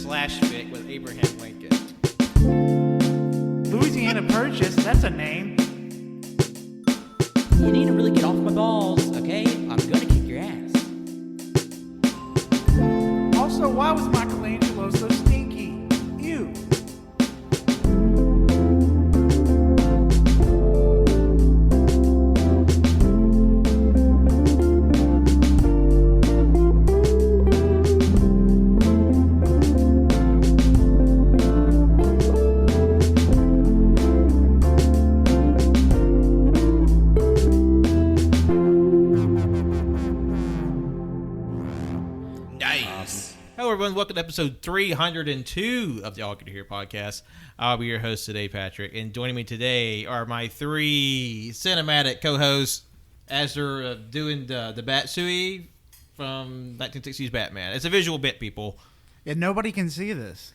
/fic with Abraham Lincoln. Louisiana Purchase, that's a name. You need to really get off my balls, okay? I'm gonna kick your ass. Also, why was Michelangelo so stinky? Ew. Hello, everyone. Welcome to episode 302 of the All Good to Hear podcast. I'll be your host today, Patrick. And joining me today are my three cinematic co-hosts as they're doing the Batsui from 1960s Batman. It's a visual bit, people. Yeah, nobody can see this.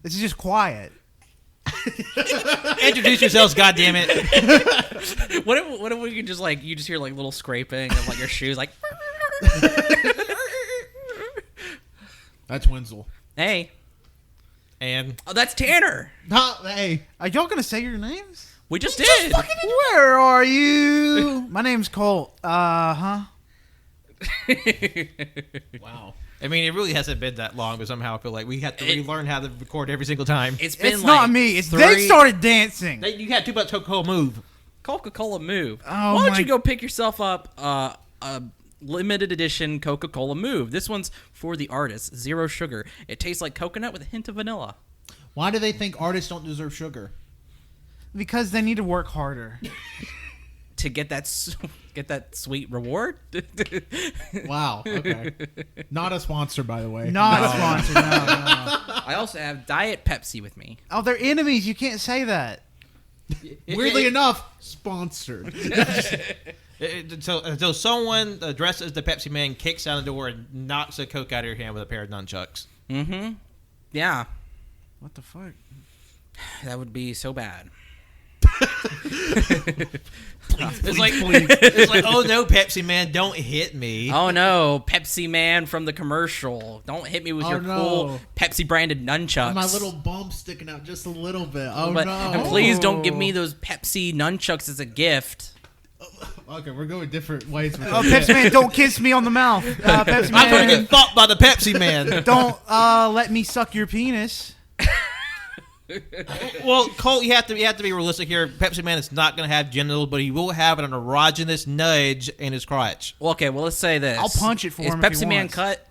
This is just quiet. Introduce yourselves, goddammit. What if we could just you just hear little scraping of your shoes, That's Wenzel. Hey. And Oh, that's Tanner. Hey. Are y'all gonna say your names? We just did. Where are you? My name's Colt. Wow. I mean, it really hasn't been that long, but somehow I feel like we have to relearn how to record every single time. It's been It's not me. It's they started dancing. You had too much Coca-Cola move. Coca-Cola move. Oh, Why don't my- you go pick yourself up a limited edition Coca-Cola move? This one's for the artist. 0 sugar. It tastes like coconut with a hint of vanilla. Why do they think artists don't deserve sugar? Because they need to work harder. To get that sweet reward? Wow. Okay. Not a sponsor, by the way. Not a sponsor. No. I also have Diet Pepsi with me. Oh, they're enemies. You can't say that. Weirdly enough, sponsored. So someone dressed as the Pepsi Man kicks down the door and knocks a Coke out of your hand with a pair of nunchucks. Mm-hmm. Yeah. What the fuck? That would be so bad. It's like, oh no, Pepsi Man, don't hit me. Oh no, Pepsi Man from the commercial. Don't hit me with your cool Pepsi branded nunchucks. My little bump sticking out just a little bit. Oh, no. And please don't give me those Pepsi nunchucks as a gift. Okay, we're going different ways with Oh, this. Pepsi Man, don't kiss me on the mouth. Pepsi I'm going to Man, get fucked by the Pepsi Man. don't let me suck your penis. Well, Colt, you have to be realistic here. Pepsi Man is not going to have genitals, but he will have an erogenous nudge in his crotch. Well, okay, well let's say this. I'll punch it for Is him if he Pepsi Man wants. cut?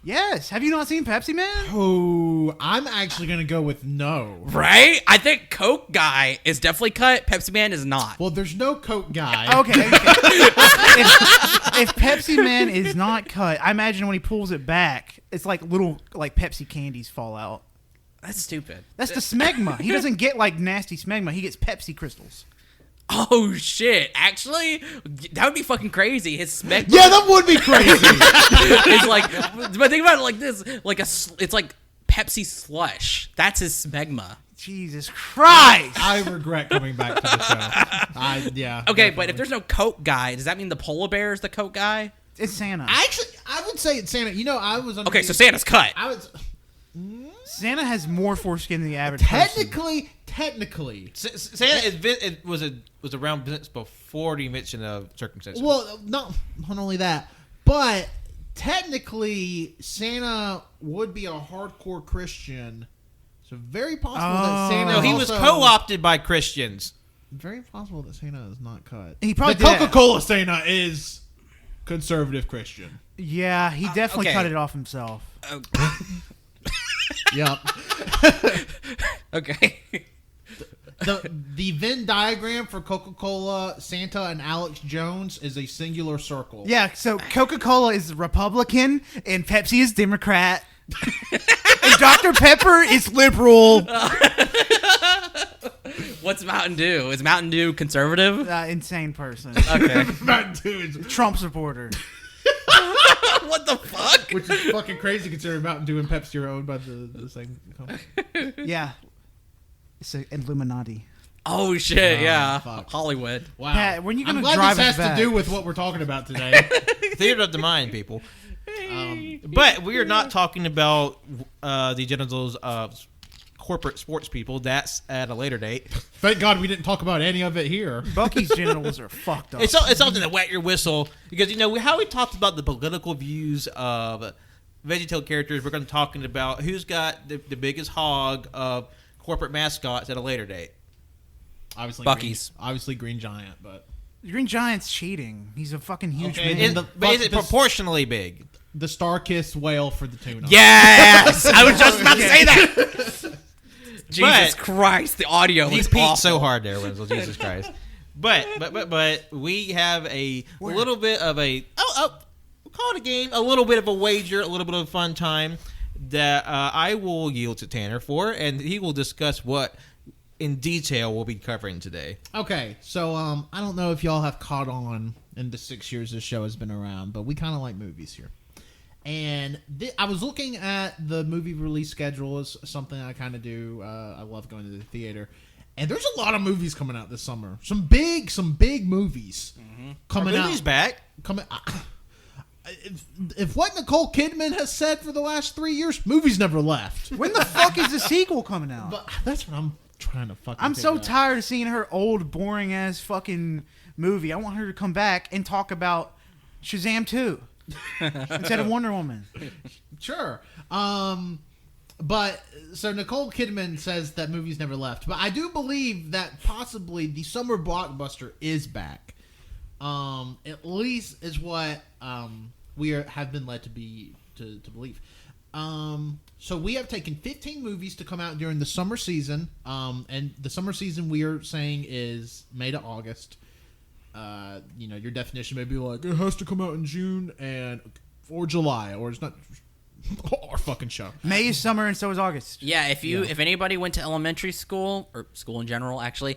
Yes. Have you not seen Pepsi Man? Oh, I'm actually going to go with no. Right? I think Coke guy is definitely cut. Pepsi Man is not. Well, there's no Coke guy. Okay. if Pepsi Man is not cut, I imagine when he pulls it back, it's like little Pepsi candies fall out. That's stupid. That's the smegma. He doesn't get nasty smegma. He gets Pepsi crystals. Oh shit! Actually, that would be fucking crazy. His smegma. Yeah, that would be crazy. It's but think about it like this: it's like Pepsi slush. That's his smegma. Jesus Christ! I regret coming back to the show. Okay, definitely. but if there's no Coke guy, does that mean the polar bear is the Coke guy? It's Santa. Actually, I would say it's Santa. You know, I was under Okay, so Santa's cut. I was Santa has more foreskin than the average person. technically. Santa was around business before the invention of circumcision. Well, not only that, but technically Santa would be a hardcore Christian. So very possible that Santa. No, he was co-opted by Christians. Very possible that Santa is not cut. He probably the did. Coca-Cola Santa is conservative Christian. Yeah, he definitely okay. cut it off himself. Yep. Okay. The Venn diagram for Coca-Cola, Santa, and Alex Jones is a singular circle. Yeah, so Coca-Cola is Republican and Pepsi is Democrat. And Dr. Pepper is liberal. What's Mountain Dew? Is Mountain Dew conservative? Insane person. Okay. Dude, Trump supporter. What the fuck? which is fucking crazy considering Mountain Dew and Pepsi are owned by the same company. Yeah. It's an Illuminati. Oh shit! Yeah, fuck. Hollywood. Wow. Pat, when you gonna I'm glad drive this us has back? to do with what we're talking about today. Theater of the mind, people. But we are not talking about the genitals of corporate sports people. That's at a later date. Thank God we didn't talk about any of it here. Bucky's genitals are fucked up. It's something to wet your whistle because how we talked about the political views of VeggieTale characters. We're going to be talking about who's got the biggest hog of corporate mascots at a later date. Obviously, Bucky's. Green Giant, but Green Giant's cheating. He's a fucking huge Okay, man. But is it proportionally big? the Star-Kissed whale for the tuna. Yes, I was just about to say that. Jesus But- Christ, the audio He is peaked awful. so hard there, Wenzel. Jesus Christ. But we have a little bit of a we'll call it a game, a little bit of a wager, a little bit of a fun time that I will yield to Tanner for, and he will discuss what in detail we'll be covering today. Okay, so I don't know if y'all have caught on in the 6 years this show has been around, but we kind of like movies here. And I was looking at the movie release schedule as something I kind of do. I love going to the theater, and there's a lot of movies coming out this summer. Some big movies coming out. Movies back. Coming. If what Nicole Kidman has said for the last 3 years, movies never left. When the fuck is the sequel coming out? But that's what I'm trying to fucking. I'm so figure out. tired of seeing her old, boring ass fucking movie. I want her to come back and talk about Shazam 2 instead of Wonder Woman. Sure. But so Nicole Kidman says that movies never left, but I do believe that possibly the summer blockbuster is back. At least is what have been led to believe. So we have taken 15 movies to come out during the summer season, and the summer season we are saying is May to August. Your definition may be like it has to come out in June or July, or it's not our fucking show. May is summer and so is August. Yeah, if anybody went to elementary school or school in general, actually,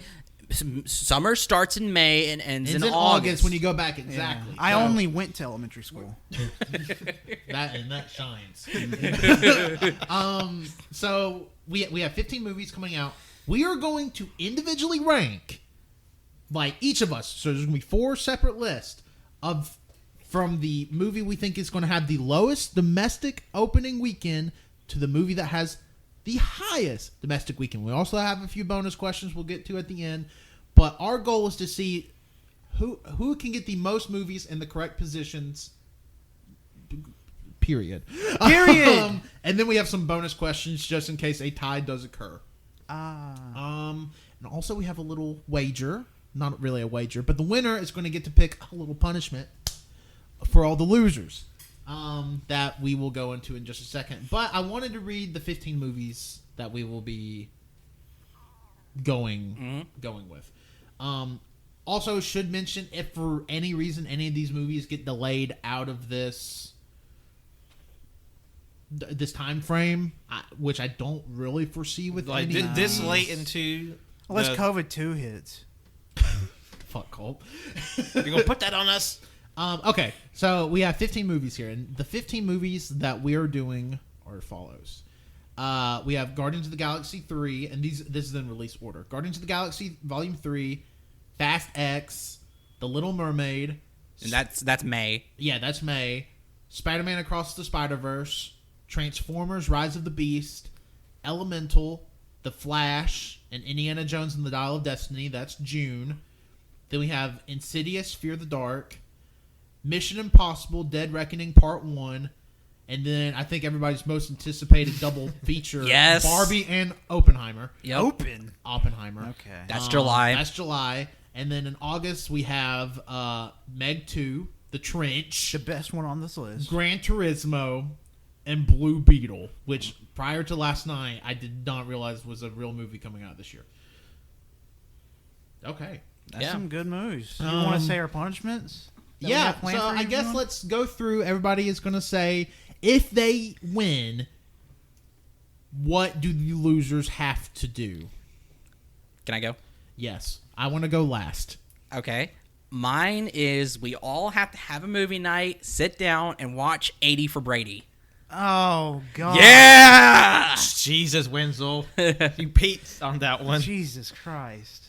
summer starts in May and ends It's in in August. when you go back exactly. I So- only went to elementary school. that shines. So we have 15 movies coming out. We are going to individually rank, like each of us. So there's going to be 4 separate lists from the movie we think is going to have the lowest domestic opening weekend to the movie that has the highest domestic weekend. We also have a few bonus questions we'll get to at the end, but our goal is to see who can get the most movies in the correct positions. Period. And then we have some bonus questions just in case a tie does occur. And also we have a little wager. Not really a wager, but the winner is going to get to pick a little punishment for all the losers. That we will go into in just a second. But I wanted to read the 15 movies that we will be going with. Also, should mention if for any reason any of these movies get delayed out of this time frame, which I don't really foresee with Like any this late into Unless the- COVID 2 hits. Fuck Cole. You're gonna put that on us. Okay, so we have 15 movies here, and the 15 movies that we are doing are as follows. We have Guardians of the Galaxy 3, and this is in release order. Guardians of the Galaxy Volume 3, Fast X, The Little Mermaid. And that's May. Yeah, that's May. Spider-Man Across the Spider-Verse, Transformers Rise of the Beast, Elemental, The Flash, and Indiana Jones and the Dial of Destiny. That's June. Then we have Insidious, Fear the Dark, Mission Impossible, Dead Reckoning Part 1, and then I think everybody's most anticipated double feature, Yes. Barbie and Oppenheimer. Yep. Oppenheimer. Okay. That's July. That's July. And then in August, we have Meg 2, The Trench, The best one on this list. Gran Turismo, and Blue Beetle, which prior to last night, I did not realize was a real movie coming out this year. Okay. That's Yeah. some good moves. You want to say our punishments? that we Yeah, have planned so for I guess everyone? let's go through. Everybody is going to say, if they win, what do the losers have to do? Can I go? Yes. I want to go last. Okay. Mine is we all have to have a movie night, sit down, and watch 80 for Brady. Oh, God. Yeah! Jesus, Wenzel, you peaked on that one. Jesus Christ.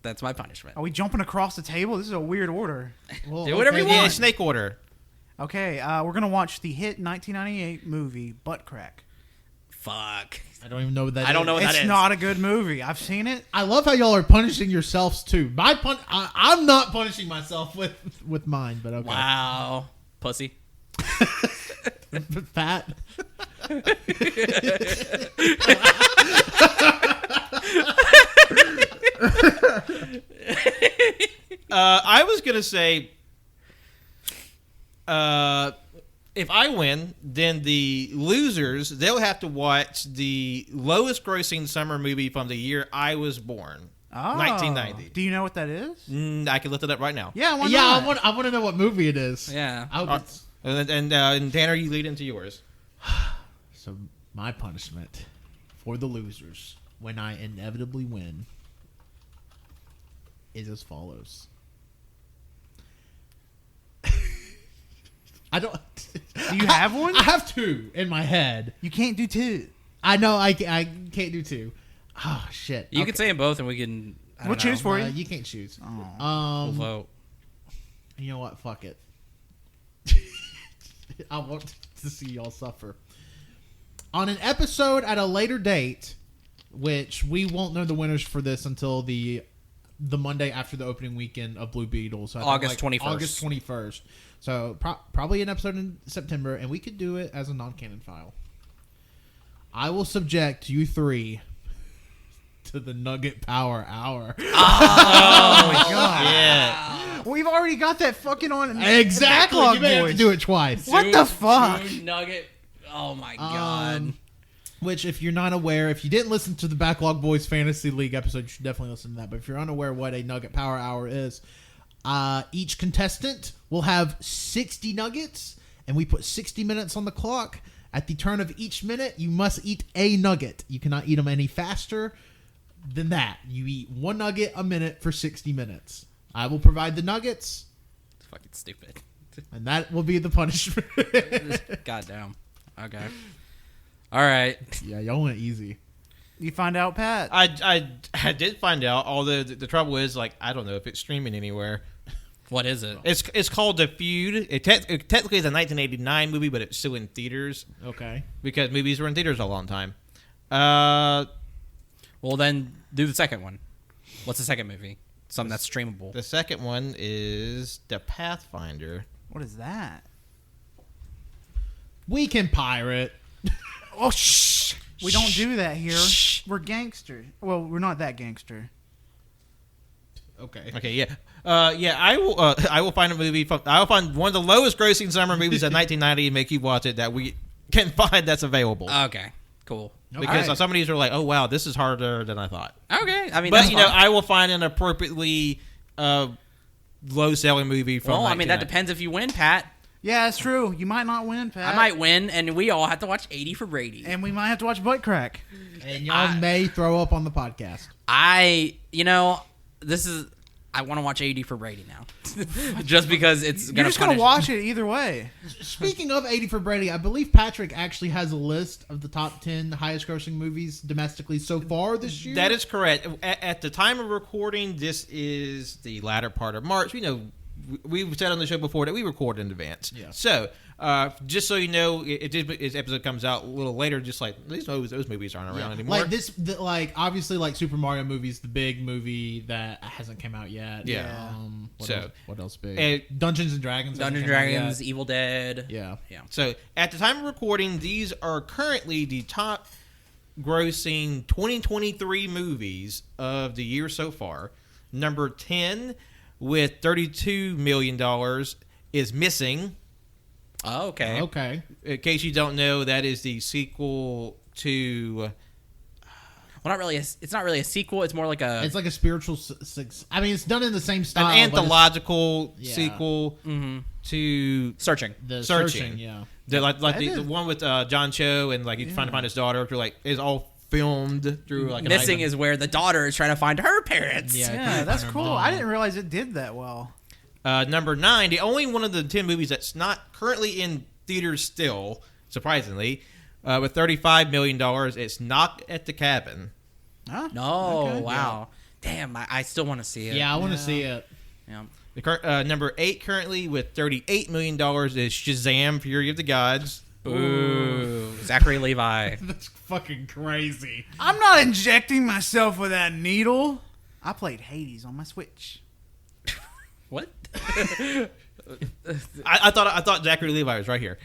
That's my punishment. Are we jumping across the table? This is a weird order. Well, Do whatever you Yeah, want. snake order. Okay, we're gonna watch the hit 1998 movie Butt Crack. Fuck. I don't even know what that is. I don't know what that It's is. not a good movie. I've seen it. I love how y'all are punishing yourselves too. I'm not punishing myself with mine, but okay. Wow. Pussy. Fat. I was gonna say, if I win, then the losers they'll have to watch the lowest grossing summer movie from the year I was born, Oh. 1990. Do you know what that is? I can look it up right now. Yeah, why Yeah, not? I want to know what movie it is. Yeah. I hope it's- And Tanner, you lead into yours. So my punishment for the losers when I inevitably win is as follows. I don't. Do you have one? I have two in my head. You can't do two. I know I can't do two. Oh shit! You can say them both, and we can. We'll choose for you. You can't choose. Oh. We'll vote. You know what? Fuck it. I want to see y'all suffer. On an episode at a later date, which we won't know the winners for this until the Monday after the opening weekend of Blue Beetle. So I think August 21st. August 21st. So probably an episode in September, and we could do it as a non-canon file. I will subject you three to the Nugget Power Hour. Oh my god. Yeah. We've already got that fucking on. Exactly. Backlog You may have Boys. to do it twice. What the fuck? Dude, Nugget. Oh my god. Which, if you're not aware, if you didn't listen to the Backlog Boys Fantasy League episode, you should definitely listen to that. But if you're unaware what a Nugget Power Hour is, each contestant will have 60 nuggets, and we put 60 minutes on the clock. At the turn of each minute, you must eat a nugget. You cannot eat them any faster than that. You eat one nugget a minute for 60 minutes. I will provide the nuggets, It's fucking stupid. and that will be the punishment. Goddamn. Okay. All right. Yeah, y'all went easy. You find out, Pat. I did find out. Although the trouble is, like, I don't know if it's streaming anywhere. What is it? It's called The Feud. It technically is a 1989 movie, but it's still in theaters Okay. because movies were in theaters a long time. Well, then do the second one. What's the second movie? Something that's streamable. The second one is The Pathfinder. What is that? We can pirate. Oh, shh. We don't do that here. Shh. We're gangster. Well, we're not that gangster. Okay. Okay, yeah. I will find a movie I will find one of the lowest grossing summer movies of 1990 and make you watch it that we can find that's available. Okay. Cool. Because Alright. some of these are like, oh wow, this is harder than I thought. Okay. I mean, But that's you know, fine. I will find an appropriately low selling movie from. Well, I mean, that 1990. depends if you win, Pat. Yeah, that's true. You might not win, Pat. I might win, and we all have to watch 80 for Brady. And we might have to watch Butt Crack. And y'all may throw up on the podcast. I want to watch 80 for Brady now. Just because it's You're going just to going to watch it either way. Speaking of 80 for Brady, I believe Patrick actually has a list of the top 10 highest grossing movies domestically so far this year. That is correct. At the time of recording, this is the latter part of March. We know we've said on the show before that we record in advance. Yeah. So just so you know, this episode comes out a little later. Just like those movies aren't around anymore. Like obviously like Super Mario movie's the big movie that hasn't come out yet. Yeah. What else big? And- Dungeons and Dragons. hasn't Dungeons come out and Dragons, yet. Evil Dead. Yeah. Yeah. So at the time of recording, these are currently the top grossing 2023 movies of the year so far. Number 10 with $32 million is Missing. Oh, okay. Okay. In case you don't know, that is the sequel to... Well, not really. It's not really a sequel. It's more like a. It's like a spiritual. I mean, it's done in the same style. an but it's anthological Yeah. sequel to Searching. The Searching. Yeah. the one with John Cho and like he's trying to find his daughter. Through like is all filmed through like an Missing iPhone. is where the daughter is trying to find her parents. Yeah. Yeah, that's Her cool. mom. I didn't realize it did that well. Number 9, the only one of the 10 movies that's not currently in theaters still, surprisingly, with $35 million, it's Knock at the Cabin. Huh? No. Okay. Wow. Damn. I still want to see it. Yeah, I want to Yeah. see it. Yeah. Number 8 currently with $38 million is Shazam! Fury of the Gods. Ooh, Zachary Levi. That's fucking crazy. I'm not injecting myself with that needle. I played Hades on my Switch. What? I thought Zachary Levi was right here.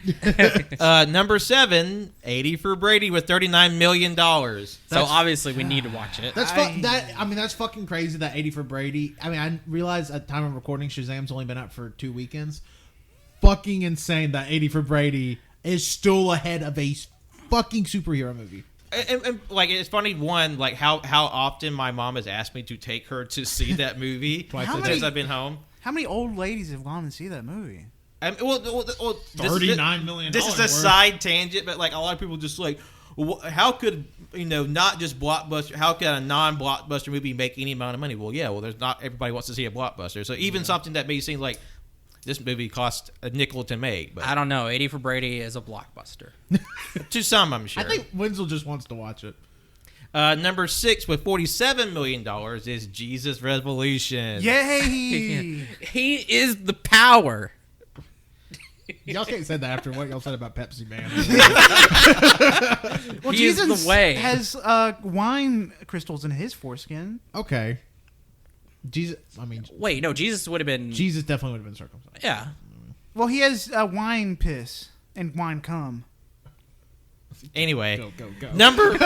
Number 7, 80 for Brady with $39 million. So obviously we need to watch it. That's that's fucking crazy. That 80 for Brady. I mean, I realize at the time of recording, Shazam's only been out for 2 weekends. Fucking insane that 80 for Brady is still ahead of a fucking superhero movie. And like, it's funny, one, like how often my mom has asked me to take her to see that movie since I've been home. How many old ladies have gone to see that movie? Well, $39 million. This is a side tangent, but like a lot of people just like, how could not just Blockbuster? How could a non-Blockbuster movie make any amount of money? Well, yeah, there's not everybody wants to see a Blockbuster, so even something that may seem like this movie cost a nickel to make, but I don't know. 80 for Brady is a blockbuster. to some, I'm sure. I think Wenzel just wants to watch it. Number 6 with $47 million is Jesus Revolution. Yay! He is the power. Y'all can't say that after what y'all said about Pepsi Man. Well, He is Jesus the way. has wine crystals in his foreskin. Okay. Wait, no, Jesus would have been. Jesus definitely would have been circumcised. Yeah. Well, he has wine piss and wine cum. Anyway, Go. number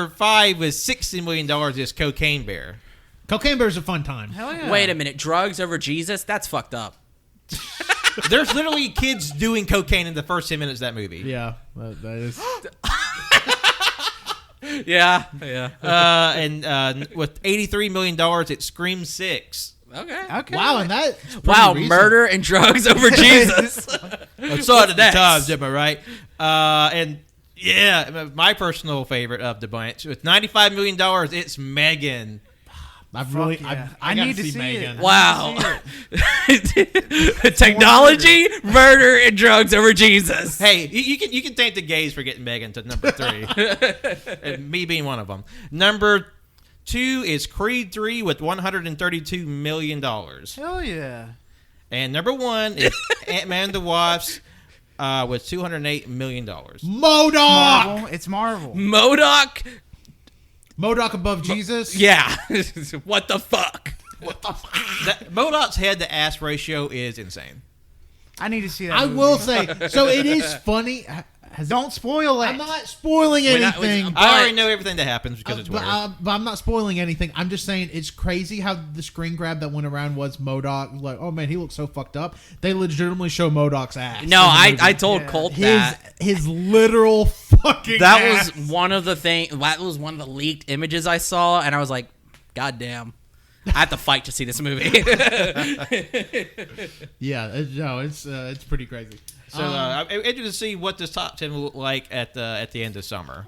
5 with $60 million is Cocaine Bear. Cocaine Bear's a fun time. Hell yeah! Wait a minute. Drugs over Jesus? That's fucked up. There's literally kids doing cocaine in the first 10 minutes of that movie. Yeah, that is. Yeah. And with $83 million, it's Scream 6. Okay. Wow, and that. Wow, murder and drugs over Jesus. It's on the times, am I right? And yeah, my personal favorite of the bunch with $95 million, it's Megan. I need gotta to see Megan. it. Wow. Technology, murder, and drugs over Jesus. Hey, you can thank the gays for getting Megan to number 3, and me being one of them. Number 2 is Creed 3 with $132 million. Hell yeah! And number 1 is Ant-Man and the Wasp with $208 million. MODOK! It's Marvel. MODOK? MODOK above Jesus? Yeah. What the fuck? MODOK's head to ass ratio is insane. I need to see that. I movie. will say, so it is funny. Don't spoil it. I'm not spoiling anything. I already know everything that happens because it's weird. But I'm not spoiling anything. I'm just saying it's crazy how the screen grab that went around was MODOK. Like, oh man, he looks so fucked up. They legitimately show MODOK's ass. No, I told Colt that. His literal fucking ass. Was one of the that was one of the leaked images I saw, and I was like, God damn. I have to fight to see this movie. Yeah, it's pretty crazy. So I'm interested to see what this top 10 will look like at the end of summer.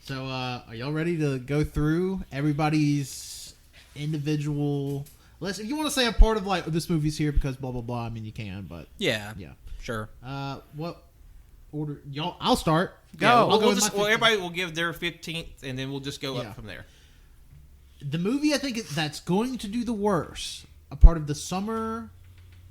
So are y'all ready to go through everybody's individual list? If you want to say a part of like this movie's here because blah blah blah, I mean you can, but Yeah. yeah. Sure. What order? Y'all, I'll start. Go. Yeah, I'll go with my 15th. everybody will give their 15th, and then we'll just go up from there. The movie I think that's going to do the worst, a part of the summer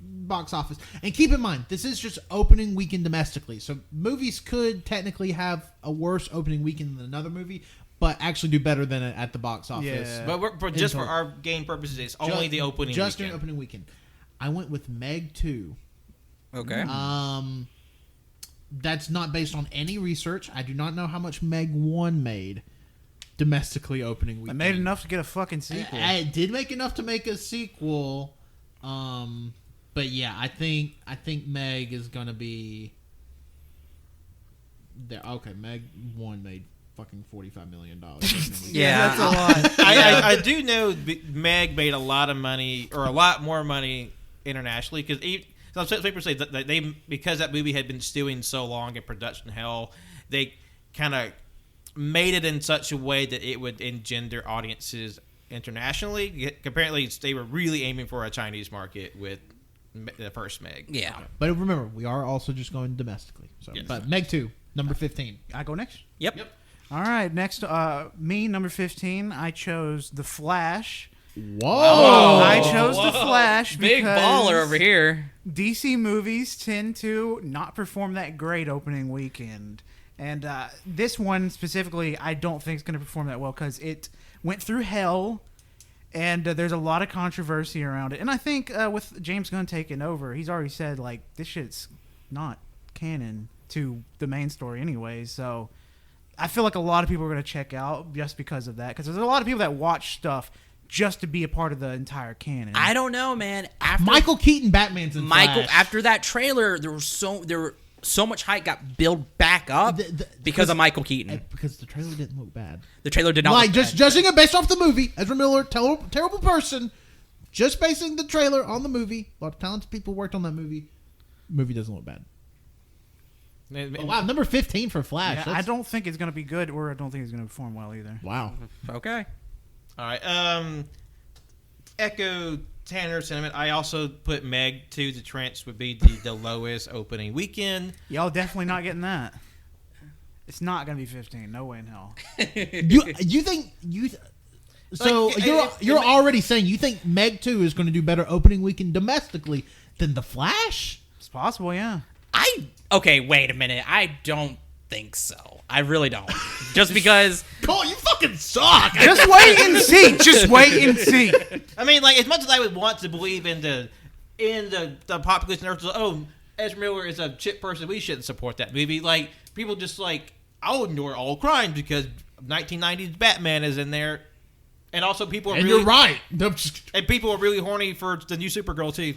box office. And keep in mind, this is just opening weekend domestically. So movies could technically have a worse opening weekend than another movie, but actually do better than it at the box office. Yeah. But just for our game purposes, it's only the opening just weekend. an opening weekend. I went with Meg 2. Okay. That's not based on any research. I do not know how much Meg 1 made domestically opening I weekend. made enough to get a fucking sequel. I did make enough to make a sequel. But yeah, I think Meg is gonna be there. Okay, Meg 1 made fucking $45 million. Yeah. That's a lot. I do know Meg made a lot of money, or a lot more money internationally, because some people say that they, because that movie had been stewing so long in production hell, they kind of made it in such a way that it would engender audiences internationally. Apparently, they were really aiming for a Chinese market with the first Meg. Yeah. But remember, we are also just going domestically. So, Yes. But Meg 2, number 15. I go next. Yep. All right, next, me, number 15, I chose The Flash Whoa! I chose The Flash Big because baller over here. DC movies tend to not perform that great opening weekend. And this one specifically, I don't think is going to perform that well because it went through hell, and there's a lot of controversy around it. And I think with James Gunn taking over, he's already said, like, this shit's not canon to the main story anyway. So I feel like a lot of people are going to check out just because of that, because there's a lot of people that watch stuff just to be a part of the entire canon. I don't know, man. After Michael Keaton Batman's in Flash. after that trailer, there were so much hype got built back up because of Michael Keaton. Because the trailer didn't look bad. The trailer did not Like, look just bad. judging it based off the movie, Ezra Miller, terrible person. Just basing the trailer on the movie. A lot of talented people worked on that movie. Movie doesn't look bad. Oh, wow, number 15 for Flash. Yeah, I don't think it's going to be good, or I don't think it's going to perform well either. Wow. Okay. All right. Echo Tanner's sentiment. I also put Meg 2 to Trench would be the lowest opening weekend. Y'all definitely not getting that. It's not going to be 15. No way in hell. You think you? So Like, you're already saying you think Meg 2 is going to do better opening weekend domestically than The Flash? It's possible, yeah. Okay, wait a minute. I don't think so. I really don't. Just because. Cole, you fucking suck. Just wait and see. Just wait and see. I mean, like, as much as I would want to believe in the population, oh, Ezra Miller is a shit person, we shouldn't support that movie. Like, people just like, I'll ignore all crimes because 1990s Batman is in there, and also people are And really, you're right. and people are really horny for the new Supergirl too.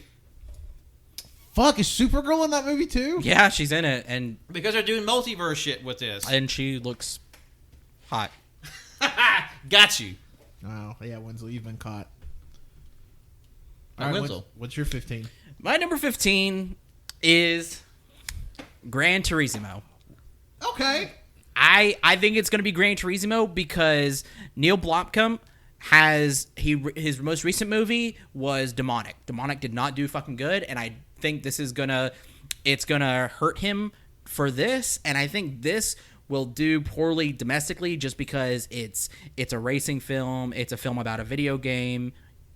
Fuck, is Supergirl in that movie too? Yeah, she's in it, and Because they're doing multiverse shit with this. she looks hot. Got you. Oh, yeah, Winslow, you've been caught. All right, Winslow. What's your 15? My number 15 is Gran Turismo. Okay. I think it's going to be Gran Turismo because Neil Blomkamp his most recent movie was Demonic. Demonic did not do fucking good, and I think this is gonna hurt him for this, and I think this will do poorly domestically just because it's a racing film, it's a film about a video game.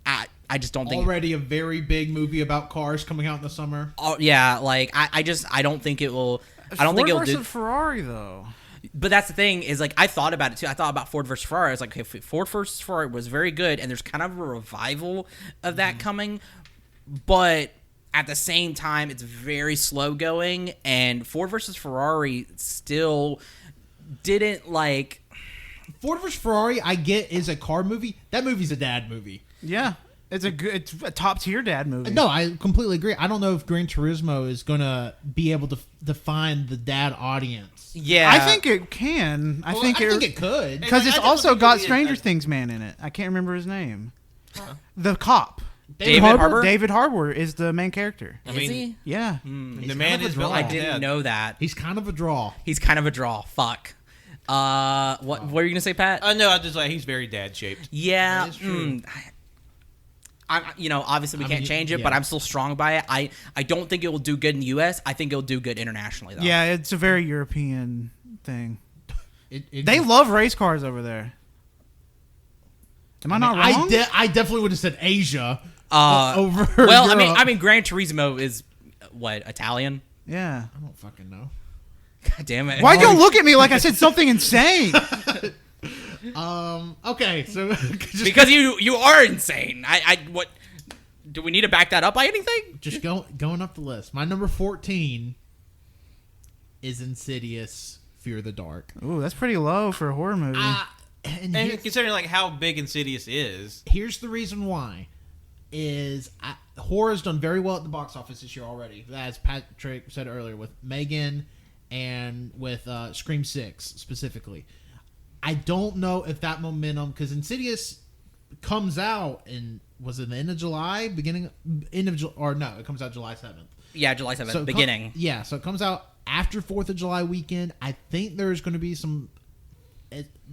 I just don't think Already a very big movie about cars coming out in the summer. Oh yeah, like I don't think it will. I don't think it'll Ford do. versus Ferrari, though. But that's the thing is, like, I thought about it too. I thought about Ford versus Ferrari. I was like, okay, Ford versus Ferrari was very good, and there's kind of a revival of that coming. But at the same time, it's very slow going, and Ford versus Ferrari still didn't like. Ford vs. Ferrari, I get, is a car movie. That movie's a dad movie. Yeah. It's a top tier dad movie. No, I completely agree. I don't know if Gran Turismo is going to be able to define the dad audience. Yeah, I think it can. I think it could. because I it's definitely also think got it'll be Stranger a- Things man in it. I can't remember his name. The cop. David Harbour? David Harbour is the main character. I Is mean, he? Yeah. the man kind of a is draw. really I didn't dead. know that. He's kind of a draw. He's kind of a draw. Fuck. What were you gonna say, Pat? No, I just like he's very dad shaped. Yeah, That is true. obviously we can't change it, yeah. but I'm still strong by it. I don't think it will do good in the U.S. I think it'll do good internationally, though. Yeah, it's a very European thing. They They love race cars over there. Am I not wrong? I definitely would have said Asia over Well, Europe. I mean, Gran Turismo is what, Italian? Yeah. I don't fucking know. God damn it! Why'd you look at me like I said something insane? Okay, so Because you are insane. I what? Do we need to back that up by anything? just going up the list. My number 14 is Insidious: Fear the Dark. Ooh, that's pretty low for a horror movie. And And considering like how big Insidious is, here's the reason why: horror's done very well at the box office this year already. As Patrick said earlier, with Megan and with Scream 6 specifically. I don't know if that momentum, because Insidious comes out in, was it the end of July, it comes out July 7th. Yeah, July 7th, So beginning. so it comes out after 4th of July weekend. I think there's going to be some,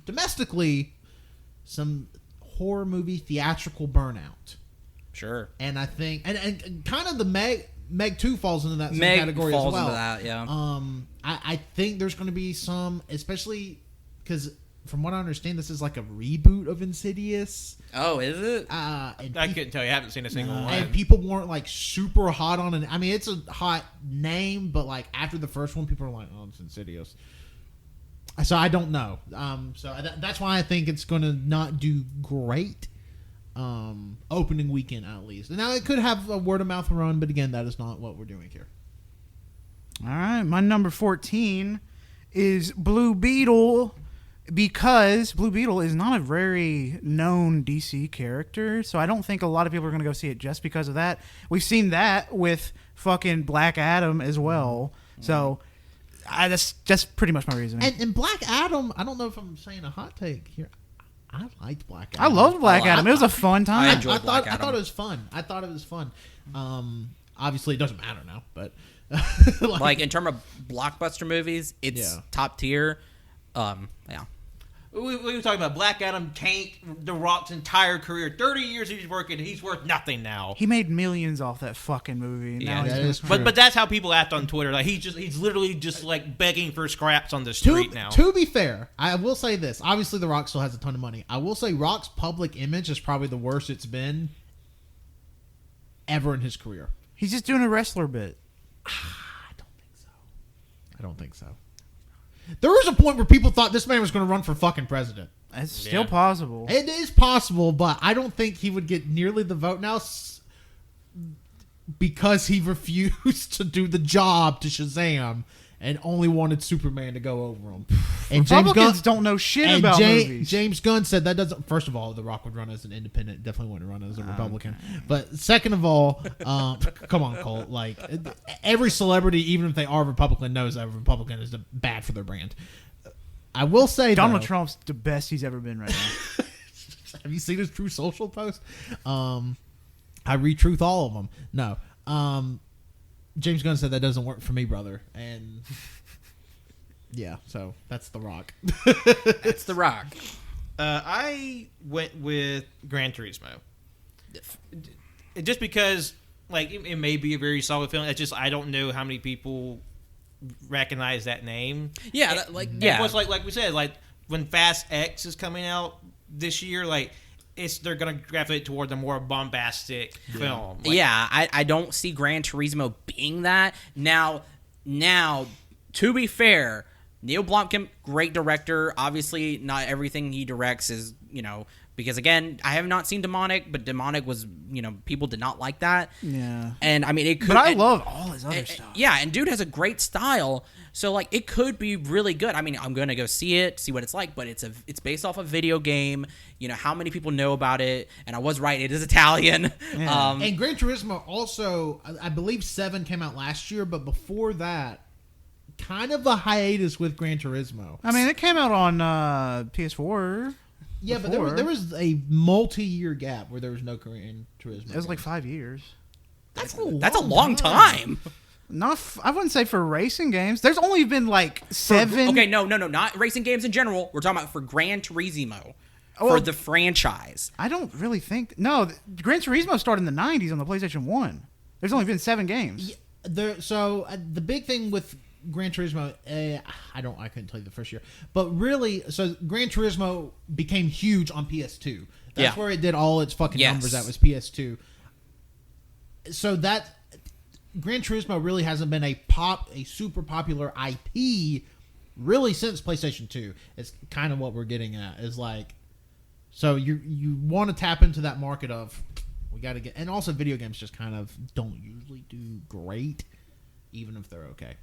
domestically, some horror movie theatrical burnout. Sure. And I think, and kind of the Meg 2 falls into that same Meg category falls as well. into that, yeah. I think there's going to be some, especially because from what I understand, this is like a reboot of Insidious. Oh, is it? And I couldn't tell you. I haven't seen a single one. And people weren't like super hot on it. I mean, it's a hot name, but like after the first one, people are like, "Oh, it's Insidious." So I don't know. That's why I think it's going to not do great. Opening weekend at least. And now it could have a word of mouth run, but again, that is not what we're doing here. All right, my number 14 is Blue Beetle, because Blue Beetle is not a very known DC character, so I don't think a lot of people are going to go see it just because of that. We've seen that with fucking Black Adam as well, so that's pretty much my reasoning. And Black Adam, I don't know if I'm saying a hot take here. I liked Black Adam. I loved Black Adam. It was a fun time. I enjoyed Black Adam. I thought it was fun. Obviously, it doesn't matter now, but like in terms of blockbuster movies, it's top tier. Yeah. We were talking about Black Adam tanked The Rock's entire career. 30 years he's working, he's worth nothing now. He made millions off that fucking movie. Yeah, Now that he's is true. But that's how people act on Twitter. Like he's literally just like begging for scraps on the street now. To be fair, I will say this. Obviously, The Rock still has a ton of money. I will say Rock's public image is probably the worst it's been ever in his career. He's just doing a wrestler bit. I don't think so. There was a point where people thought this man was going to run for fucking president. It's still possible. It is possible, but I don't think he would get nearly the vote now because he refused to do the job to Shazam and only wanted Superman to go over him. And Republicans don't know shit about movies. James Gunn said that doesn't. First of all, The Rock would run as an independent. Definitely wouldn't run as a Republican. Okay. But second of all, come on, Colt. Like every celebrity, even if they are Republican, knows that a Republican is bad for their brand. I will say Donald Trump's the best he's ever been right now. Have you seen his True Social post? I retruth all of them. No. James Gunn said that doesn't work for me, brother. And yeah, so that's The Rock. That's The Rock. I went with Gran Turismo. Just because, like, it may be a very solid film. It's just I don't know how many people recognize that name. Yeah, Plus, like we said, like when Fast X is coming out this year, like they're gonna gravitate toward the more bombastic film. Like, I don't see Gran Turismo being that. Now, to be fair, Neil Blomkamp, great director. Obviously, not everything he directs is, because again, I have not seen Demonic, but Demonic was, people did not like that. Yeah. And I mean, it could. But I love all his other stuff. Yeah, and dude has a great style. So like, it could be really good. I mean, I'm gonna go see what it's like. But it's based off a video game. How many people know about it? And I was right; it is Italian. Yeah. And Gran Turismo also, I believe 7 came out last year, but before that, kind of a hiatus with Gran Turismo. I mean, it came out on PS4. Yeah, but there was a multi-year gap where there was no Gran Turismo. It was like 5 years. That's a long time. I wouldn't say for racing games. There's only been like 7. Okay, no, not racing games in general. We're talking about for Gran Turismo. For the franchise. I don't really think... No, Gran Turismo started in the 90s on the PlayStation 1. There's only been 7 games. The big thing with Gran Turismo, I couldn't tell you the first year, but really, so Gran Turismo became huge on PS2. That's where it did all its fucking numbers. That was PS2. So that Gran Turismo really hasn't been a super popular IP really since PlayStation 2. It's kind of what we're getting at. Is like, so you want to tap into that market of we got to get, and also video games just kind of don't usually do great, even if they're okay.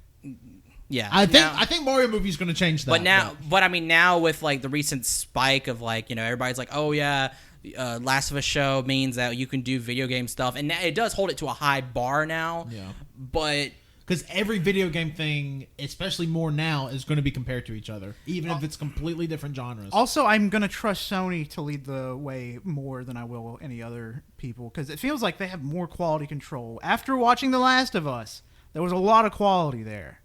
Yeah, I think Mario movie's going to change that. But I mean, now with like the recent spike of like, everybody's like, oh yeah, Last of Us show means that you can do video game stuff, and it does hold it to a high bar now. Yeah, but because every video game thing, especially more now, is going to be compared to each other, even if it's completely different genres. Also, I'm going to trust Sony to lead the way more than I will any other people, because it feels like they have more quality control. After watching The Last of Us, there was a lot of quality there.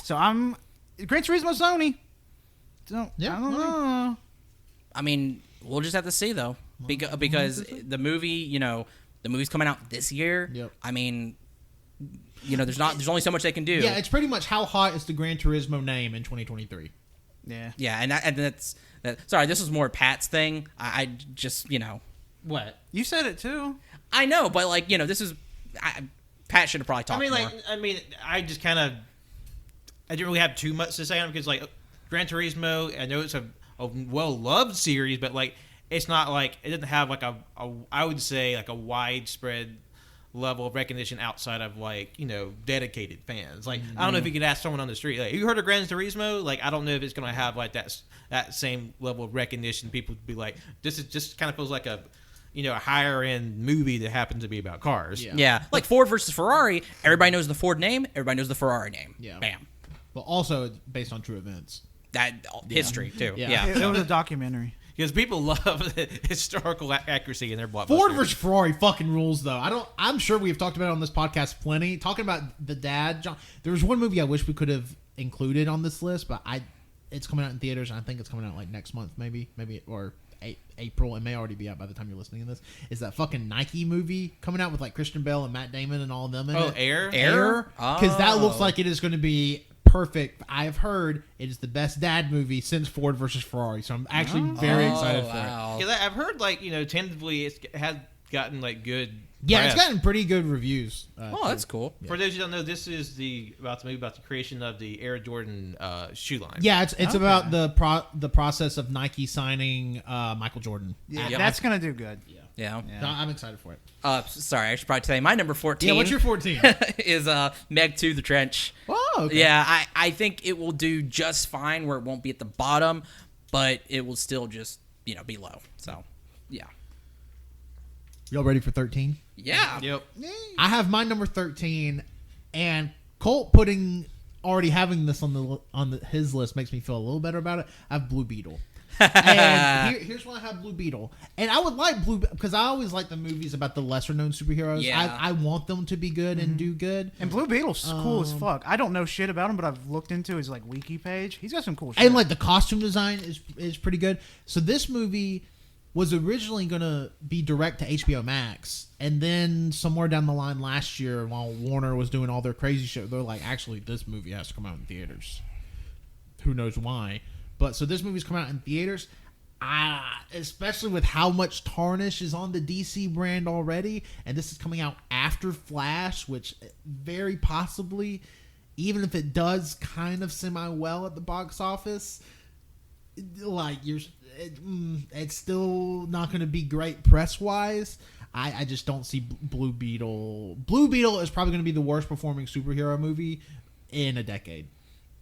So Gran Turismo Sony. I don't know. I mean, we'll just have to see though, because the movie, the movie's coming out this year. Yep. I mean, there's only so much they can do. Yeah, it's pretty much how hot is the Gran Turismo name in 2023. Yeah. Yeah, and that's that. Sorry, this was more Pat's thing. I just What? You said it too. I know, but like this is Pat should have probably talked more. I just kind of I didn't really have too much to say on it because like Gran Turismo, I know it's a well-loved series, but like it's not like it doesn't have like a I would say like a widespread level of recognition outside of like dedicated fans. Like I don't know if you could ask someone on the street, like, you heard of Gran Turismo? Like I don't know if it's gonna have like that same level of recognition. People would be like, this is just kind of feels like a higher end movie that happens to be about cars. Yeah, like Ford versus Ferrari. Everybody knows the Ford name. Everybody knows the Ferrari name. Yeah. Bam. But also it's based on true events. That history too. Yeah. Yeah. It was a documentary. Because people love historical accuracy in their blockbusters. Ford versus Ferrari fucking rules, though. I'm sure we've talked about it on this podcast plenty. Talking about the dad, John. There was one movie I wish we could have included on this list, but it's coming out in theaters, and I think it's coming out like next month, maybe or April. It may already be out by the time you're listening to this. Is that fucking Nike movie coming out with like Christian Bale and Matt Damon and all of them in it? Air? Air? Because that looks like it is going to be perfect. I have heard it is the best dad movie since Ford versus Ferrari, so I'm actually very excited for it. Because I've heard like tentatively it has gotten like good. Yeah, press. it's gotten pretty good reviews. That's cool. Yeah. For those who don't know, this is about the creation of the Air Jordan shoe line. Yeah, it's about the process of Nike signing Michael Jordan. Yeah, that's gonna do good. Yeah. So I'm excited for it. Sorry, I should probably tell you my number 14. Yeah, what's your 14? is Meg 2 The Trench. Oh, okay. Yeah, I think it will do just fine where it won't be at the bottom, but it will still just be low. So, yeah. Y'all ready for 13? Yeah. Yep. I have my number 13, and Colt already having this on his list makes me feel a little better about it. I have Blue Beetle. And here's why I have Blue Beetle. And I would like because I always like the movies about the lesser known superheroes. Yeah. I want them to be good and do good. And Blue Beetle's cool as fuck. I don't know shit about him, but I've looked into his like wiki page. He's got some cool shit. And like the costume design is pretty good. So this movie was originally going to be direct to HBO Max, and then somewhere down the line last year, while Warner was doing all their crazy shit, they're like, actually, this movie has to come out in theaters. Who knows why? But so this movie's come out in theaters. Especially with how much tarnish is on the DC brand already, and this is coming out after Flash, which very possibly, even if it does kind of semi-well at the box office, like it's still not going to be great press-wise. I just don't see Blue Beetle. Blue Beetle is probably going to be the worst performing superhero movie in a decade.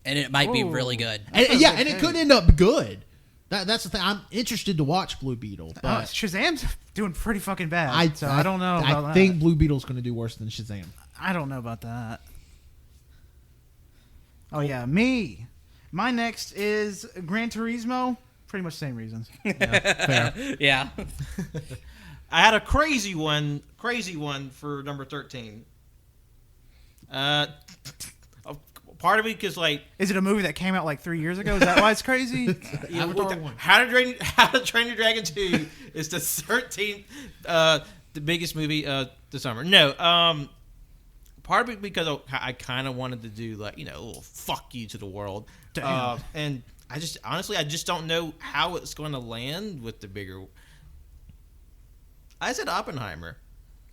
And it might be really good. And it could end up good. That's the thing. I'm interested to watch Blue Beetle. But Shazam's doing pretty fucking bad. I don't know about that. I think Blue Beetle's going to do worse than Shazam. I don't know about that. Oh, yeah. Me. My next is Gran Turismo. Pretty much the same reasons. Fair. Yeah. I had a crazy one for number 13. Part of it because like, is it a movie that came out like 3 years ago? Is that why it's crazy? How to Train Your Dragon 2 is the 13th, the biggest movie this summer. No, part of it because I kind of wanted to do like a little fuck you to the world, and I just don't know how it's going to land with the bigger. I said Oppenheimer.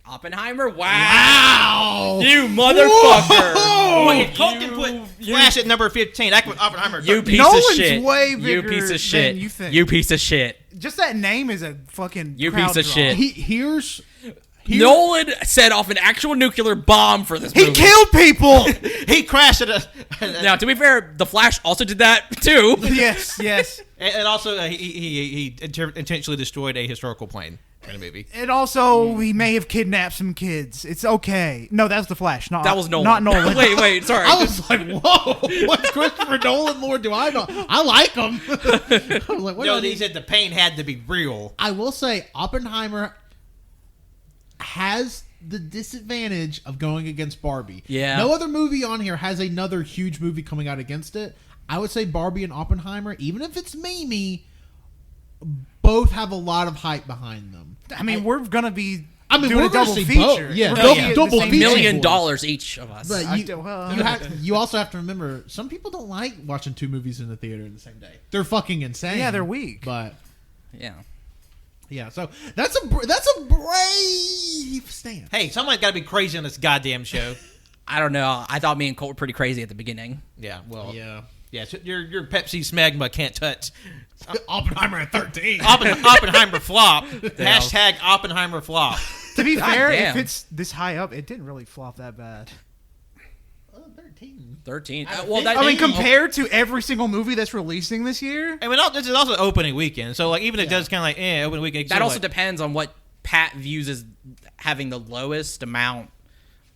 Oppenheimer? Wow! You motherfucker! Wait, Colt can put Flash at number 15. I can put Oppenheimer at 13. You piece Nolan's of shit. way bigger You piece of shit. than you think. You piece of shit. Just that name is a fucking You crowd piece of draw. shit. Here's Nolan set off an actual nuclear bomb for this movie. He killed people! He crashed at Now, to be fair, The Flash also did that, too. Yes. and also he intentionally destroyed a historical plane in a movie. And also, he may have kidnapped some kids. It's okay. No, that was The Flash. That was Nolan. Not Nolan. Wait, sorry. I was like, whoa, what Christopher Nolan lore do I know? I like him. I was like, what No, he said the pain had to be real. I will say Oppenheimer has the disadvantage of going against Barbie. Yeah. No other movie on here has another huge movie coming out against it. I would say Barbie and Oppenheimer, even if it's Mimi, both have a lot of hype behind them. I mean, we're going to be I mean, doing we're a double gonna see feature. both. Yeah, We're Oh, gonna yeah. see it double the same feature. $1 day. million each of us. But you also have to remember, some people don't like watching 2 movies in the theater in the same day. They're fucking insane. Yeah, they're weak. But Yeah. so that's a brave stand. Hey, somebody's got to be crazy on this goddamn show. I don't know. I thought me and Colt were pretty crazy at the beginning. Yeah, well, Yeah. so your Pepsi smegma can't touch. Oppenheimer at 13. Oppenheimer flop. Hashtag Oppenheimer flop. To be God fair, damn. if it's this high up, it didn't really flop that bad. 13. 13. I Well, think- that I mean, oh, compared to every single movie that's releasing this year, I mean, this is also opening weekend, so like even if it does kind of like opening weekend. that so, also like, depends on what Pat views as having the lowest amount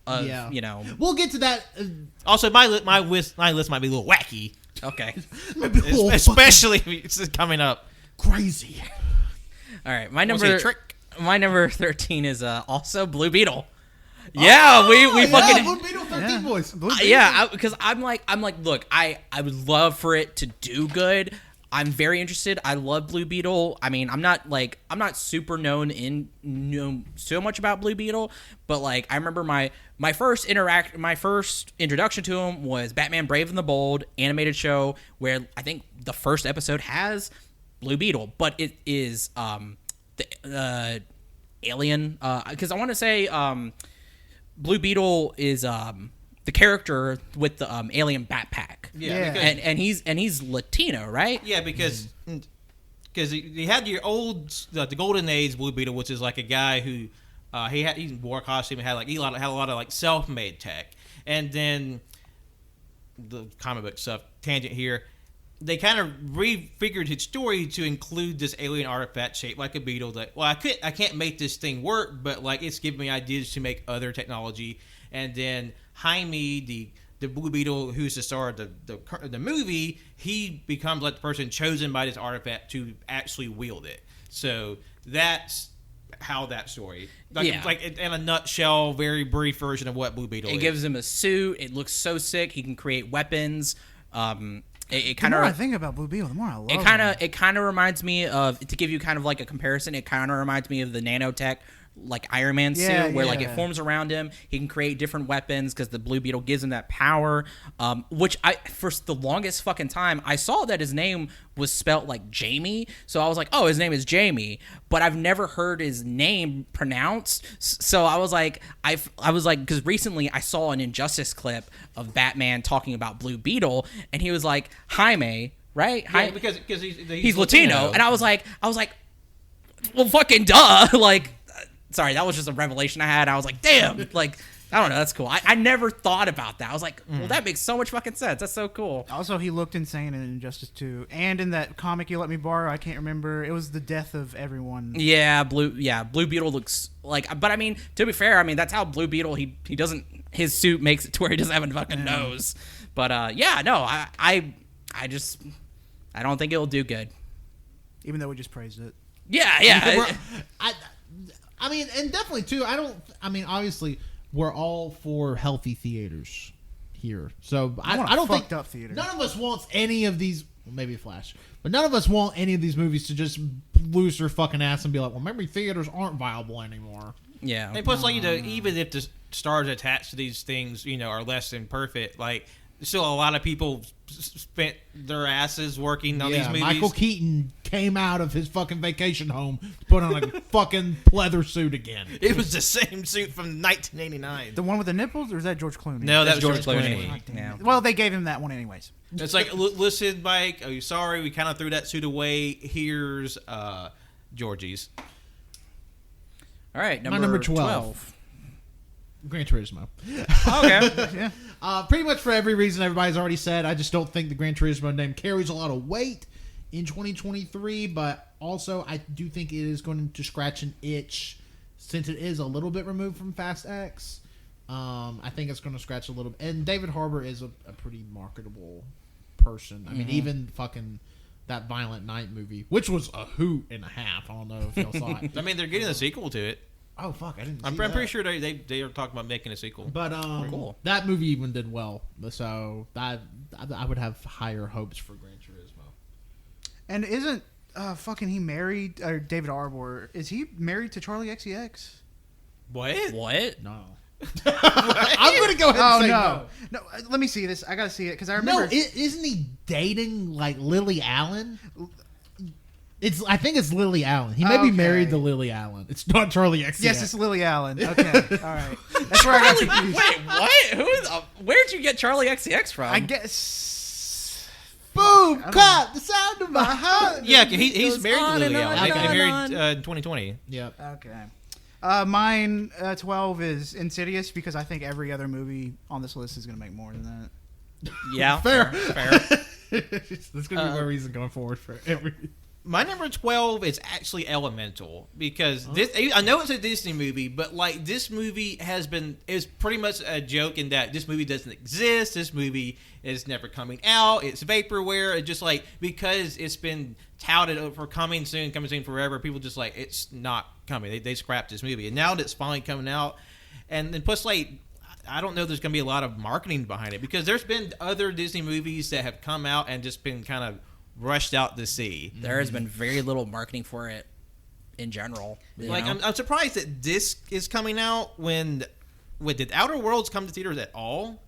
of, you know. We'll get to that. Also, my list might be a little wacky, Okay. Maybe a little especially if it's coming up. fucking crazy. All right. Wanna see a trick? My number 13 is also Blue Beetle. Yeah, we fucking Blue Beetle 13 boys. because I'm like, look, I would love for it to do good. I'm very interested. I love Blue Beetle. I mean, I'm not super know so much about Blue Beetle, but like I remember my first introduction to him was Batman Brave and the Bold animated show, where I think the first episode has Blue Beetle, but it is the alien, because I want to say Blue Beetle is the character with the alien backpack. Yeah, Yeah. because, and he's Latino, right? yeah, because you had your old the Golden Age Blue Beetle, which is like a guy who he wore a costume and had a lot of like self-made tech, and then the comic book stuff tangent here. They kind of refigured his story to include this alien artifact shaped like a beetle. That I can't make this thing work, but like it's giving me ideas to make other technology. And then Jaime, the Blue Beetle, who's the star of the movie, he becomes like the person chosen by this artifact to actually wield it. So that's how that story, like in a nutshell, very brief version of what Blue Beetle is. It gives him a suit. It looks so sick. He can create weapons. It the kind more I of think about Blue Beetle, the more I love it kind of reminds me of, to give you kind of like a comparison, it kind of reminds me of the nanotech like Iron Man suit, where like it forms around him. He can create different weapons because the Blue Beetle gives him that power. Which for the longest fucking time I saw that his name was spelt like Jamie, so I was like, oh, his name is Jamie, but I've never heard his name pronounced. So I was like, because recently I saw an Injustice clip of Batman talking about Blue Beetle, and he was like Jaime, right? Yeah, because he's Latino, and I was like, well, fucking duh, like. Sorry, that was just a revelation I had. I was like, damn, like, I don't know, that's cool. I never thought about that. I was like, well, that makes so much fucking sense. That's so cool. Also, he looked insane in Injustice 2. And in that comic you let me borrow, I can't remember. It was the death of everyone. Yeah, Blue Beetle looks like, but I mean, to be fair, I mean, that's how Blue Beetle, he doesn't, his suit makes it to where he doesn't have a fucking nose. But I don't think it'll do good. Even though we just praised it. Yeah. I mean, and definitely too. Obviously, we're all for healthy theaters here. So I don't think up theater. None of us wants any of these. Well, maybe Flash, but none of us want any of these movies to just lose their fucking ass and be like, well, maybe theaters aren't viable anymore. Yeah. And plus, like, even if the stars attached to these things, are less than perfect, like, still a lot of people spent their asses working on these movies. Michael Keaton came out of his fucking vacation home to put on a fucking leather suit again. It was the same suit from 1989. The one with the nipples, or is that George Clooney? No, that was George George Clooney. Clooney. Yeah. Well, they gave him that one anyways. It's like, listen, Mike, oh, sorry, we kind of threw that suit away. Here's Georgie's. All right, My number 12. Gran Turismo. Okay. Yeah. Pretty much for every reason everybody's already said. I just don't think the Gran Turismo name carries a lot of weight in 2023, but also I do think it is going to scratch an itch since it is a little bit removed from Fast X. I think it's going to scratch a little bit. And David Harbour is a pretty marketable person. I mean, even fucking that Violent Night movie, which was a hoot and a half. I don't know if y'all saw it. I mean, they're getting a sequel to it. Oh, fuck. I didn't see I'm that. pretty sure they are talking about making a sequel. But cool. That movie even did well. So I would have higher hopes for Gran Turismo. And isn't fucking he married, or David Harbour, is he married to Charlie XCX? What? What? No. I'm gonna go ahead and say no. Let me see this. I gotta see it because I no. remember. No, isn't he dating like Lily Allen? I think it's Lily Allen. He may be married to Lily Allen. It's not Charlie XCX. Yes, it's Lily Allen. Okay, all right. That's where I got confused. Wait, what? Where'd you get Charlie XCX from? I guess. Boom! Clap! The sound of my heart. Yeah, he's married to on Lily and Allen. on They and married on. in 2020. Yep. Okay. Mine 12 is Insidious because I think every other movie on this list is gonna make more than that. Yeah, Fair. fair. That's gonna be my reason going forward for every. My number 12 is actually Elemental because this. I know it's a Disney movie, but like this movie is pretty much a joke in that this movie doesn't exist. This movie is never coming out. It's vaporware. It's just like because it's been touted for coming soon forever. People just like it's not coming. They scrapped this movie, and now that it's finally coming out, and then plus like. I don't know there's going to be a lot of marketing behind it because there's been other Disney movies that have come out and just been kind of rushed out to sea. There has been very little marketing for it in general. Like you know? I'm surprised that this is coming out when did Outer Worlds come to theaters at all?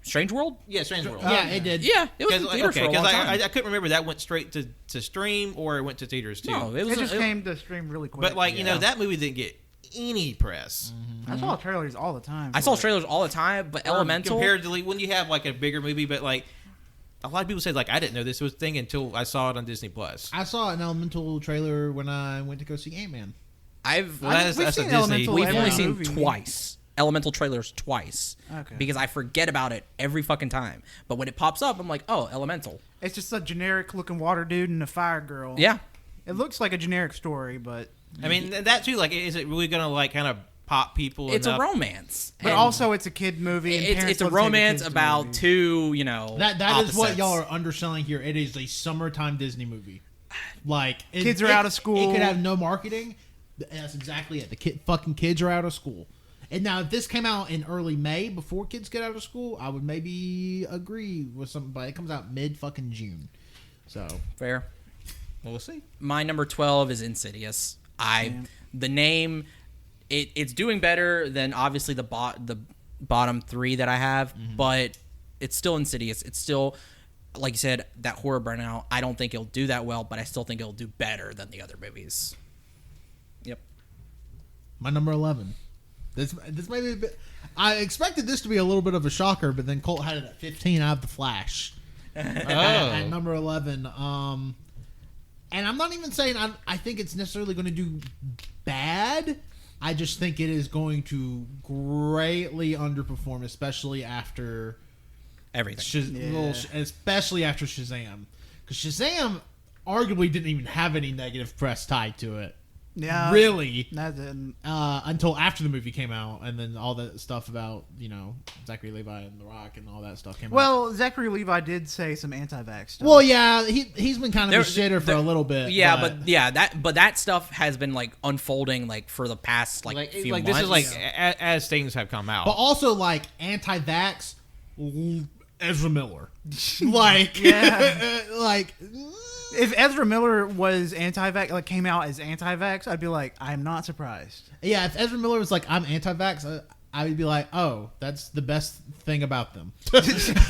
Strange World? Yeah, Strange World. Yeah, it did. Yeah, it was in theaters for a long time. I couldn't remember that went straight to stream or it went to theaters too. No, It just came to stream really quick. But like you know that movie didn't get any press. I saw trailers all the time. I saw trailers all the time, but Elemental. Compared to like, when you have like a bigger movie, but like a lot of people say like I didn't know this was a thing until I saw it on Disney Plus. I saw an Elemental trailer when I went to go see Ant-Man. That's we've a seen Disney. Elemental We've every only seen movie. twice. Elemental trailers twice. Okay. Because I forget about it every fucking time. But when it pops up, I'm like, oh, Elemental. It's just a generic looking water dude and a fire girl. Yeah. It looks like a generic story, but I mean that too. Like, is it really gonna like kind of pop people? It's enough? a romance. but And also it's a kid movie. And parents it's a don't take the romance kids to about movies. two, That is what opposites. y'all are underselling here. It is a summertime Disney movie. Like Kids are out of school. It could have no marketing. That's exactly it. The fucking kids are out of school. And now, if this came out in early May before kids get out of school, I would maybe agree with something. But it comes out mid fucking June, so Fair. Well, we'll see. My number 12 is Insidious. The name, it's doing better than obviously the bottom three that I have, but it's still Insidious. It's still, like you said, that horror burnout. I don't think it'll do that well, but I still think it'll do better than the other movies. Yep. my number 11. This may be a bit. I expected this to be a little bit of a shocker, but then Colt had it at 15. I have The Flash at number 11. And I'm not even saying I think it's necessarily going to do bad. I just think it is going to greatly underperform, especially after Everything. especially after Shazam, because Shazam arguably didn't even have any negative press tied to it. Yeah, Really, that didn't. until after the movie came out, and then all that stuff about Zachary Levi and The Rock and all that stuff came out. Well, Zachary Levi did say some anti-vax stuff. Well, yeah, he's been kind of a There- shitter for a little bit. Yeah, but that stuff has been like unfolding like for the past few months. This is like as things have come out. but also like anti-vax, Ezra Miller, like Yeah. like. If Ezra Miller was anti-vax, like came out as anti-vax, I'd be like, I'm not surprised. Yeah, if Ezra Miller was like, I'm anti-vax, I would be like, oh, that's the best thing about them.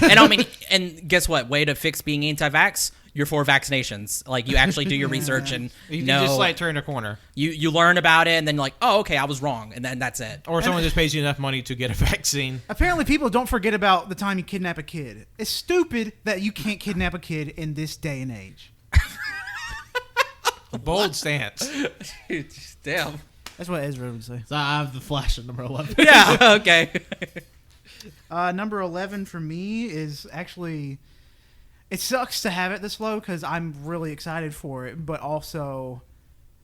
And I mean, and guess what? Way to fix being anti-vax. You're for vaccinations. Like you actually do your research and you know, just like turn a corner, you learn about it, and then you're like, oh, okay, I was wrong, and then that's it. or someone just pays you enough money to get a vaccine. Apparently, people don't forget about the time you kidnap a kid. It's stupid that you can't kidnap a kid in this day and age. A bold stance. Damn. That's what Ezra would say. So I have The Flash at number 11. Yeah. Okay. Number 11 for me is actually... It sucks to have it this low because I'm really excited for it, but also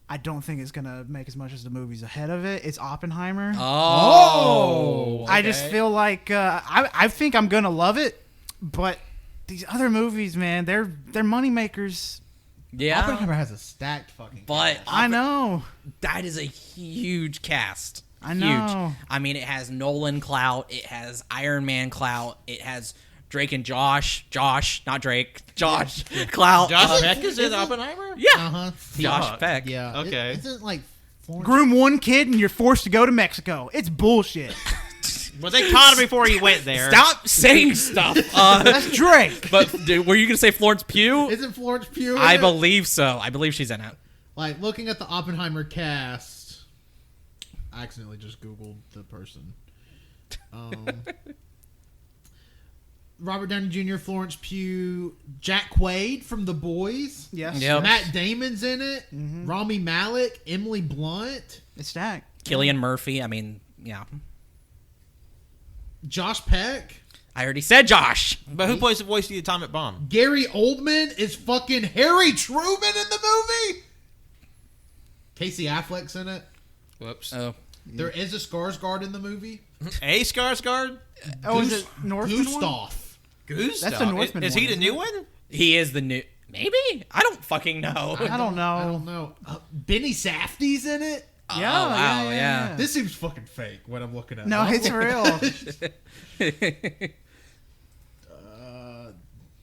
I don't think it's going to make as much as the movies ahead of it. It's Oppenheimer. Oh. I just feel like I think I'm going to love it, but these other movies, man, they're money makers. Yeah. Oppenheimer has a stacked fucking But cast. I know. that is a huge cast. I know. Huge. I mean, it has Nolan clout. It has Iron Man clout. It has Drake and Josh, not Drake, Josh clout. Josh Peck is in Oppenheimer? Yeah. Uh-huh. Josh Peck. Yeah. Okay. Isn't like Groom one kid and you're forced to go to Mexico. It's bullshit. Well, they caught him before he went there. Stop saying stuff. That's Drake. But dude, were you gonna say Florence Pugh? Isn't Florence Pugh in I it? believe so. I believe she's in it. Like, looking at the Oppenheimer cast, I accidentally just Googled the person. Robert Downey Jr., Florence Pugh, Jack Quaid from The Boys. Yes. Yep. Matt Damon's in it. Rami Malek, Emily Blunt, It's stacked. Cillian Murphy. I mean, yeah. Josh Peck. I already said Josh. But who plays the voice of the atomic bomb? Gary Oldman is fucking Harry Truman in the movie. Casey Affleck's in it. Whoops. Oh, There is a Skarsgård in the movie. A Skarsgård? Oh, is it Northman one? Gustav. Goose? That's the Northman Is one, he the isn't new it? one? he is the new. Maybe I don't fucking know. I don't know. I don't know. Benny Safdie's in it. Yeah, Oh, wow, yeah. This seems fucking fake when I'm looking at it. No, it's real.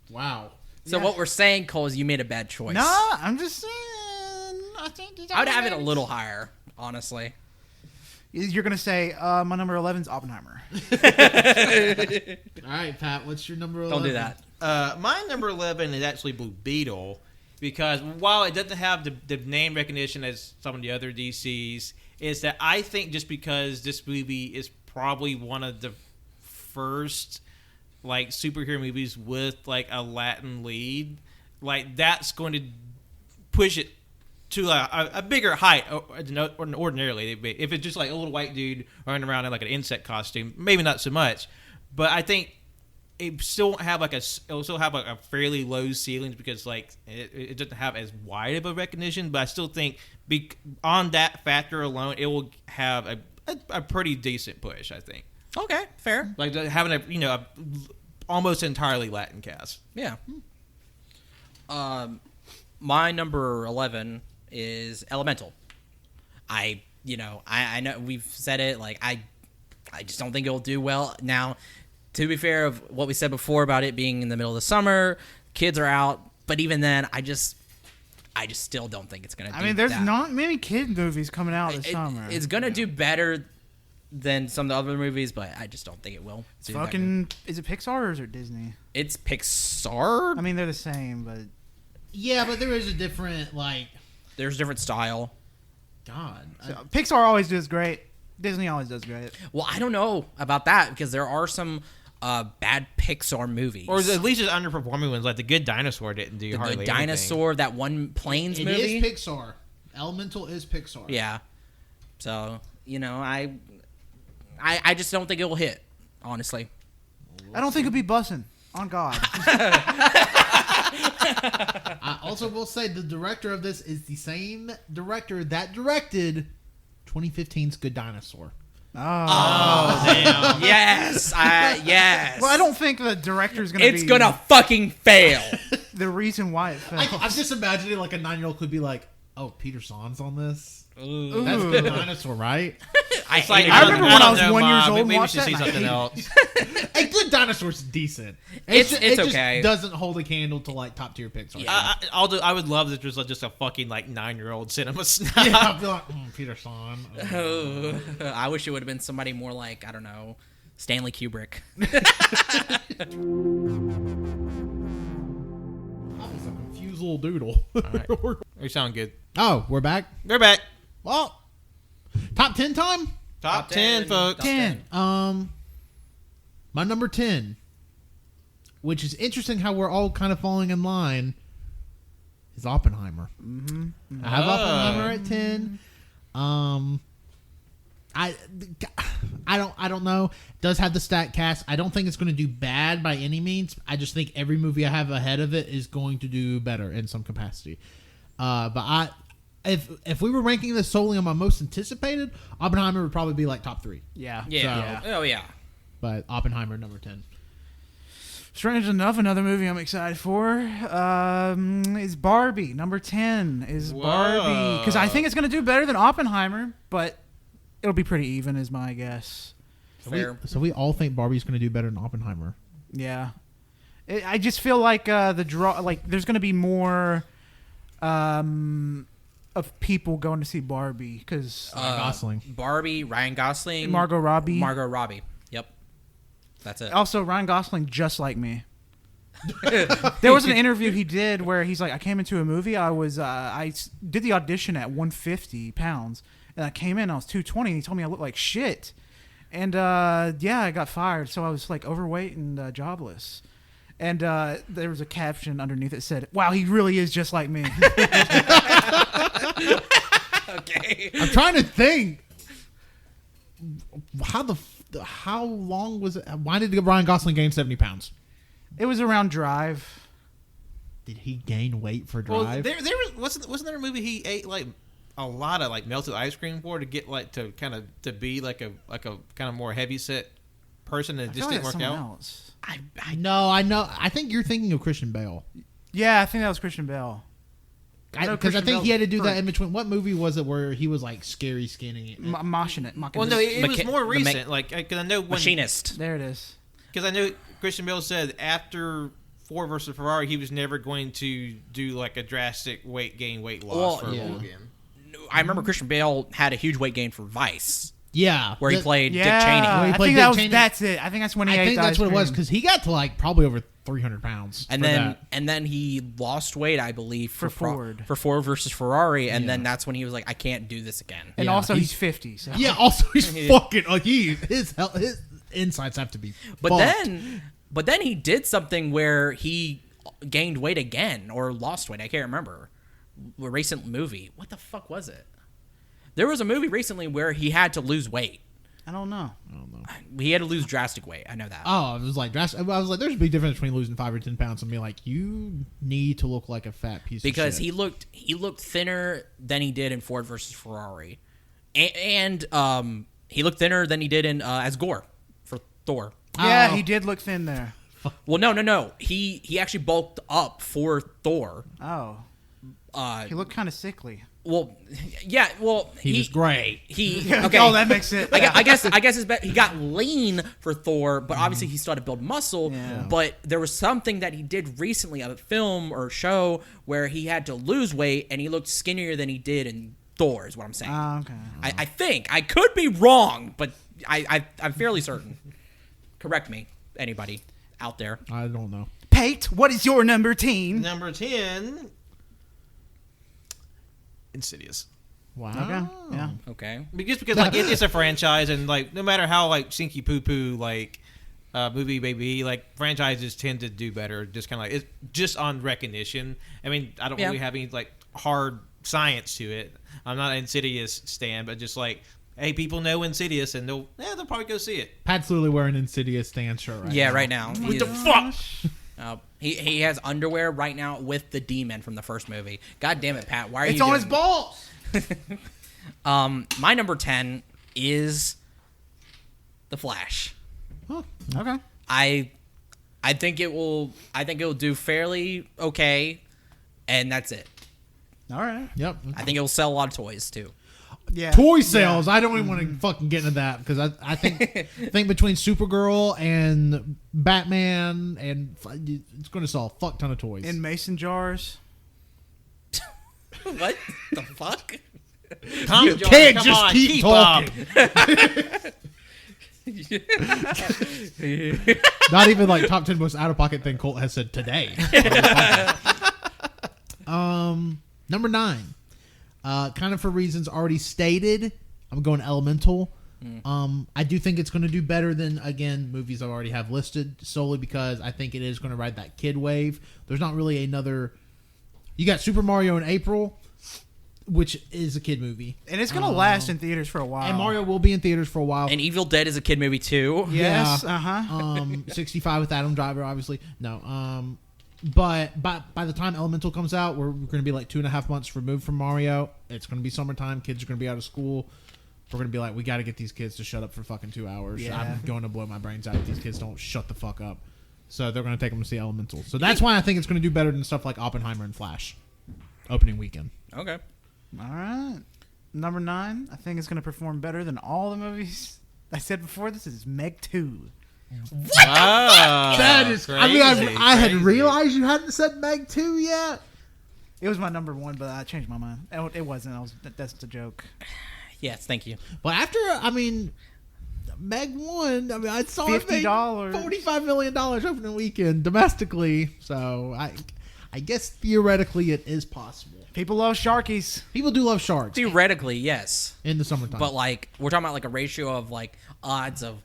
Wow. So what we're saying, Cole, is you made a bad choice. No, I'm just saying. I think I would have it a little higher, honestly. You're gonna say my number 11's Oppenheimer. All right, Pat. What's your number 11? Don't do that. My number 11 is actually Blue Beetle, because while it doesn't have the name recognition as some of the other DCs, is that I think just because this movie is probably one of the first like superhero movies with like a Latin lead, like that's going to push it to a bigger height than ordinarily. If it's just like a little white dude running around in like an insect costume, maybe not so much. But I think it still won't have it'll still have like a fairly low ceilings because like it doesn't have as wide of a recognition. But I still think on that factor alone, it will have a pretty decent push. I think Okay, fair. like having a almost entirely Latin cast. Yeah. My number 11 is Elemental. I know we've said it. Like I just don't think it'll do well. Now, to be fair, of what we said before about it being in the middle of the summer, kids are out. But even then, I just still don't think it's gonna. I mean, there's not many kid movies coming out this summer. It's gonna do better than some of the other movies, but I just don't think it will. It's fucking. Is it Pixar or is it Disney? It's Pixar. I mean, they're the same, but Yeah, but there is a different like. There's a different style. God. Pixar always does great. Disney always does great. Well, I don't know about that because there are some bad Pixar movies. Or at least it's underperforming ones, like The Good Dinosaur didn't do the hardly Good anything. Dinosaur, that one Planes It movie. is Pixar. Elemental is Pixar. Yeah. So, I just don't think it will hit, honestly. I don't think it'll be bussin'. On God. I also will say the director of this is the same director that directed 2015's Good Dinosaur. Oh. Damn. Yes. Yes. Well, I don't think the director's gonna. It's be gonna fucking fail. the reason why it failed. I'm just imagining like a 9-year-old could be like, "Oh, Peter Son's on this. Ooh. That's Good Dinosaur, right? It's like, I remember when I was don't know, 1 year Mom. old and Maybe we watched should that see and I something hated else. A Good Dinosaur's decent. It's just okay. Doesn't hold a candle to like top tier Pixar. Yeah. Although I would love if there's just a fucking like 9-year-old cinema snob. Yeah, I'd be like, Peter Son. Oh, I wish it would have been somebody more like, I don't know, Stanley Kubrick. I was a confused little doodle. Right. You sound good. Oh, we're back. We're back. Well, top 10 time. Top 10, folks. 10. My number 10, which is interesting how we're all kind of falling in line, is Oppenheimer. I have Oppenheimer at 10. I don't know. It does have the stat cast. I don't think it's going to do bad by any means. I just think every movie I have ahead of it is going to do better in some capacity. But if we were ranking this solely on my most anticipated, Oppenheimer would probably be like top 3. Yeah. Yeah. Oh, yeah. But Oppenheimer number 10. Strange enough, another movie I'm excited for is Barbie. Number 10 is Whoa. Barbie. Because I think it's going to do better than Oppenheimer, but it'll be pretty even is my guess. Fair. So we all think Barbie's going to do better than Oppenheimer. Yeah. I just feel like there's going to be more of people going to see Barbie because Gosling. Barbie, Ryan Gosling, Margot Robbie. Margot Robbie. Yep, that's it. Also, Ryan Gosling just like me. There was an interview he did where he's like, I came into a movie. I did the audition at 150 pounds, and I came in. I was 220, and he told me I looked like shit. And yeah, I got fired, so I was like overweight and jobless. And there was a caption underneath that said, "Wow, he really is just like me." Okay. I'm trying to think. How long was it? Why did Ryan Gosling gain 70 pounds? It was around Drive. Did he gain weight for Well, Drive? there wasn't there a movie he ate like a lot of like melted ice cream for to get like to kind of to be like a kind of more heavy set person and it just didn't work out. Else. No, I know. I think you're thinking of Christian Bale. Yeah, I think that was Christian Bale. Because I think he had to do that in between. What movie was it where he was like scary skinny? Moshing it. Well, no, it was more recent. Because I know when Machinist. There it is. Because I know Christian Bale said after Ford versus Ferrari, he was never going to do like a drastic weight loss for a role again. I remember Christian Bale had a huge weight gain for Vice. Yeah, where he played Dick Cheney. I think that's it. I think that's when he ate. I think that's what it was because he got to like probably over 300 pounds. And then he lost weight, I believe, for Ford. For Ford versus Ferrari, and then that's when he was like, I can't do this again. And also he's 50. So. Yeah, also he's fucking like his insides have to be. But then he did something where he gained weight again or lost weight. I can't remember. A recent movie. What the fuck was it? There was a movie recently where he had to lose weight. I don't know. He had to lose drastic weight. I know that. Oh, it was like drastic. I was like, there's a big difference between losing 5 or 10 pounds and being like, you need to look like a fat piece of shit. Because he looked thinner than he did in Ford versus Ferrari, and he looked thinner than he did in as Gore for Thor. Yeah, he did look thin there. Well, no. He actually bulked up for Thor. Oh. He looked kind of sickly. Well, yeah. Well, he was great. Okay. Oh, that makes it. I guess he got lean for Thor, but obviously he started to build muscle. Yeah. But there was something that he did recently, a film or show, where he had to lose weight and he looked skinnier than he did in Thor. Is what I'm saying. Okay. I think I could be wrong, but I'm fairly certain. Correct me, anybody out there. I don't know. Pate, what is your number 10? Number 10. Insidious. Wow. Okay. Yeah. Okay. Because like it's a franchise and like no matter how like stinky poo poo like movie may be, like franchises tend to do better just kind of like it's just on recognition. I mean, I don't really have any like hard science to it. I'm not an Insidious stan, but just like, hey, people know Insidious and they'll probably go see it. Pat's literally wearing an Insidious stan shirt right now. Right now. What the fuck? He has underwear right now with the demon from the first movie. God damn it, Pat! Why are it's you? on his balls. My number 10 is The Flash. Oh, Okay. I think it will do fairly okay, and that's it. All right. Yep. I think it will sell a lot of toys too. Yeah. Toy sales. I don't even want to fucking get into that because I think between Supergirl and Batman and it's going to sell a fuck ton of toys. In mason jars. What the fuck? You can't just keep talking. Not even like top 10 most out of pocket thing Colt has said today. Number 9. Kind of for reasons already stated, I'm going Elemental. I do think it's going to do better than, again, movies I already have listed, solely because I think it is going to ride that kid wave. There's not really another... You got Super Mario in April, which is a kid movie. And it's going to last in theaters for a while. And Mario will be in theaters for a while. And Evil Dead is a kid movie too. Yes. Yeah. Uh-huh. 65 with Adam Driver, obviously. No. But by the time Elemental comes out, we're going to be like 2.5 months removed from Mario. It's going to be summertime. Kids are going to be out of school. We're going to be like, we got to get these kids to shut up for fucking 2 hours. Yeah. I'm going to blow my brains out if these kids don't shut the fuck up. So they're going to take them to see Elemental. So that's why I think it's going to do better than stuff like Oppenheimer and Flash. Opening weekend. Okay. All right. Number 9, I think it's going to perform better than all the movies I said before. This is Meg 2. What? That is crazy, I mean, I had crazy. realized you hadn't said Meg 2 yet. It was my number one, but I changed my mind. It wasn't. That's the joke. Yes, thank you. But after, Meg won. I saw it make $50. $45 million opening weekend domestically. So I guess theoretically it is possible. People love Sharkies. People do love sharks Theoretically, yes. in the summertime. But like we're talking about like a ratio of like odds of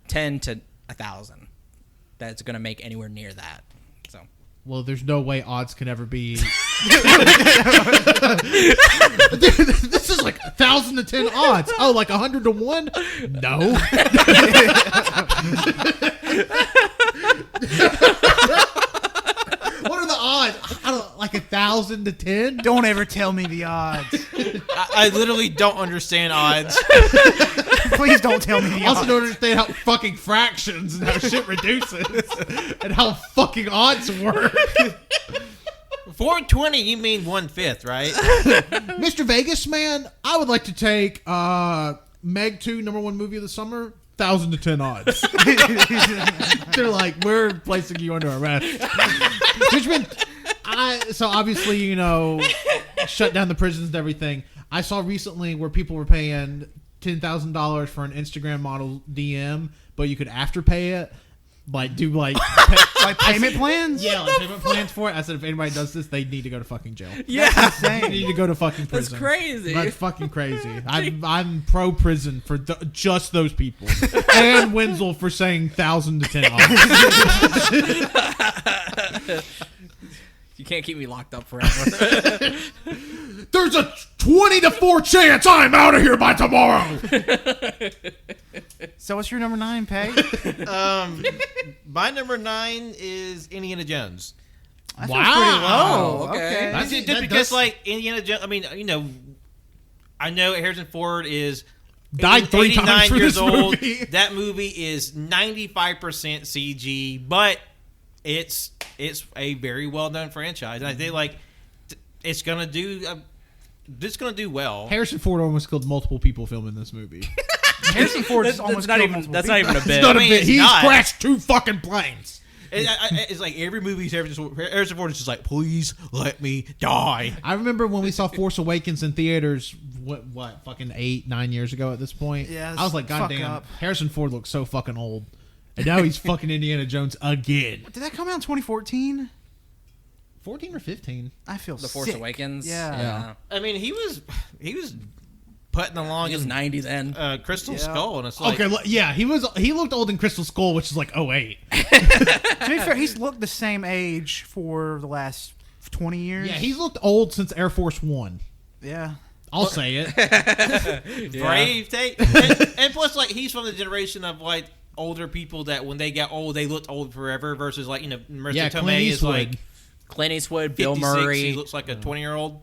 10 to 1,000 that's going to make anywhere near that. So well, there's no way odds can ever be. Dude, this is like 1,000 to 10 odds. Oh, like 100 to 1? No. What are the odds? I don't like 1,000 to 10. Don't ever tell me the odds. I literally don't understand odds. Please don't tell me the I also odds. don't understand how fucking fractions and how shit reduces and how fucking odds work. 420, you mean 1/5, right? Mr. Vegas, man, I would like to take Meg 2, number one movie of the summer, 1,000 to 10 odds. They're like, we're placing you under arrest. So obviously, shut down the prisons and everything. I saw recently where people were paying $10,000 for an Instagram model DM, but you could afterpay it. Like, do like payment plans? Yeah, like payment plans for it. I said if anybody does this, they need to go to fucking jail. yeah, They need to go to fucking that's prison. crazy. That's fucking crazy. I'm pro prison for just those people. And Wenzel for saying 1,000 to 10 odds. You can't keep me locked up forever. There's a 20 to 4 chance I'm out of here by tomorrow. So what's your number 9, Peg? My number 9 is Indiana Jones. That Wow. sounds pretty low. Okay. Okay. That's just because, like, Indiana Jones, I know Harrison Ford is Died 3 times 89 for years this old. movie. That movie is 95% CG, but it's a very well-known franchise. And I think, like, it's going to do well. Harrison Ford almost killed multiple people filming this movie. Harrison Ford is almost not killed even multiple that's people. not even a It's bit. not a mean, bit. it's He's not. crashed 2 fucking planes. It's like every movie Harrison Ford is just like, please let me die. I remember when we saw Force Awakens in theaters, what fucking 8-9 years ago at this point? Yeah, I was like, fuck goddamn, up. Harrison Ford looks so fucking old. And now he's fucking Indiana Jones again. Did that come out in 2014? 14 or 15? I feel The Force sick. Awakens. Yeah. I mean, he was putting along He was his 90 then. Crystal Yeah. Skull, and it's like, Okay, yeah, he looked old in Crystal Skull, which is like 08. To be fair, he's looked the same age for the last 20 years. Yeah, he's looked old since Air Force One. Yeah. I'll say it. brave take. And plus, like, he's from the generation of, like, older people that when they got old, they looked old forever versus, like, Marissa Yeah, Tomei Clint is, Eastwood. like, Clint Eastwood, 56, Bill Murray. he looks like a 20-year-old.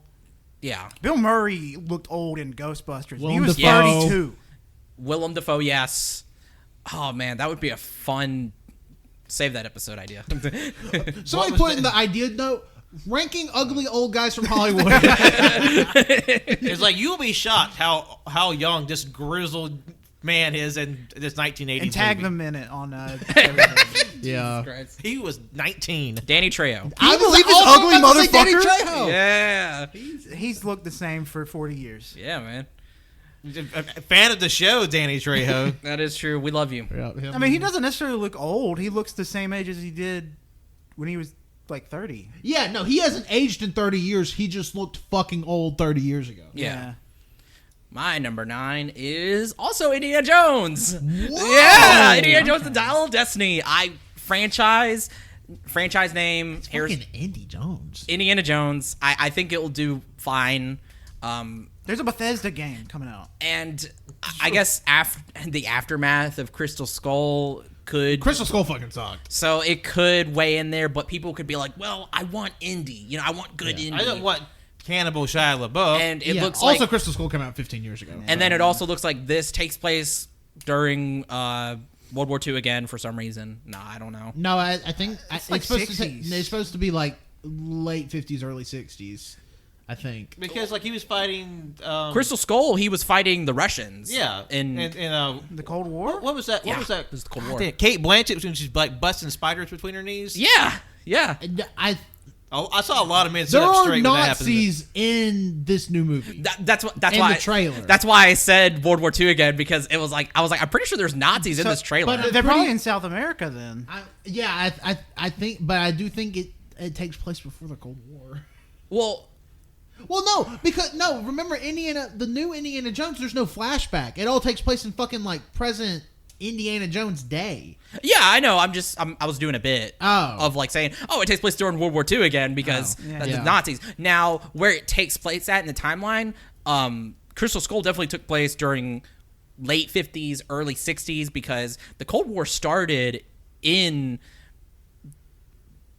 Yeah. Bill Murray looked old in Ghostbusters. He Willem was Dafoe. 32. Willem Dafoe, yes. Oh, man, that would be a fun... Save that episode idea. Somebody put in the idea note, ranking ugly old guys from Hollywood. It's like, you'll be shocked how young this grizzled man is in this 1980s And tag movie. them in it on everything. Yeah. He was 19. Danny Trejo. I believe this also ugly about to say Danny motherfucker? Trejo. Yeah. He's looked the same for 40 years. Yeah, man. A fan of the show, Danny Trejo. That is true. We love you. Yeah, I mean, he doesn't necessarily look old. He looks the same age as he did when he was like 30. Yeah, no, he hasn't aged in 30 years. He just looked fucking old 30 years ago. Yeah. My number 9 is also Indiana Jones. Whoa! Yeah, Indiana Jones: The Dial of Destiny. Franchise name. It's fucking Indy Jones. Indiana Jones. I think it will do fine. There's a Bethesda game coming out. And I guess the aftermath of Crystal Skull could... Crystal Skull fucking sucked. So it could weigh in there, but people could be like, well, I want indie. I want good indie. I don't want Cannibal Shia LaBeouf. And it looks also like... Crystal Skull came out 15 years ago. And then it also looks like this takes place during World War II again for some reason. No, I don't know. No, I think it's like supposed 60s. it's supposed to be like late 50s, early 60s. I think. because, like, he was fighting... Crystal Skull, he was fighting the Russians. Yeah. In The Cold War? what was that? What Yeah, was that? it was the Cold War. Damn, Kate Blanchett, when she's, like, busting spiders between her knees. Yeah. I I saw a lot of men sit There up are straight when that happened. Nazis in this new movie. That's In why the trailer. That's why I said World War II again, because it was like I was like, I'm pretty sure there's Nazis in this trailer. but- They're probably in South America then. I think, but I do think it takes place before the Cold War. well, No, remember the new Indiana Jones, there's no flashback. It all takes place in fucking like present Indiana Jones day. yeah, I know. I was doing a bit Oh. of like saying, it takes place during World War II again because Yeah. that's Yeah. the Nazis. Now, where it takes place at in the timeline, Crystal Skull definitely took place during late 50s, early 60s, because the Cold War started in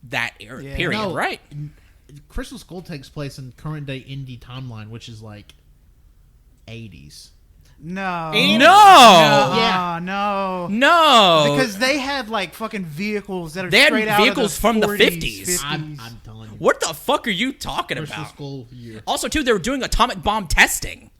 that period, No. right? Crystal Skull takes place in current day Indy timeline, which is like 80s. No. Ain't- No! Yeah. No. No! Because they had like fucking vehicles that are They had straight out vehicles of the from the 40s, 50s. I'm telling you. What the fuck are you talking Crystal about? Skull year. Also, too, they were doing atomic bomb testing.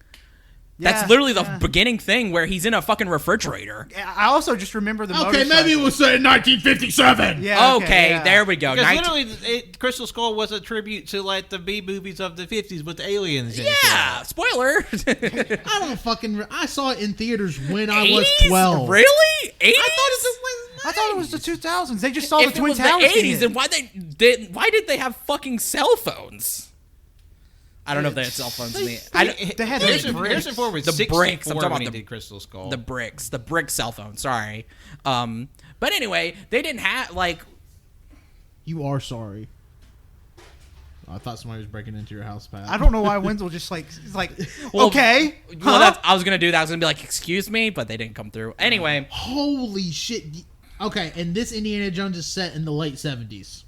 Yeah, That's literally the yeah. beginning thing where he's in a fucking refrigerator. I also just remember the Okay, maybe motorcycle. we'll say 1957. Yeah. Okay, yeah. there we go. Because literally, Crystal Skull was a tribute to like the B movies of the 50s with the aliens. And Yeah, spoiler. I don't fucking. I saw it in theaters when I was 80s? 12. Really? 80s? I thought it was the 2000s. They just saw If the it Twin was Towers. the get 80s, hit. then why did they have fucking cell phones? I don't know if they had cell phones in the. I don't, They had Harrison, bricks. Harrison Ford was The 64 bricks, I'm talking when about he did Crystal Skull. the brick cell phone. Sorry, but anyway, they didn't have like. You are sorry. I thought somebody was breaking into your house, Pat. I don't know why Wenzel just like is like Well, okay. Well, huh? I was gonna do that. I was gonna be like, "Excuse me," but they didn't come through. Anyway, Holy shit. Okay, and this Indiana Jones is set in the late 70s.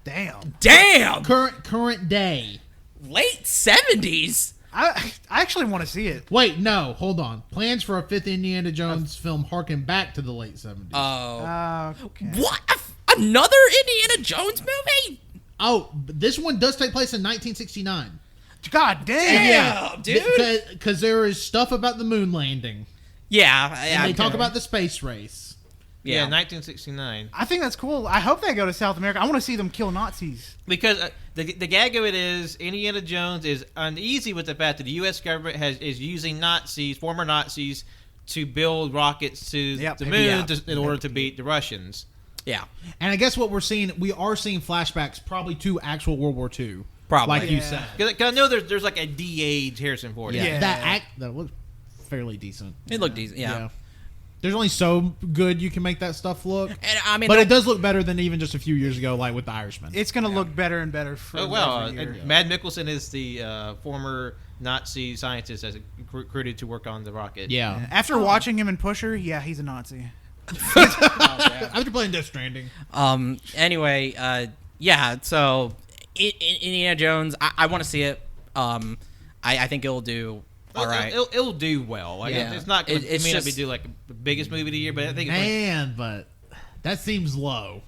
Damn. damn, Current day. late 70s. I actually want to see it. Wait, no, hold on. Plans for a fifth Indiana Jones film harken back to the late 70s. Okay. What? Another Indiana Jones movie? But this one does take place in 1969. God damn. Damn, dude. Because there is stuff about the moon landing. Yeah, And they talk about the space race. Yeah, 1969. I think that's cool. I hope they go to South America. I want to see them kill Nazis. Because the gag of it is Indiana Jones is uneasy with the fact that the U.S. government is using former Nazis, to build rockets to the moon Yeah. in order to beat the Russians. Yeah. And I guess what we are seeing flashbacks probably to actual World War II. Probably. Like you Yeah. said. Because I know there's like a de-age Harrison Ford. Yeah. That looked fairly decent. It looked decent. Yeah. There's only so good you can make that stuff look. And I mean, But it does look better than even just a few years ago, like with the Irishman. It's gonna look better and better for Oh well, every year. and Mad Mikkelsen is the former Nazi scientist that's recruited to work on the rocket. yeah. After watching him in Pusher, yeah, he's a Nazi. After playing Death Stranding. Anyway, yeah. So, Indiana Jones, I want to see it. I think it'll do all right. It'll do well. Like, Yeah. it's not going to It's may not be just- do like the biggest movie of the year, but I think it's like, Man, but that seems low.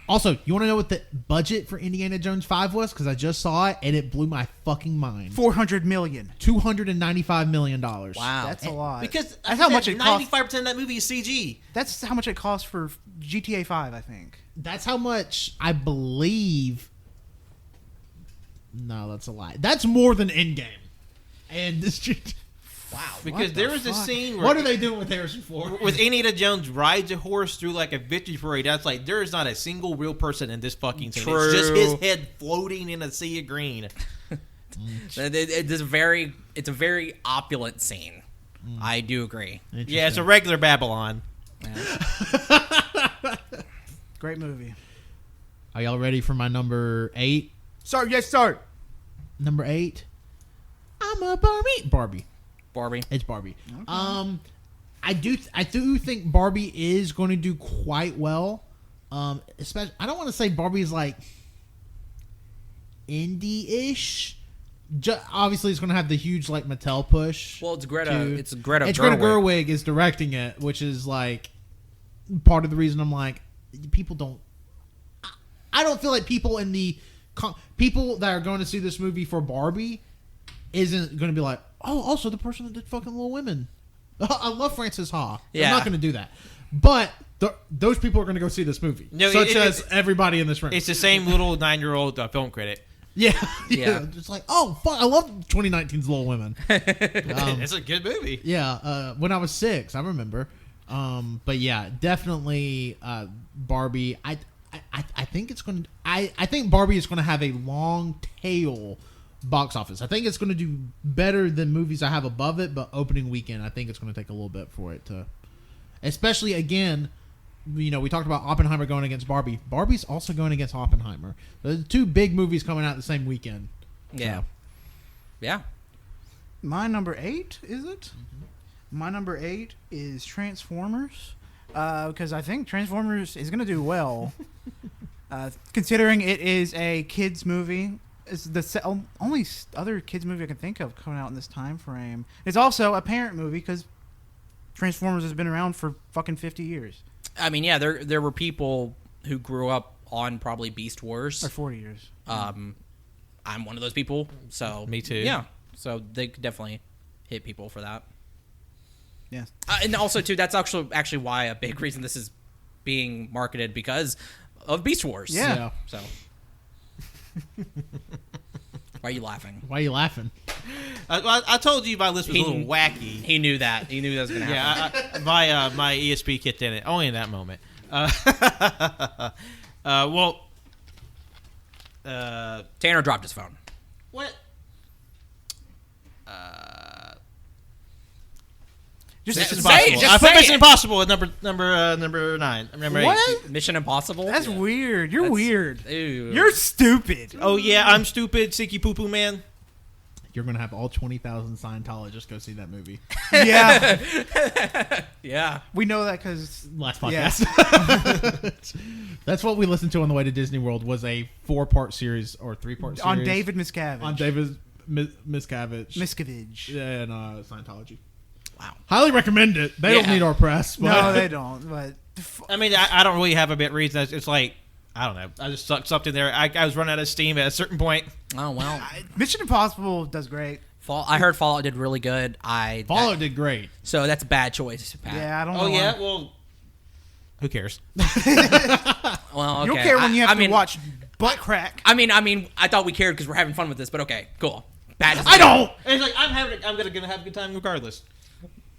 Also, you want to know what the budget for Indiana Jones 5 was? Because I just saw it, and it blew my fucking mind. $400 million. $295 million. Wow. That's a lot. because that's how much it costs. 95% of that movie is CG. That's how much it costs for GTA 5, I think. That's how much I believe. No, that's a lie. That's more than Endgame. And this. Wow. Because there was a scene where What are they doing with Harrison Ford? with Indiana Jones rides a horse through like a victory parade. That's like there is not a single real person in this fucking scene. True. It's just his head floating in a sea of green. It's a very opulent scene. I do agree. Yeah, it's a regular Babylon. Great movie. Are y'all ready for my number 8? Sorry, yes, sorry. Number 8. I'm a Barbie. Barbie. It's Barbie. I do think Barbie is going to do quite well. Especially, I don't want to say Barbie is like indie-ish. Obviously, it's going to have the huge like Mattel push. Well, it's Greta. to- It's Greta. Greta Gerwig. Gerwig is directing it, which is like part of the reason I'm like, people don't. I don't feel like people in the people that are going to see this movie for Barbie isn't going to be like, oh, also the person that did fucking Little Women. I love Frances Ha. Yeah. I'm not going to do that. but those people are going to go see this movie, No, such as everybody in this room. It's the same little 9-year-old film critic. Yeah. Yeah. It's like, oh, fuck, I love 2019's Little Women. It's a good movie. Yeah, when I was 6, I remember. But yeah, definitely Barbie. I think it's going to. I think Barbie is going to have a long tail box office. I think it's going to do better than movies I have above it, but opening weekend, I think it's going to take a little bit for it to. Especially again, we talked about Oppenheimer going against Barbie. Barbie's also going against Oppenheimer. There's 2 big movies coming out the same weekend. Yeah. So. Yeah. My number 8, is it? Mm-hmm. My number 8 is Transformers, because I think Transformers is going to do well, considering it is a kids movie. It's the only other kids movie I can think of coming out in this time frame. It's also a parent movie because Transformers has been around for fucking 50 years. I mean, yeah, there were people who grew up on probably Beast Wars. Or 40 years. I'm one of those people, so Me too. Yeah, so they could definitely hit people for that. Yeah. And also too, that's actually why a big reason this is being marketed because of Beast Wars. Yeah. So why are you laughing? Why are you laughing? I told you my list was a little wacky. He knew that. He knew that was going to happen. Yeah, my ESP kicked in it only in that moment. Tanner dropped his phone. What? Just Mission say it, Impossible. just I put say Mission it. Impossible at number 9. Number 8. What? Mission Impossible? That's weird. You're weird. Ew. You're stupid. Oh yeah, I'm stupid, Sicky Poo Poo Man. You're going to have all 20,000 Scientologists go see that movie. Yeah. Yeah. We know that because Last podcast. That's what we listened to on the way to Disney World was a 4-part series or 3-part series. on David Miscavige. On David Miscavige. Miscavige. And Scientology. Wow. Highly recommend it. They don't Yeah. need our press. But No, they don't. But I mean, I don't really have a bit reason. It's like, I don't know. I just sucked something there. I was running out of steam at a certain point. Oh, well. Mission Impossible does great. I heard Fallout did really good. Fallout did great. So that's a bad choice, Pat. Yeah, I don't know. Oh yeah, why. well, who cares? Well, okay. You don't care when you have I mean, to watch butt crack. I mean, I thought we cared because we're having fun with this, but okay, cool. Bad. I don't. And it's like I'm gonna have a good time regardless.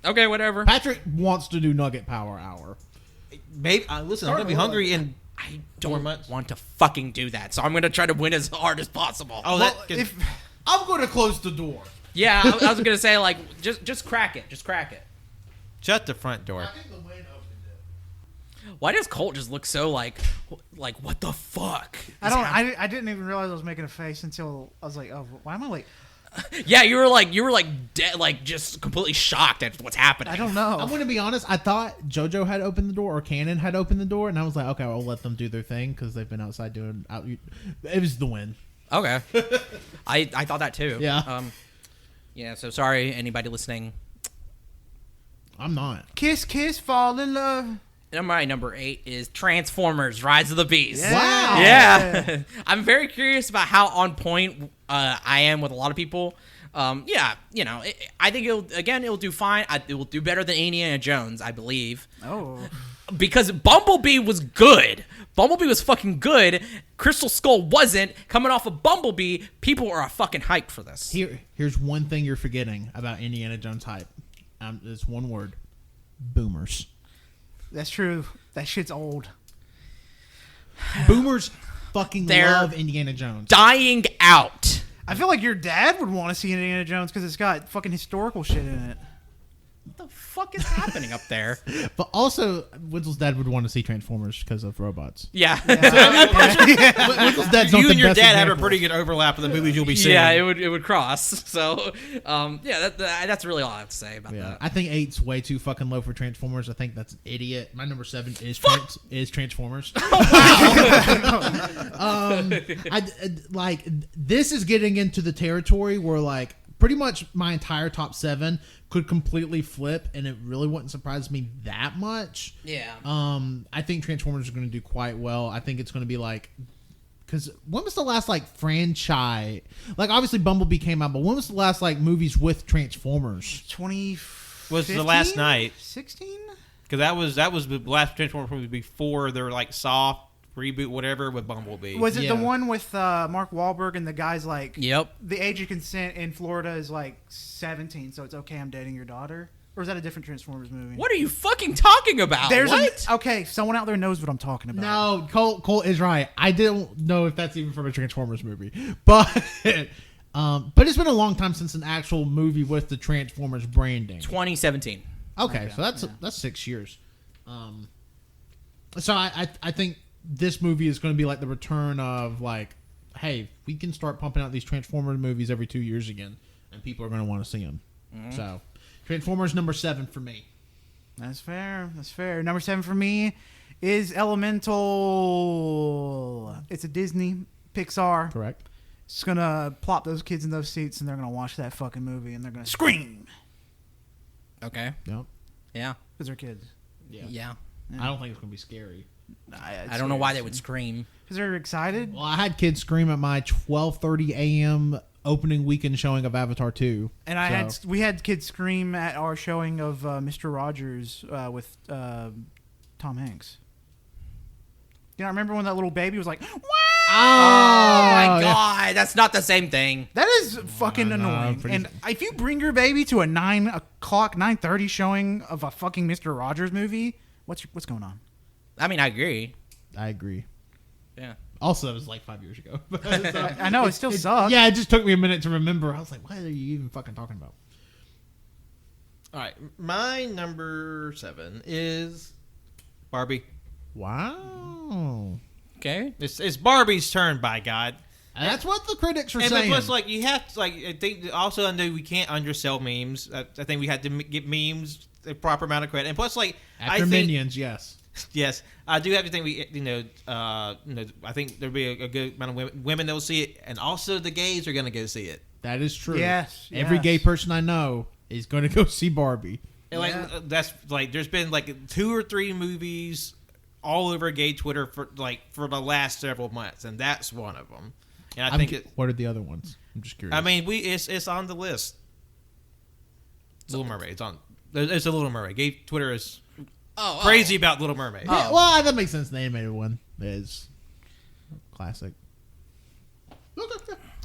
Okay, whatever. Patrick wants to do Nugget Power Hour. Maybe listen. I'm gonna be hungry in I 4 don't months. want to fucking do that, so I'm gonna try to win as hard as possible. Oh, Well, that if I'm going to close the door. Yeah, I was gonna say like just crack it, just crack it. shut the front door. think the wind opened it. Why does Colt just look so like what the fuck? I didn't even realize I was making a face until I was like, oh, why am I like? Yeah, you were like dead, like just completely shocked at what's happening. I don't know. I'm going to be honest. I thought JoJo had opened the door or Cannon had opened the door, and I was like, okay, I'll let them do their thing because they've been outside doing. It was the wind. Okay, I thought that too. Yeah. Yeah. So sorry, anybody listening. I'm not. Kiss, kiss, fall in love. My number 8 is Transformers: Rise of the Beast. Yeah. Wow. Yeah. I'm very curious about how on point I am with a lot of people. Yeah, I think it'll do fine. It will do better than Indiana Jones, I believe. Oh. Because Bumblebee was good. Bumblebee was fucking good. Crystal Skull wasn't. Coming off of Bumblebee, people are fucking hyped for this. Here's one thing you're forgetting about Indiana Jones hype. It's one word: boomers. That's true. That shit's old. Boomers fucking They're love Indiana Jones. Dying out. I feel like your dad would want to see Indiana Jones because it's got fucking historical shit in it. What the fuck is happening up there? But also, Wenzel's dad would want to see Transformers because of robots. Yeah. Wenzel's dad's not You the and your best dad have a example. pretty good overlap of the movies you'll be seeing. Yeah, it would cross. So, yeah, that's really all I have to say about Yeah, that. I think 8's way too fucking low for Transformers. I think that's an idiot. My number 7 is Transformers. Like this is getting into the territory where like pretty much my entire top 7 could completely flip, and it really wouldn't surprise me that much. Yeah. I think Transformers are going to do quite well. I think it's going to be like. Because when was the last like franchise? Like obviously Bumblebee came out, but when was the last like movies with Transformers? 20 Was the last night. 16? because that was the last Transformers movie before their like soft reboot, whatever, with Bumblebee. Was it Yeah. the one with Mark Wahlberg and the guy's like, Yep. the age of consent in Florida is like 17, so it's okay, I'm dating your daughter? Or is that a different Transformers movie? What are you fucking talking about? There's what? okay, someone out there knows what I'm talking about. No, Cole is right. I don't know if that's even from a Transformers movie, but but it's been a long time since an actual movie with the Transformers branding. 2017. Okay, so that's 6 years. So I think this movie is going to be like the return of like, hey, we can start pumping out these Transformers movies every 2 years again, and people are going to want to see them. So, Transformers number 7 for me. That's fair. That's fair. Number 7 for me is Elemental. It's a Disney Pixar. Correct. It's gonna plop those kids in those seats, and they're gonna watch that fucking movie, and they're gonna scream Okay. Yep. Yeah. because they're kids. Yeah. I don't think it's going to be scary. I don't know why they would scream. Because they're excited. Well, I had kids scream at my 12:30 a.m. opening weekend showing of Avatar 2. And we had kids scream at our showing of Mr. Rogers with Tom Hanks. You know, remember when that little baby was like, "Wow!" Oh my god, that's not the same thing. That is fucking annoying. And if you bring your baby to a 9:30 showing of a fucking Mr. Rogers movie, what's going on? I mean, I agree. I agree. Yeah. Also, that was like 5 years ago. I know, it still sucks. Yeah, it just took me a minute to remember. I was like, what are you even fucking talking about? All right, my number 7 is Barbie. Wow. Okay. It's Barbie's turn, by God. And that's what the critics are And saying. plus, like, you have to, like, I think also I know we can't undersell memes. I think we had to get memes the proper amount of credit. And plus, like, After I think, Minions, yes. yes, I do have to think I think there'll be a good amount of women that will see it, and also the gays are going to go see it. That is true. Yes, Every yes. gay person I know is going to go see Barbie. And like that's like there's been like 2 or 3 movies all over gay Twitter for the last several months, and that's one of them. And I think what are the other ones? I'm just curious. I mean, it's on the list. Little Mermaid. It's a Little Mermaid. Gay Twitter is crazy about Little Mermaid. yeah, well, that makes sense. The animated one is classic.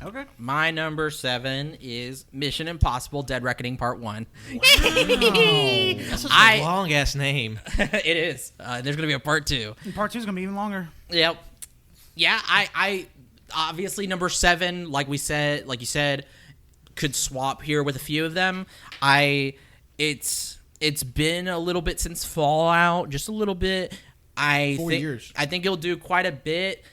Okay. My number 7 is Mission Impossible: Dead Reckoning Part 1. That's such a long ass name. It is. There's gonna be a part 2. And part 2 is going to be even longer. Yep. Yeah, I obviously number 7, like you said, could swap here with a few of them. It's been a little bit since Fallout, just a little bit. 4 years. I think it'll do quite a bit,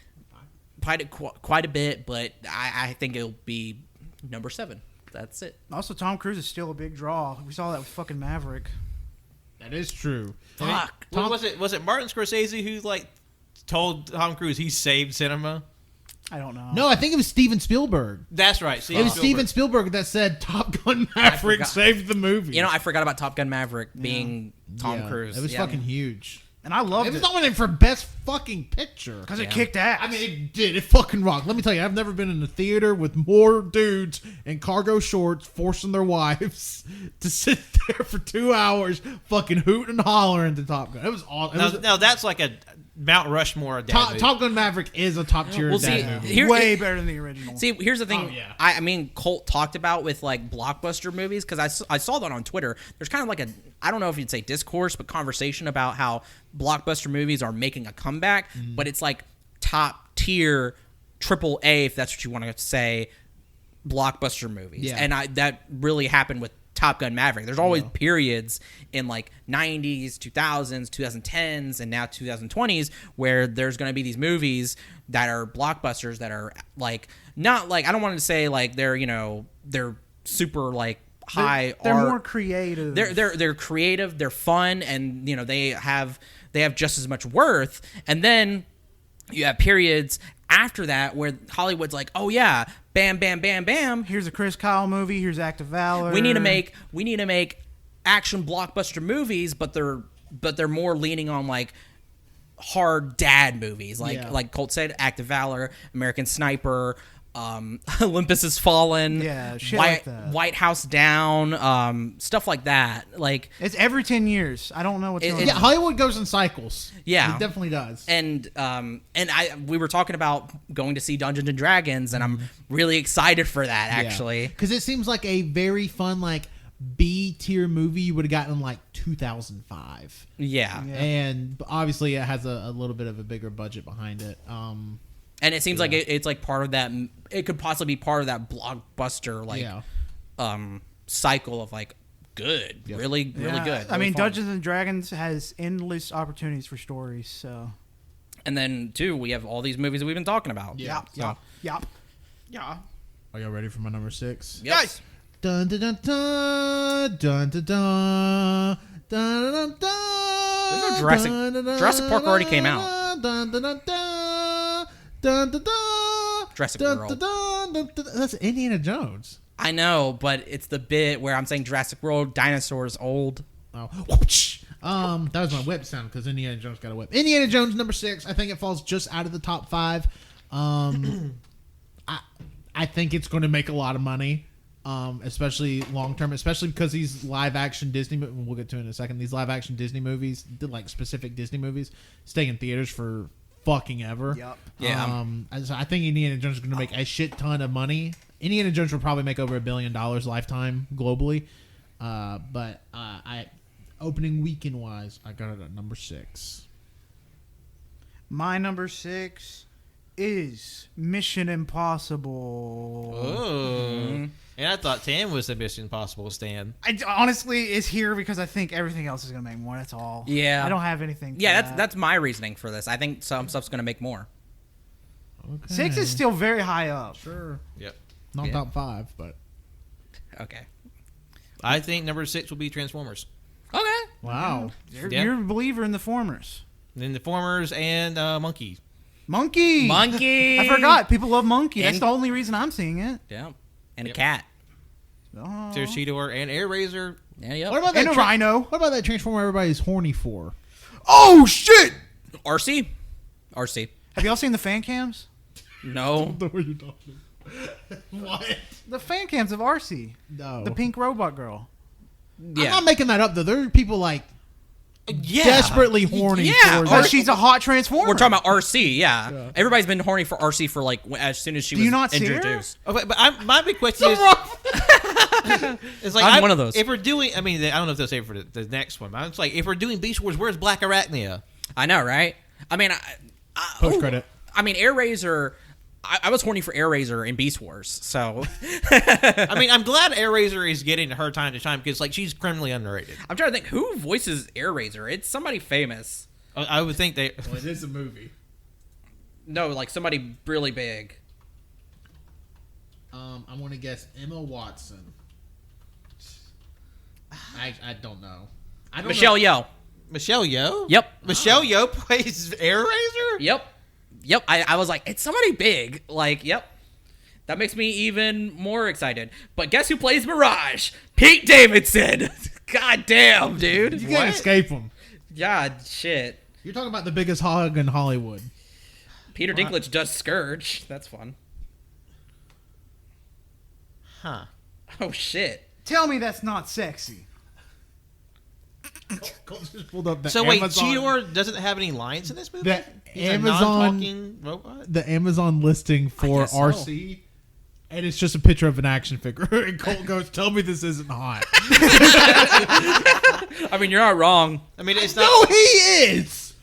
quite a bit, but I think it'll be number 7. That's it. Also, Tom Cruise is still a big draw. We saw that with fucking Maverick. That is true. Fuck. Was it Martin Scorsese who like told Tom Cruise he saved cinema? I don't know. No, I think it was Steven Spielberg. That's right. It was Steven Spielberg that said Top Gun Maverick forgot. saved the movie. You know, I forgot about Top Gun Maverick being Tom Yeah, Cruise. It was fucking huge. And I loved It was it. nominated for Best Fucking Picture. Because it kicked ass. I mean, it did. It fucking rocked. Let me tell you, I've never been in a theater with more dudes in cargo shorts forcing their wives to sit there for 2 hours fucking hooting and hollering to Top Gun. It was awesome. No, that's like a Mount Rushmore of dad movie. Top Gun Maverick is a top tier Well, dad see, movie. here- way better than the original. See, here's the thing. Oh, yeah. I mean, Colt talked about with like blockbuster movies because I saw that on Twitter. There's kind of like I don't know if you'd say discourse, but conversation about how blockbuster movies are making a comeback, but it's like top tier, AAA, if that's what you want to say, blockbuster movies. Yeah. And that really happened with Top Gun Maverick. There's always periods in like 90s, 2000s, 2010s, and now 2020s where there's going to be these movies that are blockbusters that are like not like I don't want to say like they're super like high They're art. more creative. They're creative, they're fun, and they have just as much worth. And then you have periods after that where Hollywood's like, oh yeah, bam, bam, bam, bam. Here's a Chris Kyle movie. Here's Act of Valor. We need to make action blockbuster movies, but they're more leaning on like hard dad movies, like Colt said, Act of Valor, American Sniper, Olympus Has Fallen. Yeah, shit like that. White House Down. Stuff like that. Like It's every 10 years. I don't know what's going Yeah, on. Hollywood goes in cycles. Yeah. It definitely does. And we were talking about going to see Dungeons and Dragons, and I'm really excited for that actually. Because it seems like a very fun, like, B-tier movie you would have gotten in, like, 2005. Yeah. And obviously it has a little bit of a bigger budget behind it. And it seems like it's like part of that. It could possibly be part of that blockbuster cycle of like good, really good. I really mean, fun. Dungeons and Dragons has endless opportunities for stories. So. And then too, we have all these movies that we've been talking about. Yeah. Yup. Are y'all ready for my number 6? Yep. Guys. Dun dun dun dun dun dun dun dun dun dun. There's no Jurassic Park already came out. Dun dun dun dun dun dun dun. Jurassic Dun, World. dun, dun, dun, dun. That's Indiana Jones. I know, but it's the bit where I'm saying Jurassic World, dinosaurs old. Oh, whoosh. That was my whip sound because Indiana Jones got a whip. Indiana Jones number 6. I think it falls just out of the top 5. I think it's going to make a lot of money, especially long term, especially because these live action Disney. We'll get to it in a second. These live action Disney movies, like specific Disney movies, stay in theaters for fucking ever. Yup. Yeah. So I think Indiana Jones is going to make a shit ton of money. Indiana Jones will probably make over $1 billion lifetime globally. But opening weekend wise, I got it at number 6. My number 6 is Mission Impossible. Oh. And I thought 10 was the Mission Impossible stand. I honestly is here because I think everything else is gonna make more. That's all. Yeah. I don't have anything. Yeah, for that's my reasoning for this. I think some stuff's gonna make more. Okay. 6 is still very high up. Sure. Yep. Not Yeah. top 5, but Okay. I think number 6 will be Transformers. Okay. wow. You're a believer in the formers. Then the Formers and Monkey. Monkey. I forgot. People love Monkey. That's And- the only reason I'm seeing it. Yeah. And Yep. a cat. Oh. There's Cheetor and Air Razor. Yeah. Yep. What about And that a rhino. What about that Transformer everybody's horny for? Oh shit! RC. RC. Have y'all seen the fan cams? No. What are you talking? What? The fan cams of RC, No. the pink robot girl. I'm Yeah. not making that up though. There are people like Yeah. desperately horny Yeah, for or But that. she's a hot transformer. We're talking about RC. Yeah. Everybody's been horny for RC for like as soon as she Do was you not see her? introduced. Okay, but my big question is, it's like I'm one of those. If we're doing, I mean, I don't know if they'll say it for the next one. But it's like if we're doing Beast Wars, where's Black Arachnia? I know, right? I mean, Post credit. I mean, Air Razor. I was horny for Air Razor in Beast Wars, so I mean, I'm glad Air Razor is getting her time to time because like she's criminally underrated. I'm trying to think who voices Air Razor. It's somebody famous. I would think they. Well, it is a movie. No, like somebody really big. I'm gonna guess Emma Watson. I don't know. I don't Michelle know. Yeoh. Michelle Yeoh. Yep. Michelle Yeoh plays Air Razor. Yep. I was like, it's somebody big. Like, yep. That makes me even more excited. But guess who plays Mirage? Pete Davidson. God damn, dude. You can't escape them. God, shit. You're talking about the biggest hog in Hollywood. Peter Dinklage does Scourge. That's fun. Huh. Oh, shit. Tell me that's not sexy. Cole just pulled up the So wait, Amazon, Cheetor doesn't have any lines in this movie. The He's Amazon- a non-talking robot. the Amazon listing for guess so. RC, and it's just a picture of an action figure. And Cole goes, "Tell me this isn't hot." I mean, you're not wrong. I mean, it's No, not. he is.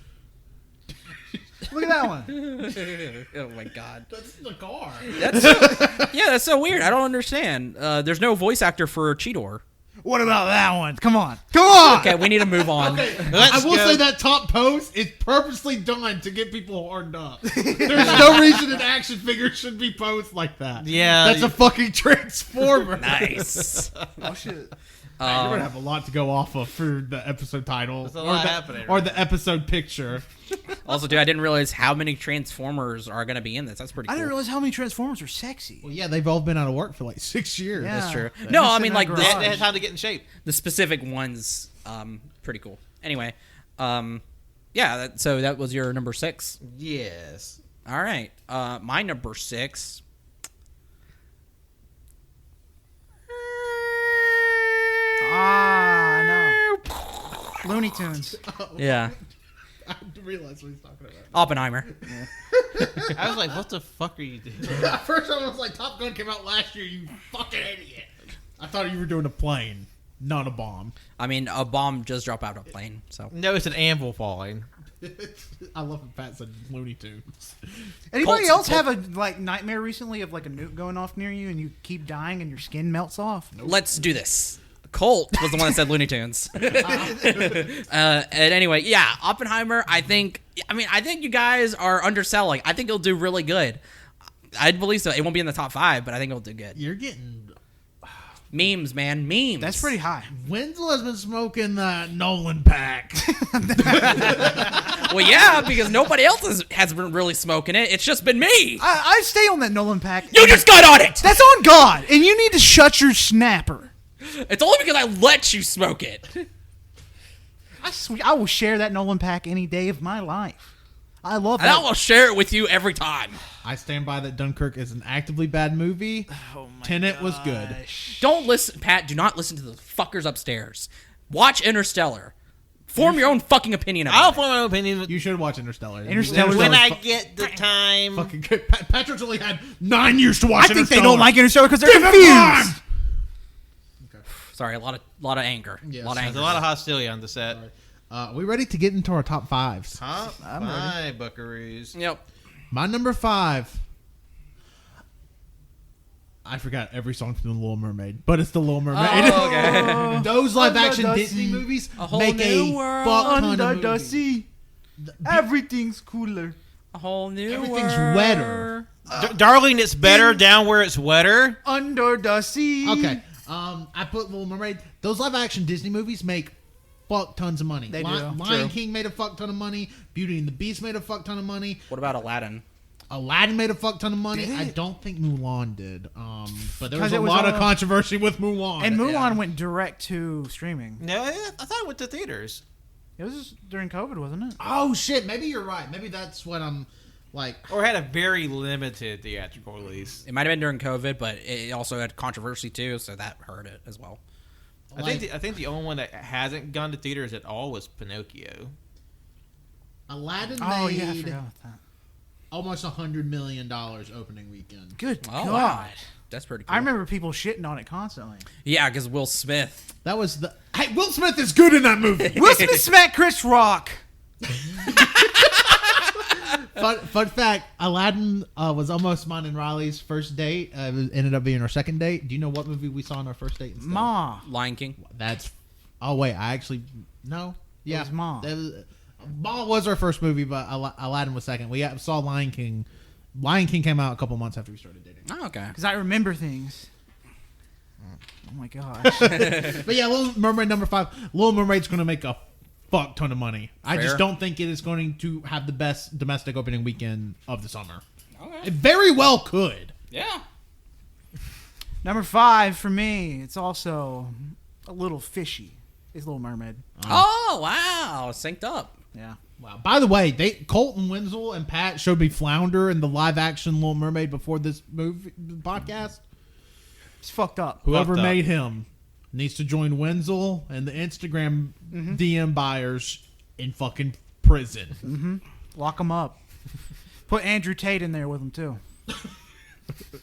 Look at that one. Oh, my God. That's the car. That's so weird. I don't understand. There's no voice actor for Cheetor. What about that one? Come on. Come on. Okay, we need to move on. Let's I will go. say that top post is purposely done to get people horned up. There's no reason an action figure should be posed like that. Yeah. That's a fucking transformer. Nice. Oh shit. You're gonna have a lot to go off of for the episode title, There's a lot happening or right the episode picture. Also, dude, I didn't realize how many Transformers are going to be in this. That's pretty cool. I didn't realize how many Transformers are sexy. Well, yeah, they've all been out of work for like 6 years. Yeah. That's true. They're No, just I in mean, that like, They garage. had time to get in shape. the specific ones, pretty cool. Anyway, yeah, so that was your number 6. Yes. All right. My number 6, I know. Looney Tunes. Yeah. I didn't realize what he's talking about. Oppenheimer. I was like, what the fuck are you doing? At first I was like, Top Gun came out last year, you fucking idiot. I thought you were doing a plane, not a bomb. I mean, a bomb just dropped out of a plane, so. No, it's an anvil falling. I love when Pat said Looney Tunes. Anybody Colts- else have a nightmare recently of like a nuke going off near you and you keep dying and your skin melts off? Let's do this. Colt was the one that said Looney Tunes. And anyway, yeah, Oppenheimer, I think you guys are underselling. I think it'll do really good. I'd believe so. It won't be in the top 5, but I think it'll do good. You're getting... Memes, man. Memes. That's pretty high. Winslow has been smoking the Nolan pack. Well, yeah, because nobody else has been really smoking it. It's just been me. I stay on that Nolan pack. You just got on it. That's on God, and you need to shut your snapper. It's only because I let you smoke it. I will share that Nolan pack any day of my life. I love And I that. will share it with you every time. I stand by that Dunkirk is an actively bad movie. Oh my Tenet was good. Don't listen, Pat. Do not listen to the fuckers upstairs. Watch Interstellar. Form your own fucking opinion about I'll it. form my own opinion You should watch Interstellar. Interstellar's when I fu- get the time. fucking good. Patrick's only had 9 years to watch I think Interstellar. they don't like Interstellar because they're Give him confused. time! Sorry, a lot of anger. Yes. A lot of There's anger. a lot of hostility on the set. Are we ready to get into our top 5s? Top I'm 5 buckaroos. Yep. My number 5. I forgot every song from The Little Mermaid, but it's The Little Mermaid. Oh, okay. Those live action Under the Disney sea. movies A whole make new a world. fuck ton Under of the movies. sea, everything's cooler. A whole new Everything's world. wetter. Darling, it's better down where it's wetter. Under the sea. Okay. I put Little Mermaid. Those live action Disney movies make fuck tons of money. They do. Lion True. King made a fuck ton of money. Beauty and the Beast made a fuck ton of money. What about Aladdin? Aladdin made a fuck ton of money. Did I it? don't think Mulan did. But there was 'Cause a it was lot of on- controversy with Mulan. And Mulan went direct to streaming. No, I thought it went to theaters. It was during COVID, wasn't it? Oh shit! Maybe you're right. Maybe that's what I'm like. Or had a very limited theatrical release. It might have been during COVID, but it also had controversy too, so that hurt it as well. I think the only one that hasn't gone to theaters at all was Pinocchio. Aladdin Oh yeah, I made forgot about that. almost $100 million opening weekend. Good Oh, God. wow. That's pretty cool. I remember people shitting on it constantly. Yeah, because Will Smith. That was the. Hey, Will Smith is good in that movie. Will Smith smacked Chris Rock. Fun fact: Aladdin was almost mine and Riley's first date. It ended up being our second date. Do you know what movie we saw on our first date? Instead? Ma. Lion King. That's. Oh wait, I actually no. Yeah, was Ma. Ma was our first movie, but Aladdin was second. We saw Lion King. Lion King came out a couple months after we started dating. Oh, okay. Because I remember things. Oh my gosh. But yeah, Little Mermaid number 5. Little Mermaid's going to make a fuck ton of money. I Fair. just don't think it is going to have the best domestic opening weekend of the summer. Okay. It very well could. Yeah. Number 5 for me, it's also a little fishy. It's Little Mermaid. Oh, wow. Synced up. Yeah. Wow. By the way, Colton Winslow and Pat showed me Flounder in the live action Little Mermaid before this movie podcast. It's fucked up. Whoever Fucked up. made him needs to join Wenzel and the Instagram DM buyers in fucking prison. Lock them up. Put Andrew Tate in there with him, too.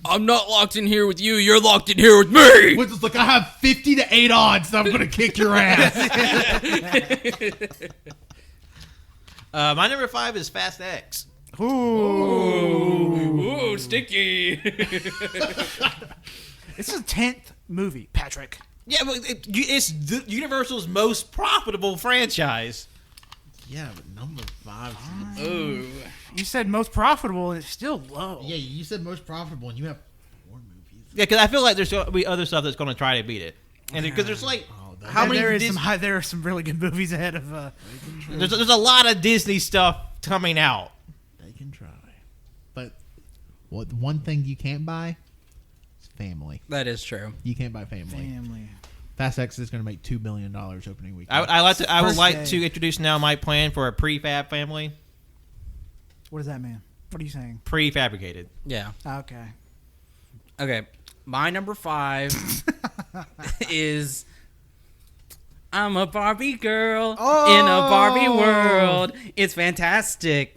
I'm not locked in here with you. You're locked in here with me. Wenzel's like, I have 50 to 8 odds that I'm going to kick your ass. My number 5 is Fast X. Ooh, sticky. It's the 10th movie, Patrick. Yeah, but it's Universal's most profitable franchise. Yeah, but number 5. Ooh. You said most profitable, and it's still low. Yeah, you said most profitable, and you have 4 movies. Yeah, because I feel like there's going to be other stuff that's going to try to beat it. And because there's like, how many? There are some really good movies ahead of. There's a lot of Disney stuff coming out. They can try. But one thing you can't buy is family. That is true. You can't buy family. Family. Fast X is going to make $2 billion opening weekend. I would First like day. to introduce now my plan for a prefab family. What does that mean? What are you saying? Prefabricated. Yeah. Okay. Okay. My number 5 is I'm a Barbie girl Oh! in a Barbie world. It's fantastic.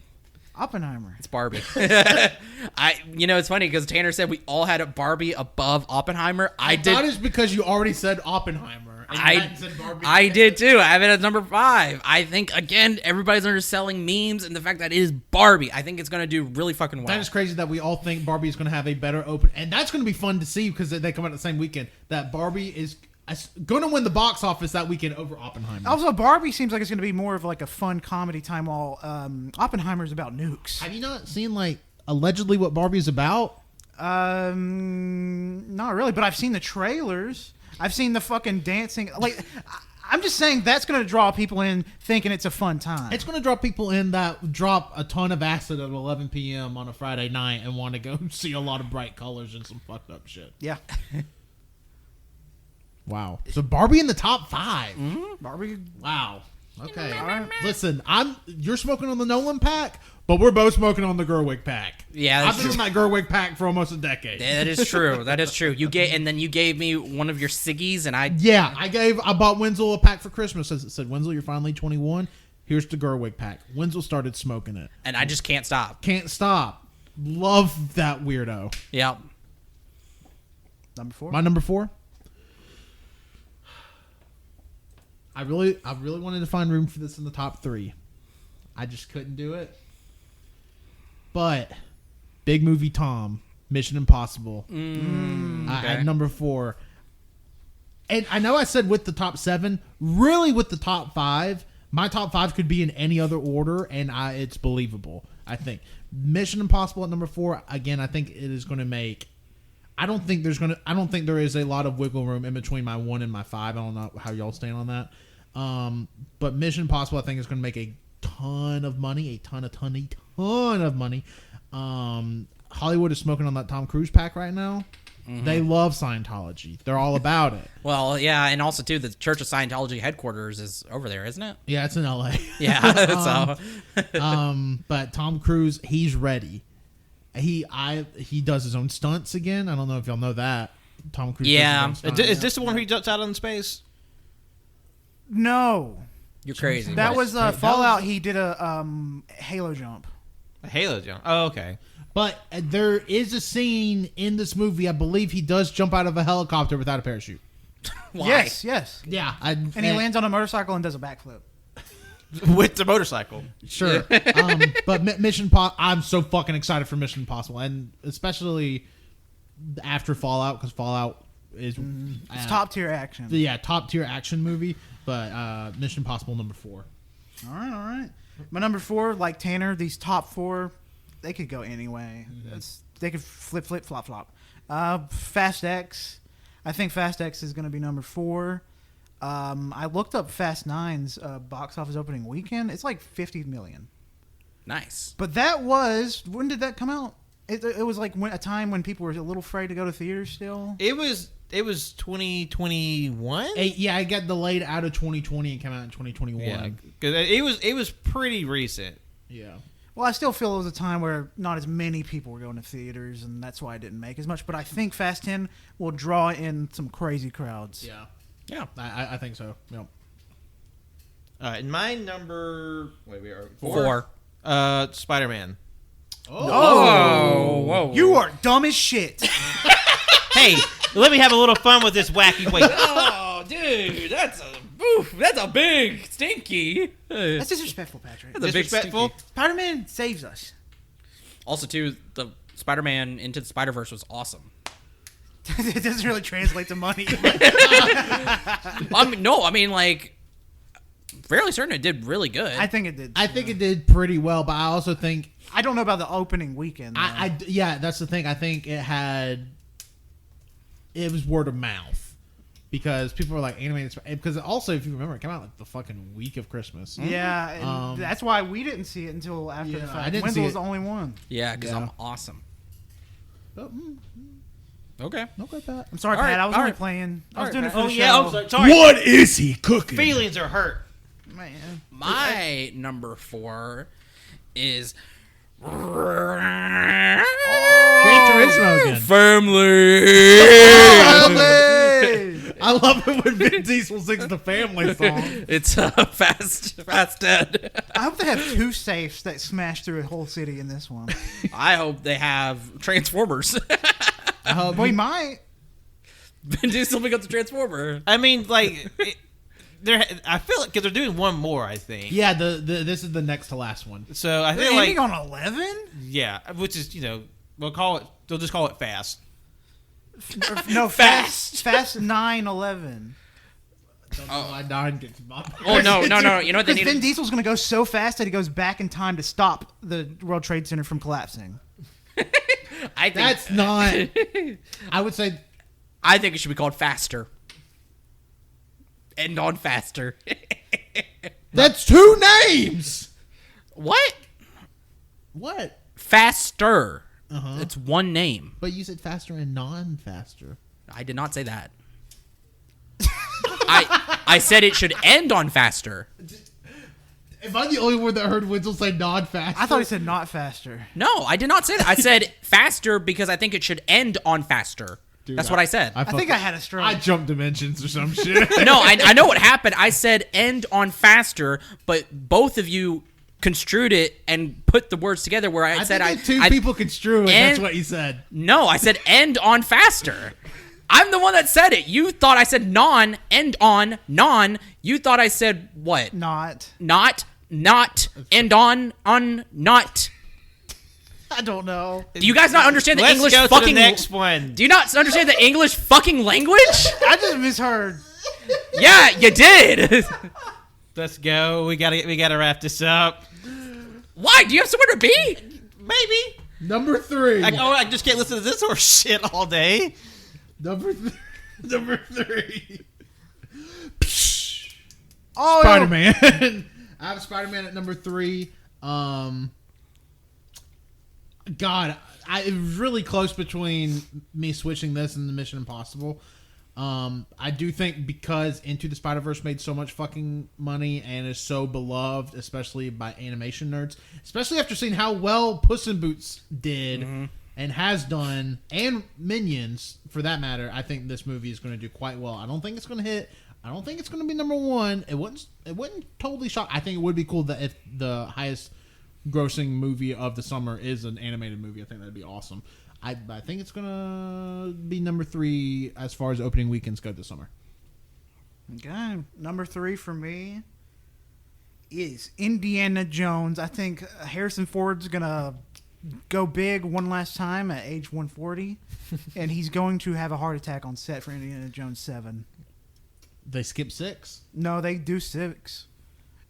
Oppenheimer. It's Barbie. It's funny because Tanner said we all had a Barbie above Oppenheimer. I did. That is because you already said Oppenheimer. And you hadn't said Barbie. I did too. I have it as number 5. I think again everybody's underselling memes and the fact that it is Barbie. I think it's gonna do really fucking well. That is crazy that we all think Barbie is going to have a better open, and that's going to be fun to see because they come out the same weekend. That Barbie is going to win the box office that weekend over Oppenheimer. Also, Barbie seems like it's going to be more of like a fun comedy time, while Oppenheimer's about nukes. Have you not seen like allegedly what Barbie is about? Not really, but I've seen the trailers. I've seen the fucking dancing. Like, I'm just saying that's going to draw people in thinking it's a fun time. It's going to draw people in that drop a ton of acid at 11 p.m. on a Friday night and want to go see a lot of bright colors and some fucked up shit. Yeah. Wow. So Barbie in the top 5. Mm-hmm. Barbie. Wow. Okay. All right. Listen, you're smoking on the Nolan pack, but we're both smoking on the Gerwig pack. Yeah, I've that's been true. on that Gerwig pack for almost a decade. That is true. That is true. You gave me one of your ciggies, and I bought Wenzel a pack for Christmas. It said, Wenzel, you're finally 21. Here's the Gerwig pack. Wenzel started smoking it. and I just can't stop. Can't stop. Love that weirdo. Yeah. Number 4. My number 4. I really wanted to find room for this in the top 3. I just couldn't do it. But big movie Tom, Mission Impossible. At number 4. And I know I said with the top 7, really with the top 5. My top 5 could be in any other order, and it's believable, I think. Mission Impossible at number 4, again, I think it is going to make... I don't think there is a lot of wiggle room in between my 1 and my 5. I don't know how y'all stand on that. But Mission Impossible, I think, is going to make a ton of money. A ton of money. Hollywood is smoking on that Tom Cruise pack right now. Mm-hmm. They love Scientology. They're all about it. Well, yeah, and also, too, the Church of Scientology headquarters is over there, isn't it? Yeah, it's in L.A. Yeah, But Tom Cruise, he's ready. He does his own stunts again. I don't know if y'all know that. Tom Cruise. Yeah. Does his own stunts. Is this the one where he jumps out in space? No. You're crazy. That was that Fallout. was- He did a Halo jump. A Halo jump. Oh, okay. But there is a scene in this movie, I believe he does jump out of a helicopter without a parachute. Why? Yes. Yeah. And he lands on a motorcycle and does a backflip. With the motorcycle. Sure. But I'm so fucking excited for Mission Impossible, and especially after Fallout, because Fallout is It's top tier action. top tier action movie. But Mission Impossible number 4. All right. My number 4, like Tanner, these top 4, they could go anyway. They could flip, flop, flop. Fast X. I think Fast X is going to be number 4. I looked up Fast 9's box office opening weekend. It's like 50 million. Nice. But that was, when did that come out? It was like a time when people were a little afraid to go to theaters still. It was 2021. Yeah, I got delayed out of 2020 and came out in 2021. Yeah, because it was pretty recent. Yeah. Well, I still feel it was a time where not as many people were going to theaters, and that's why I didn't make as much. But I think Fast 10 will draw in some crazy crowds. Yeah. Yeah. I think so. Yep. In my number, we are 4. Spider-Man. Oh, whoa. You are dumb as shit. Hey, let me have a little fun with this wacky weight. Oh, dude, that's a big stinky. That's disrespectful, Patrick. That's a big Disrespectful. stinky. Spider-Man saves us. Also, too, the Spider-Man Into the Spider-Verse was awesome. It doesn't really translate to money. Fairly certain it did really good. I think it did. I think it did pretty well, but I also think I don't know about the opening weekend. Though. yeah, that's the thing. I think it was word of mouth because people were like animated. Because also, if you remember, it came out like the fucking week of Christmas. Yeah, and that's why we didn't see it until after the Yeah, fact. I didn't Wenzel see was it. the only one. Yeah, because Yeah. I'm awesome. But, Okay. okay, Pat. I'm sorry, All Pat. right, I was all only right. playing. I All was right, doing it Pat. for Oh the yeah, show. I'm sorry. What is he cooking? Feelings are hurt. Man. My number 4 is Gran Turismo again. Family. I I love it when Vin Diesel sings the family song. It's Fast Dead. I hope they have 2 safes that smash through a whole city in this one. I hope they have Transformers. We might. Vin Diesel becomes a Transformer. I mean, like, I feel like because they're doing one more. I think. Yeah, this is the next to last one. So I They're feel like ending on 11? yeah, which is we'll call it. They'll just call it fast. No, Fast 9/11. Don't know why 9 gets bumped. Oh no! You know what they Because need? Vin Diesel's going to go so fast that he goes back in time to stop the World Trade Center from collapsing. I think That's not. I would say I think it should be called Faster. End on Faster. that's 2 names. What? What? Faster. Uh-huh. It's one name. But you said faster and non-faster. I did not say that. I said it should end on Faster. Am I the only one that heard Wenzel say non-faster? I thought he said not faster. No, I did not say that. I said Faster because I think it should end on Faster. Dude, That's what I said. I think I had a stroke. I jumped dimensions or some shit. No, I know what happened. I said end on Faster, but both of you construed it and put the words together where I said think two people construe it. That's what you said. No, I said end on Faster. I'm the one that said it. You thought I said non, end on, non. You thought I said what? Not, end on, not. I don't know. Do you guys not understand the Let's English go fucking to the next one. Do you not understand the English fucking language? I just misheard. Yeah, you did. Let's go. We gotta wrap this up. Why? Do you have somewhere to be? Maybe. Number 3. I just can't listen to this horse shit all day. Number 3. Oh, Spider-Man. I have Spider-Man at number 3. God, it was really close between me switching this and the Mission Impossible. I do think because Into the Spider-Verse made so much fucking money and is so beloved, especially by animation nerds, especially after seeing how well Puss in Boots did and has done, and Minions, for that matter, I think this movie is going to do quite well. I don't think it's going to hit. I don't think it's going to be number 1. It wouldn't totally shock. I think it would be cool that if the highest grossing movie of the summer is an animated movie. I think that'd be awesome. I think it's gonna be number 3 as far as opening weekends go this summer. Okay, number 3 for me is Indiana Jones. I think Harrison Ford's gonna go big one last time at age 140, and he's going to have a heart attack on set for Indiana Jones 7. They skip 6. No, they do 6.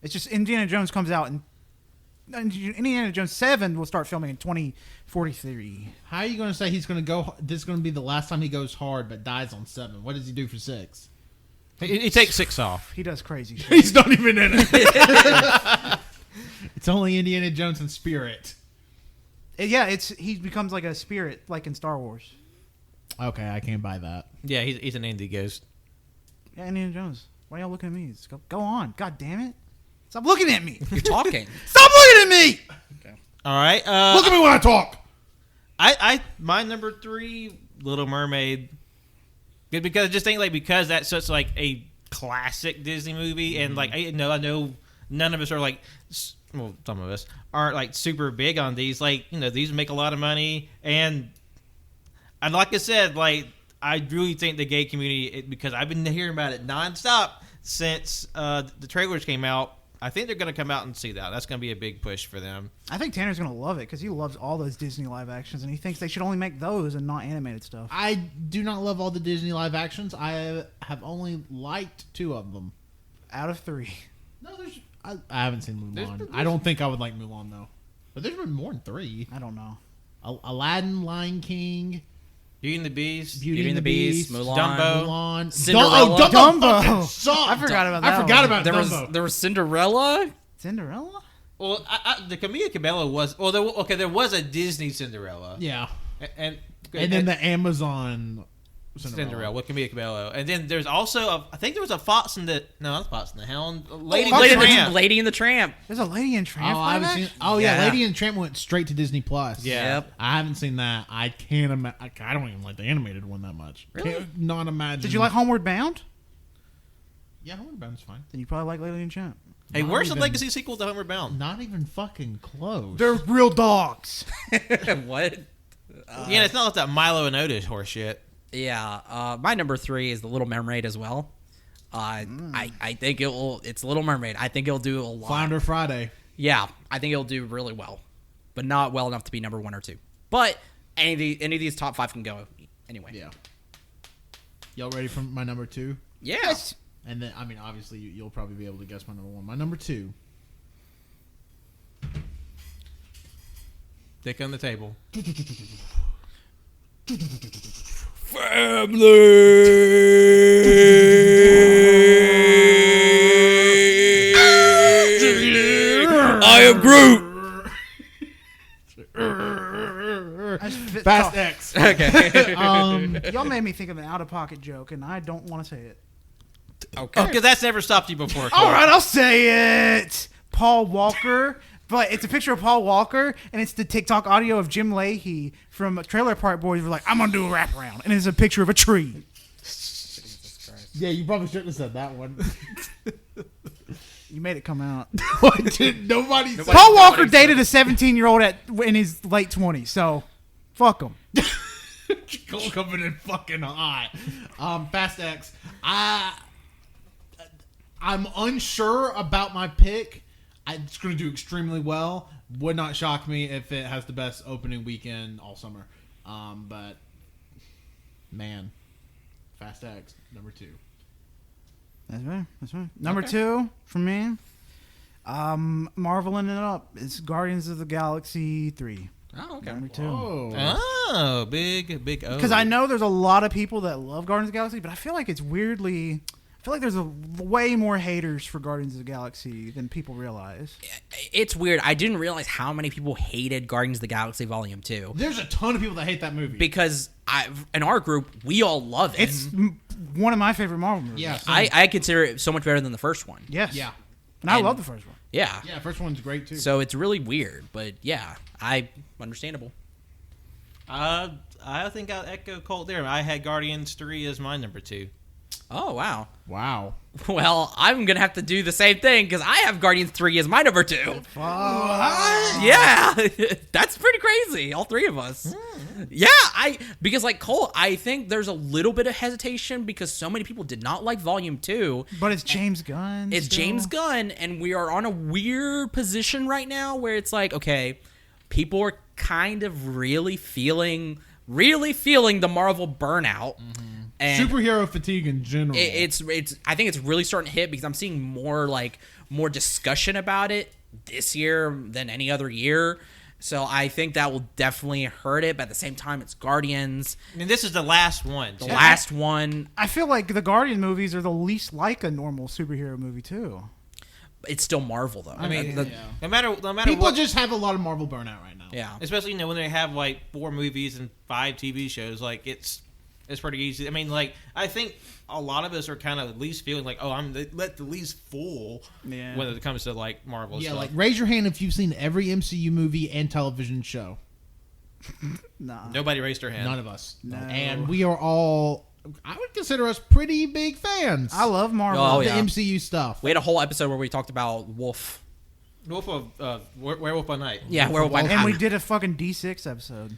It's just Indiana Jones comes out and Indiana Jones 7 will start filming in 2043. How are you going to say he's going to go? This is going to be the last time he goes hard, but dies on 7. What does he do for 6? He takes 6 off. He does crazy shit. He's not even in it. It's only Indiana Jones in spirit. Yeah, he becomes like a spirit, like in Star Wars. Okay, I can't buy that. Yeah, he's an indie ghost. Yeah, Indiana Jones. Why y'all looking at me? Just go on. God damn it. Stop looking at me. You're talking. Stop looking at me. Okay. All right. Look at me when I talk. My number 3, Little Mermaid. Because I just think because that's such like a classic Disney movie, and like I know none of us are like, well, some of us aren't like super big on these. Like these make a lot of money, and like I said, like I really think the gay community, because I've been hearing about it nonstop since the trailers came out. I think they're going to come out and see that. That's going to be a big push for them. I think Tanner's going to love it because he loves all those Disney live actions, and he thinks they should only make those and not animated stuff. I do not love all the Disney live actions. I have only liked 2 of them. Out of 3. No, I haven't seen Mulan. I don't think I would like Mulan, though. But there's been more than 3. I don't know. Aladdin, Lion King, Beauty and the Beast, Beauty and the Beast, Mulan, Dumbo. Cinderella. Dumbo. Sucked. I forgot about that. I forgot about Dumbo. There was Cinderella. Cinderella? Well, the Camila Cabello was. Well, there was a Disney Cinderella. Yeah. And then the Amazon Cinderella with Camila Cabello, and then there's also I think there was a Fox and the not Fox and the Hound, Lady Lady and the Tramp. There's a Lady and Tramp. I haven't seen. Oh yeah, Lady and the Tramp went straight to Disney Plus. Yeah. Yep. I haven't seen that. I can't imagine. I don't even like the animated one that much. Really? Can't not imagine. Did you like Homeward Bound? Yeah, Homeward Bound's fine. Then you probably like Lady and Champ. Hey, Not where's the even- legacy sequel to Homeward Bound? Not even fucking close. They're real dogs. What? Yeah, it's not like that Milo and Otis horse shit. Yeah, my number 3 is The Little Mermaid as well. I think it's Little Mermaid. I think it'll do a lot. Flounder Friday. Yeah, I think it'll do really well, but not well enough to be number 1 or 2. But any of these top 5 can go anyway. Yeah. Y'all ready for my number 2? Yes. And then, I mean, obviously, you'll probably be able to guess my number 1. My number 2. Dick on the table. I am Groot. Fast X. Okay. Y'all made me think of an out-of-pocket joke, and I don't want to say it. Okay. Because that's never stopped you before. All right, I'll say it. Paul Walker. But it's a picture of Paul Walker, and it's the TikTok audio of Jim Leahy from Trailer Park Boys. We're like, I'm going to do a wraparound. And it's a picture of a tree. Yeah, you probably shouldn't have said that one. You made it come out. Nobody said Paul Walker dated a 17-year-old in his late 20s, so fuck him. Cole coming in fucking hot. Fast X. I'm unsure about my pick. It's going to do extremely well. Would not shock me if it has the best opening weekend all summer. But man, Fast X number 2. That's right. That's right. Number 2 for me, marveling it up. It's Guardians of the Galaxy 3. Oh, okay. Number 2. Oh, big O. Because I know there's a lot of people that love Guardians of the Galaxy, but I feel like it's weirdly... I feel like there's way more haters for Guardians of the Galaxy than people realize. It's weird. I didn't realize how many people hated Guardians of the Galaxy Volume 2. There's a ton of people that hate that movie. Because in our group, we all love it. It's one of my favorite Marvel movies. Yeah, I consider it so much better than the first one. Yes. Yeah. And I love the first one. Yeah. Yeah, first one's great too. So it's really weird, but yeah, understandable. I think I'll echo Colt there. I had Guardians 3 as my number 2. Oh, wow. Wow. Well, I'm going to have to do the same thing because I have Guardians 3 as my number 2. Yeah. That's pretty crazy. All 3 of us. Yeah. Because like Cole, I think there's a little bit of hesitation because so many people did not like Volume 2. But it's James Gunn. It's still. James Gunn, and we are on a weird position right now where it's like, okay, people are kind of really feeling the Marvel burnout. Mm-hmm. And Superhero fatigue in general. it's I think it's really starting to hit because I'm seeing more discussion about it this year than any other year. So I think that will definitely hurt it, but at the same time it's Guardians. I mean, this is the last one. The last one. I feel like the Guardian movies are the least like a normal superhero movie too. It's still Marvel though. I mean, The- no matter People what, just have a lot of Marvel burnout right now. yeah. especially when they have like 4 movies and 5 TV shows, like it's pretty easy. I mean, like I think a lot of us are kind of at least feeling like, oh, I'm the least full Yeah. when it comes to like Marvel. Yeah, stuff. like raise your hand if you've seen every MCU movie and television show. Nah. nobody raised their hand. None of us. No. And we are all, I would consider us pretty big fans. I love Marvel. Oh, the yeah. MCU stuff. We had a whole episode where we talked about Wolf. Wolf of Werewolf by Night. Yeah, Werewolf by Wolf. And we Night. did a fucking D6 episode.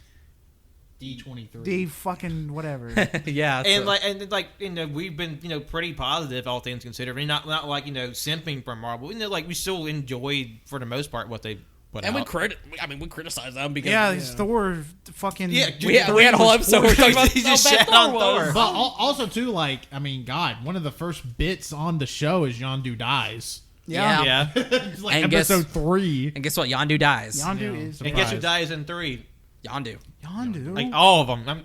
D23. D fucking whatever. Yeah. And so- like we've been pretty positive, all things considered. I mean, not like simping from Marvel. Like we still enjoyed for the most part what they put and out. we criticize them because Yeah, it's Thor fucking. Yeah, we had a whole episode where we talked about He how just bad shat Thor on was. Thor. But also, too, like, I mean, God, one of the first bits on the show is Yondu dies. Yeah. yeah. It's like And guess- episode 3. And guess what? Yondu dies. Yondu Yeah. is. And guess who Surprise. dies in 3? Yondu. Yondu. Like all of them.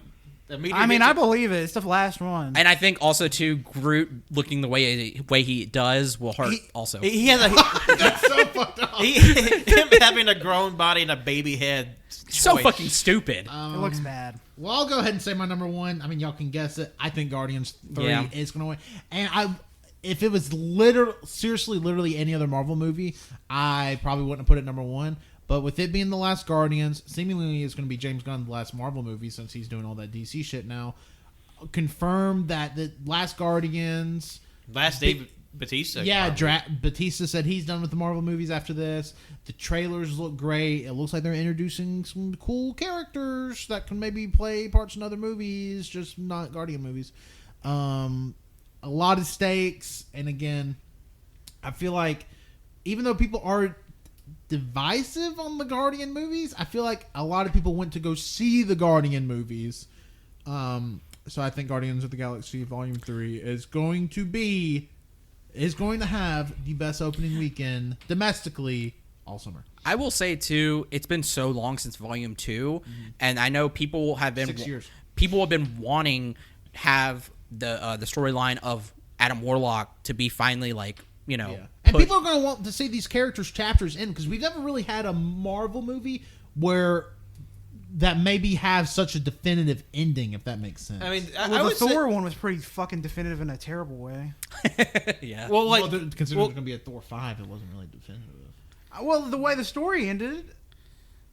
I mean, I believe it. It's the last one. And I think also too, Groot looking the way he does will hurt. Also, he has a That's so fucked up. him having a grown body and a baby head. so Boy. fucking stupid. it looks bad. Well, I'll go ahead and say my number 1. I mean, y'all can guess it. I think Guardians 3 Yeah. is going to win. And if it was literally any other Marvel movie, I probably wouldn't have put it number 1. But with it being the last Guardians, seemingly it's going to be James Gunn's last Marvel movie since he's doing all that DC shit now. Confirmed that the last Guardians, Last David Batista. Yeah, probably. Batista said he's done with the Marvel movies after this. The trailers look great. It looks like they're introducing some cool characters that can maybe play parts in other movies, just not Guardian movies. A lot of stakes, and again, I feel like even though people are divisive on the Guardian movies, I feel like a lot of people went to go see the Guardian movies. So I think Guardians of the Galaxy Volume 3 is going to have the best opening weekend domestically all summer. I will say too, it's been so long since Volume 2, and I know people have been 6 years. People have been wanting have the storyline of Adam Warlock to be finally And pushed. people are going to want to see these characters' chapters in, because we've never really had a Marvel movie where that maybe have such a definitive ending, if that makes sense. I mean, I Well, the would say, Thor one was pretty fucking definitive in a terrible way. Yeah. well, like, considering there's going to be a Thor 5, it wasn't really definitive. Well, the way the story ended,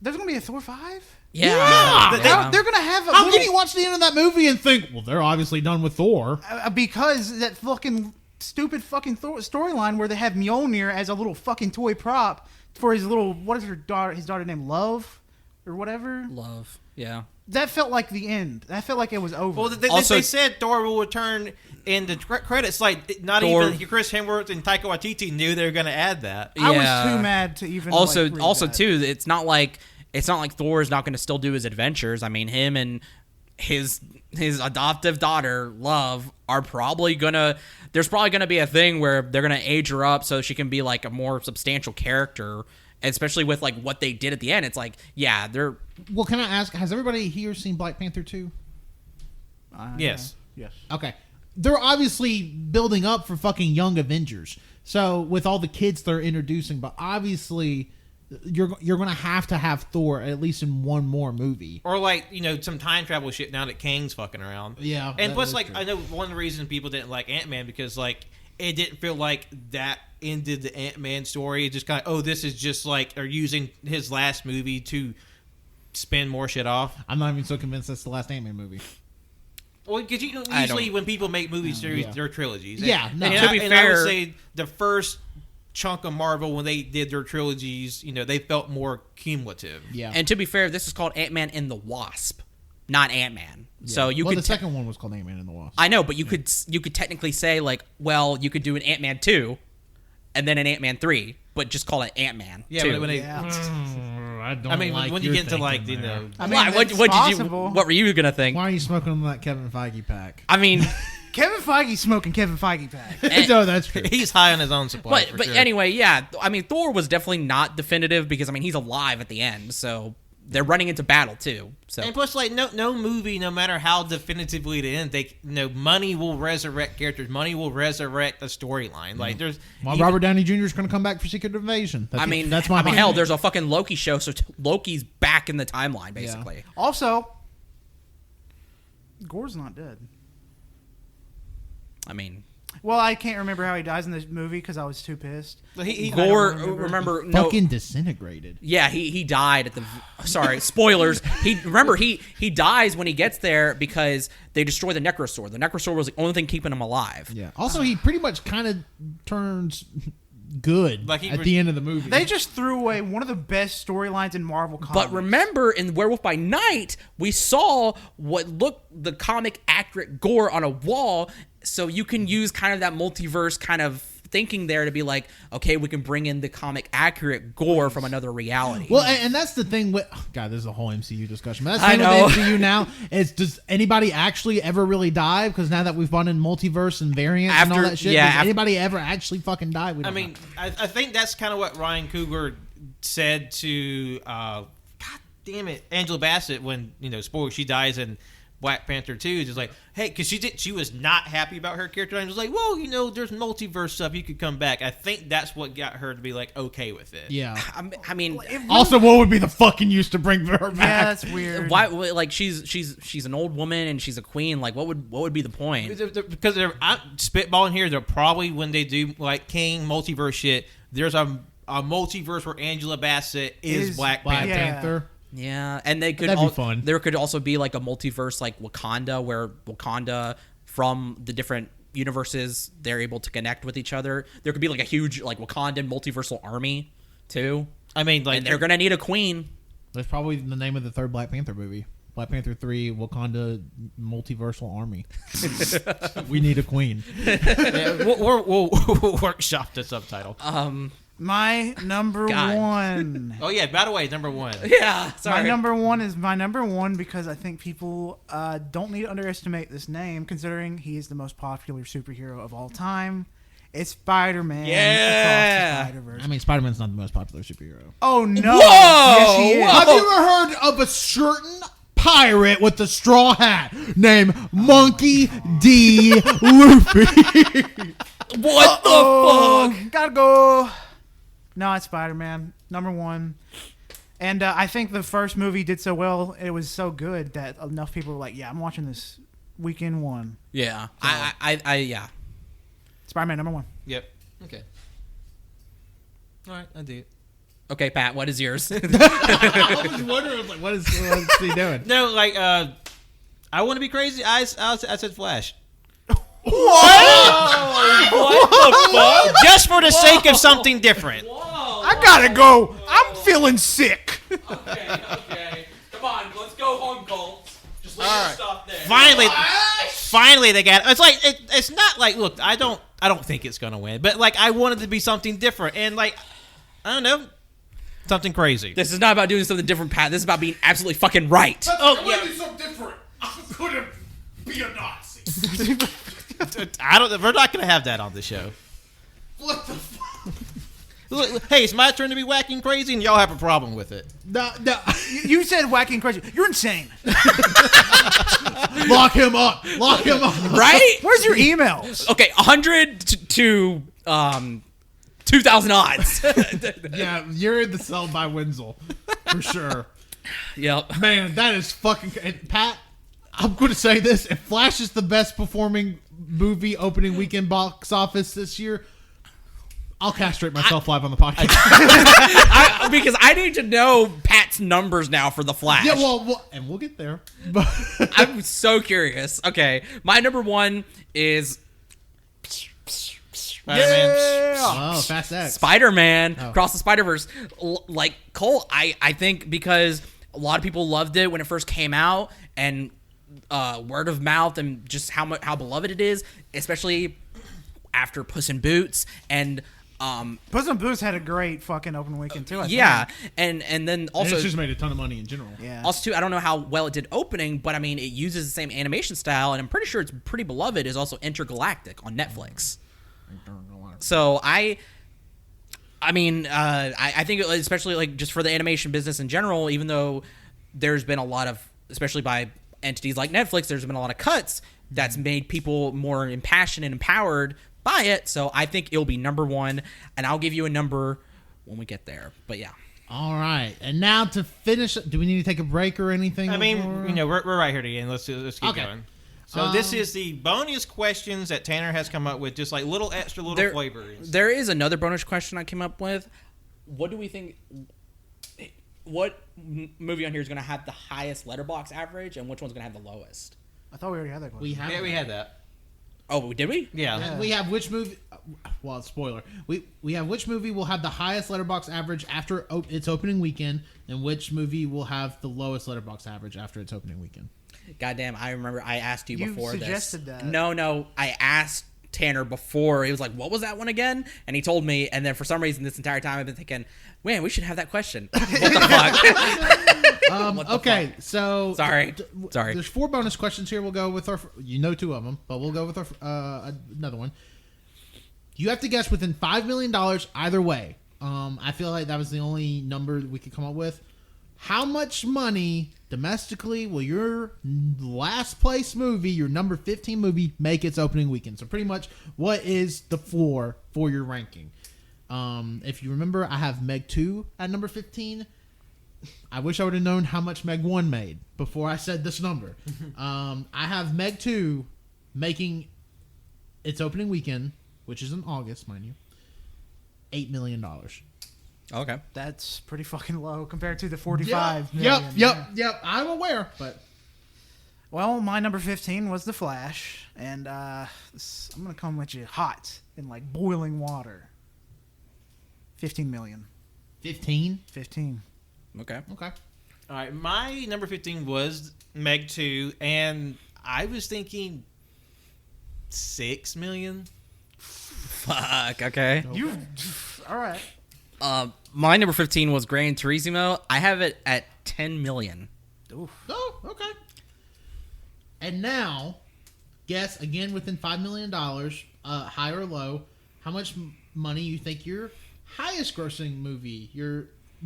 there's gonna be a Thor 5. Yeah. They're gonna have a How little, can you watch the end of that movie and think, well, they're obviously done with Thor? because that fucking stupid fucking storyline where they have Mjolnir as a little fucking toy prop for his little, what is his daughter named Love or whatever. Love. Yeah. That felt like the end. That felt like it was over. well, Also- they said Thor will return in the credits. Like, not Thor- even Chris Hemsworth and Taika Waititi knew they were going to add that. I was Yeah. too mad to even. Also, like, read that. too, it's not like Thor is not going to still do his adventures. I mean, him and his adoptive daughter Love are probably gonna. There's probably gonna be a thing where they're gonna age her up so she can be like a more substantial character, especially with like what they did at the end. It's like, yeah, they're. Well, can I ask, has everybody here seen Black Panther 2? Yes. Yes. Okay. They're obviously building up for fucking Young Avengers. So with all the kids they're introducing, but obviously you're going to have Thor at least in one more movie. Or like, some time travel shit now that Kang's fucking around. Yeah, And that plus, is like, true. I know one of the reasons people didn't like Ant-Man because, like, it didn't feel like that ended the Ant-Man story. It just kind of, this is just like, they're using his last movie to spin more shit off. I'm not even so convinced that's the last Ant-Man movie. Well, because I usually don't- when people make movie series, yeah. they're trilogies. Yeah, no. And To be I fair- would say the first chunk of Marvel when they did their trilogies, they felt more cumulative. Yeah. And to be fair, this is called Ant-Man and the Wasp, not Ant-Man. So you well, could. the second one was called Ant-Man and the Wasp. I know, but you could technically say like, well, you could do an Ant-Man 2, and then an Ant-Man 3, but just call it Ant-Man. Yeah, 2. but when they, I don't I mean, like when you your get into like, thinking there. I mean, Why? What it's did you? possible. What were you gonna think? Why are you smoking on that Kevin Feige pack? I mean, Kevin Feige smoking Kevin Feige pack. No, that's true. he's high on his own supply. but for but sure. anyway, yeah. I mean, Thor was definitely not definitive because I mean he's alive at the end, so they're running into battle too. So And plus, like, no movie, no matter how definitively it ends, money will resurrect characters. Money will resurrect the storyline. Like, there's Well, even- Robert Downey Jr. is going to come back for Secret Invasion. I mean, that's my hell, there's a fucking Loki show, so Loki's back in the timeline basically. Also, Gore's not dead. I mean, Well, I can't remember how he dies in this movie because I was too pissed. he Gore. I don't Remember, no. fucking disintegrated. Yeah, he died at the. Sorry, spoilers. He dies when he gets there because they destroy the Necrosaur. The Necrosaur was the only thing keeping him alive. Yeah. Also, he pretty much kind of turns good Like he at re- the end of the movie. They just threw away one of the best storylines in Marvel comics. But remember, in Werewolf by Night, we saw what looked the comic accurate Gore on a wall, so you can use kind of that multiverse kind of thinking there to be like, okay, we can bring in the comic accurate Gore from another reality. Well, and that's the thing with God. This is a whole MCU discussion. But that's the I thing know. with the MCU now is, does anybody actually ever really die? Because now that we've gone in multiverse and variants and all After- that shit, yeah, does after- anybody ever actually fucking die? We I don't mean, know. I think that's kind of what Ryan Coogler said to, God damn it, Angela Bassett when, spoiler, she dies in Black Panther 2. Just like, hey, because she was not happy about her character. And I was like, well, there's multiverse stuff. You could come back. I think that's what got her to be like, okay with it. Yeah. I mean, Also, what would be the fucking use to bring her back? yeah, that's weird. why? Like she's an old woman and she's a queen. Like, what would be the point? Because I'm spitballing here. They're probably, when they do like King multiverse shit, there's a multiverse where Angela Bassett is Black Black Panther. Yeah. Panther. Yeah, and they could. That'd be fun. There could also be like a multiverse, like Wakanda, where Wakanda from the different universes they're able to connect with each other. There could be like a huge like Wakandan multiversal army too. I mean, like And they're gonna need a queen. That's probably the name of the third Black Panther movie. Black Panther 3, Wakanda Multiversal Army. We need a queen. yeah, we'll workshop the subtitle. My number God. one. Oh yeah, by the way, number one. Yeah, sorry. My number one is my number one because I think people don't need to underestimate this name, considering he is the most popular superhero of all time. It's Spider-Man. Yeah. Across the Spider-Verse. I mean, Spider-Man's not the most popular superhero. Oh no! Whoa! Yes, he is. Have you ever heard of a certain pirate with a straw hat named Monkey D. Luffy? What the fuck? Gotta go. No, it's Spider-Man. Number one. And I think the first movie did so well, it was so good that enough people were like, yeah, I'm watching this weekend one. Yeah, I yeah. Spider-Man number one. Yep. Okay. All right, I do. Okay, Pat, what is yours? I was wondering, like, what is he doing? No, like I want to be crazy. I said Flash. What the fuck? Just for the sake of something different. I gotta go. I'm feeling sick. Okay. Come on, let's go home, Colts. Just leave All right. stuff there. Finally they got it. It's like it's not like, look, I don't think it's gonna win, but like I wanted to be something different, and like I don't know, something crazy. This is not about doing something different, Pat. This is about being absolutely fucking right. Oh yeah. do something different. I'm gonna be a Nazi. We're not gonna have that on the show. What the fuck? Look, hey, it's my turn to be whacking crazy, and y'all have a problem with it. No. You said whacking crazy. You're insane. Lock him up. Lock him up. Right? Where's your emails? Okay, 100 to 2,000 odds. Yeah, you're in the cell by Wenzel. For sure. Yep. Man, that is fucking... And Pat, I'm going to say this. If Flash is the best performing movie opening weekend box office this year, I'll castrate myself live on the podcast. Because I need to know Pat's numbers now for the Flash. Yeah, well, and we'll get there. But I'm so curious. Okay, my number one is Spider-Man. oh, Fast X. Spider-Man Across the Spider-Verse. Like Cole, I think because a lot of people loved it when it first came out, and word of mouth and just how beloved it is, especially after Puss in Boots and Puss in Boots had a great fucking open weekend too. I yeah, think. and then And also it's just made a ton of money in general. Yeah. also too, I don't know how well it did opening, but I mean it uses the same animation style, and I'm pretty sure it's pretty beloved. Is also Intergalactic on Netflix. So I think especially like just for the animation business in general, even though there's been a lot of, especially by entities like Netflix, there's been a lot of cuts that's made people more impassioned and empowered by it. So I think it'll be number one, and I'll give you a number when we get there. But yeah. All right, and now to finish, do we need to take a break or anything? I mean, before? you know, we're right here again. Let's keep Okay. going. So this is the bonus questions that Tanner has come up with, just like little extra little flavors. There is another bonus question I came up with. What do we think? What movie on here is going to have the highest letterbox average, and which one's going to have the lowest? I thought we already had that question. we have. Yeah, we had that. Oh, did we? Yeah. We have which movie? Well, spoiler. We have which movie will have the highest letterbox average after its opening weekend, and which movie will have the lowest letterbox average after its opening weekend. Goddamn, I remember I asked you You before suggested this. that. No, I asked Tanner before. He was like, "What was that one again?" And he told me. And then for some reason, this entire time, I've been thinking, "Man, we should have that question." What the fuck? What the Okay, fuck? so Sorry. There's 4 bonus questions here. We'll go with our. 2 of them, but we'll go with our another one. You have to guess within $5 million either way. I feel like that was the only number we could come up with. How much money domestically will your last place movie, your number 15 movie, make its opening weekend? So pretty much, what is the floor for your ranking? If you remember, I have Meg 2 at number 15. I wish I would have known how much Meg 1 made before I said this number. I have Meg 2 making its opening weekend, which is in August, mind you, $8 million. Okay. That's pretty fucking low compared to the 45 million. Yep. I'm aware, but Well, my number 15 was The Flash, and I'm gonna come at you hot in like boiling water. 15 million. 15. 15. Okay. Okay. All right, my number 15 was Meg 2, and I was thinking 6 million. Fuck. Okay. You. All right. My number 15 was Gran Turismo. I have it at 10 million. Oof. Oh, okay. And now, guess again within $5 million, high or low, how much money you think your highest grossing movie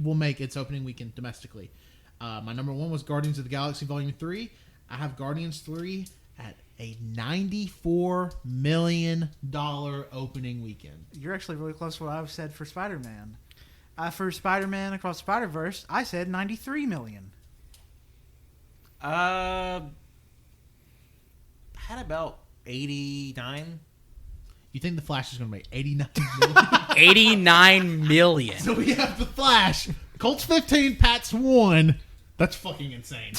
will make its opening weekend domestically. My number 1 was Guardians of the Galaxy Volume 3. I have Guardians 3 at a $94 million opening weekend. You're actually really close to what I said for Spider-Man. For Spider-Man Across the Spider-Verse, I said 93 million. Had about 89. You think The Flash is going to make 89 million? 89 million. So we have The Flash. Colts 15, Pats 1. That's fucking insane.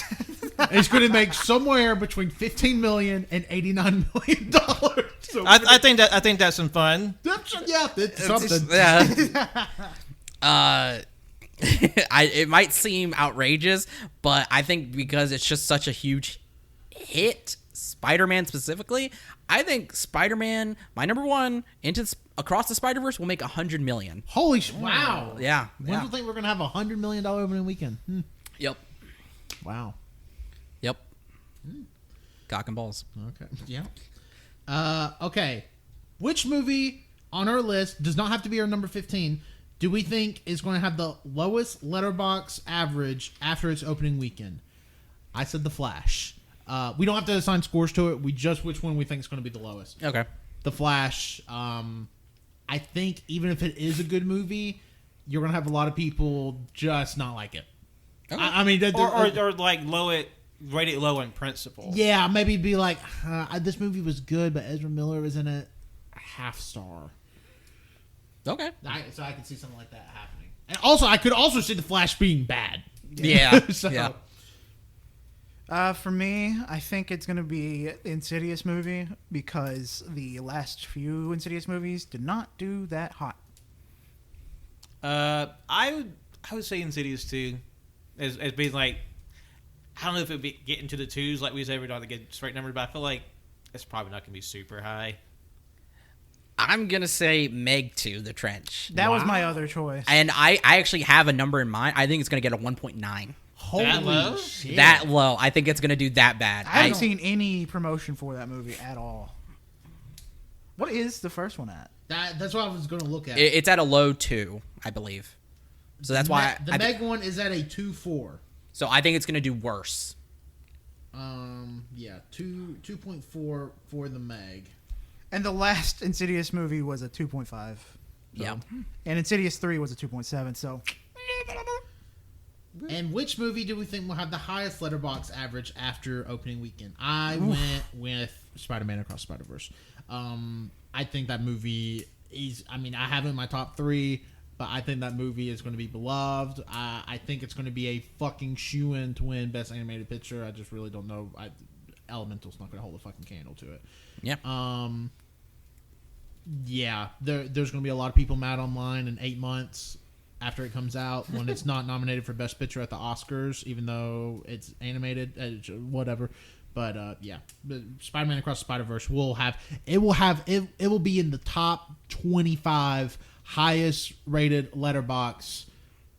It's going to make somewhere between 15 million and 89 million dollars. So I think that's some fun. that's something. It might seem outrageous, but I think because it's just such a huge hit, Spider-Man specifically, I think Spider-Man, my number 1, Across the Spider-Verse will make 100 million. Holy wow. Yeah. When do you think we're going to have $100 million opening weekend? Yep. Wow. Yep. Cock and balls. Okay. Yeah. Okay. Which movie on our list does not have to be our number 15? Do we think is going to have the lowest letterbox average after its opening weekend? I said The Flash. We don't have to assign scores to it. We just which one we think is going to be the lowest. Okay. The Flash. I think even if it is a good movie, you're going to have a lot of people just not like it. Okay. I mean, Or like rate it low in principle. yeah, maybe be like, this movie was good, but Ezra Miller was in it. Half star. Okay. So I could see something like that happening. And also, I could also see The Flash being bad. Yeah. So- Yeah. For me, I think it's going to be the Insidious movie because the last few Insidious movies did not do that hot. I would say Insidious 2 as being like, I don't know if it'd be getting to the 2s like we said, we don't have to get straight numbers, but I feel like it's probably not going to be super high. I'm going to say Meg 2, The Trench. That was my other choice. And I actually have a number in mind. I think it's going to get a 1.9. Holy That low? shit. That low. I think it's going to do that bad. I haven't seen any promotion for that movie at all. What is the first one at? That's what I was going to look at. It's at a low 2, I believe. So that's why The Meg one is at a 2.4. So I think it's going to do worse. Yeah, 2.4 for the Meg. And the last Insidious movie was a 2.5. Yeah. And Insidious 3 was a 2.7, so... And which movie do we think will have the highest letterbox average after opening weekend? I went with Spider-Man Across the Spider-Verse. I think that movie is... I mean, I have it in my top 3, but I think that movie is going to be beloved. I think it's going to be a fucking shoo-in to win Best Animated Picture. I just really don't know. Elemental's not going to hold a fucking candle to it. Yeah. Yeah, there's going to be a lot of people mad online in 8 months after it comes out when it's not nominated for Best Picture at the Oscars, even though it's animated, whatever. But yeah, Spider-Man Across the Spider-Verse will be in the top 25 highest rated letterbox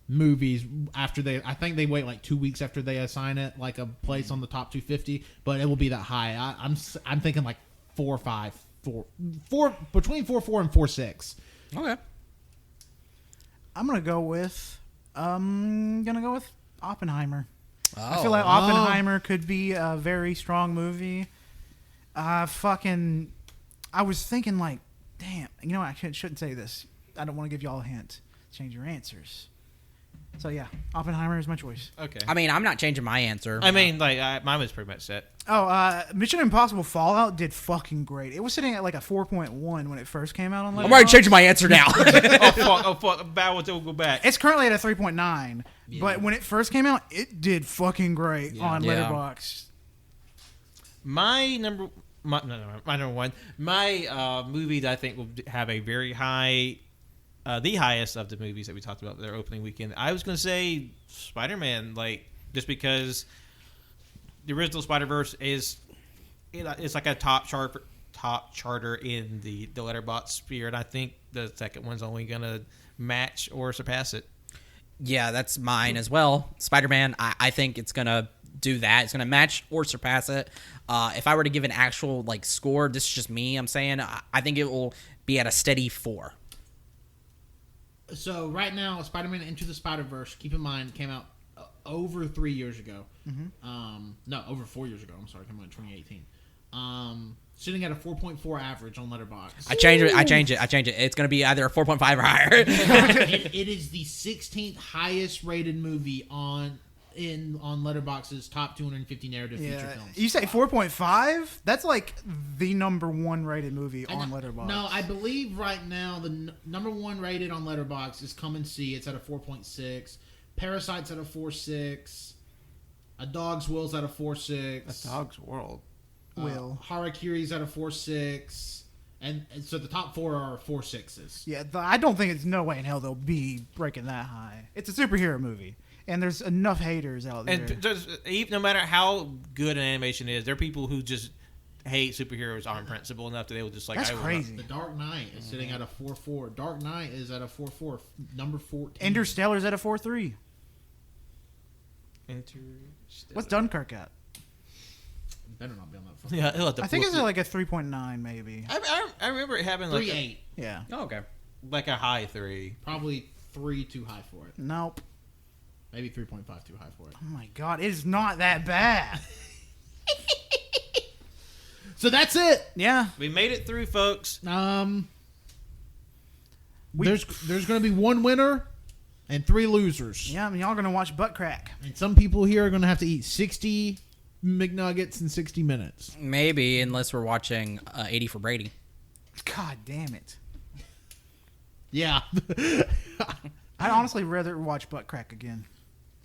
movies after I think they wait like 2 weeks after they assign it like a place on the top 250, but it will be that high. I'm thinking like 4 or 5. Between 4.4 and 4.6. Okay. I'm gonna go with Oppenheimer. Oh. I feel like Oppenheimer could be a very strong movie. I was thinking like, damn, you know what? I shouldn't say this. I don't want to give y'all a hint. Change your answers. So yeah, Oppenheimer is my choice. Okay. I mean, I'm not changing my answer. I mean, like, mine was pretty much set. Oh, Mission Impossible Fallout did fucking great. It was sitting at like a 4.1 when it first came out on Letterboxd. I'm already changing my answer now. Oh fuck! Bad one to go back. It's currently at a 3.9, but when it first came out, it did fucking great on Yeah. Letterboxd. My number one. My movie that I think will have a very high, the highest of the movies that we talked about their opening weekend. I was going to say Spider-Man, just because the original Spider-Verse is, it's like a top charter in the Letterboxd sphere, and I think the second one's only going to match or surpass it. Yeah, that's mine as well. Spider-Man, I think it's going to do that. It's going to match or surpass it. If I were to give an actual score, this is just me, I'm saying, I think it will be at a steady 4. So right now, Spider-Man Into the Spider-Verse, keep in mind, came out over 3 years ago. No, over 4 years ago. I'm sorry, came out in 2018. Sitting at a 4.4 average on Letterboxd. I change it. It's going to be either a 4.5 or higher. It is the 16th highest rated movie on Letterboxd's top 250 narrative feature films. You say 4.5? That's like the number one rated movie on Letterboxd. No, I believe right now the number one rated on Letterboxd is Come and See. It's at a 4.6. Parasite's at a 4.6. A Dog's Will's at a 4.6. A Dog's World. Will. Harakiri's at a 4.6. And so the top 4 are 4.6s. Yeah, I don't think it's no way in hell they'll be breaking that high. It's a superhero movie. And there's enough haters out there. And no matter how good an animation is, there are people who just hate superheroes on principle enough that they will just That's crazy. The Dark Knight is sitting at a 4.4. Dark Knight is at a 4.4. Number 14. Interstellar's at a 4.3. What's Dunkirk at? Better not be on that phone. Yeah, he'll have to I think it's at like a 3.9 maybe. I remember it having like 3.8. Yeah. Oh, okay. like a high 3. Probably 3 too high for it. Nope. Maybe 3.5 too high for it. Oh my god, it is not that bad. So that's it. Yeah. We made it through, folks. There's going to be one winner and 3 losers. Yeah, I mean, y'all gonna watch butt crack. And some people here are going to have to eat 60 McNuggets in 60 minutes. Maybe, unless we're watching 80 for Brady. God damn it. Yeah. I'd honestly rather watch butt crack again.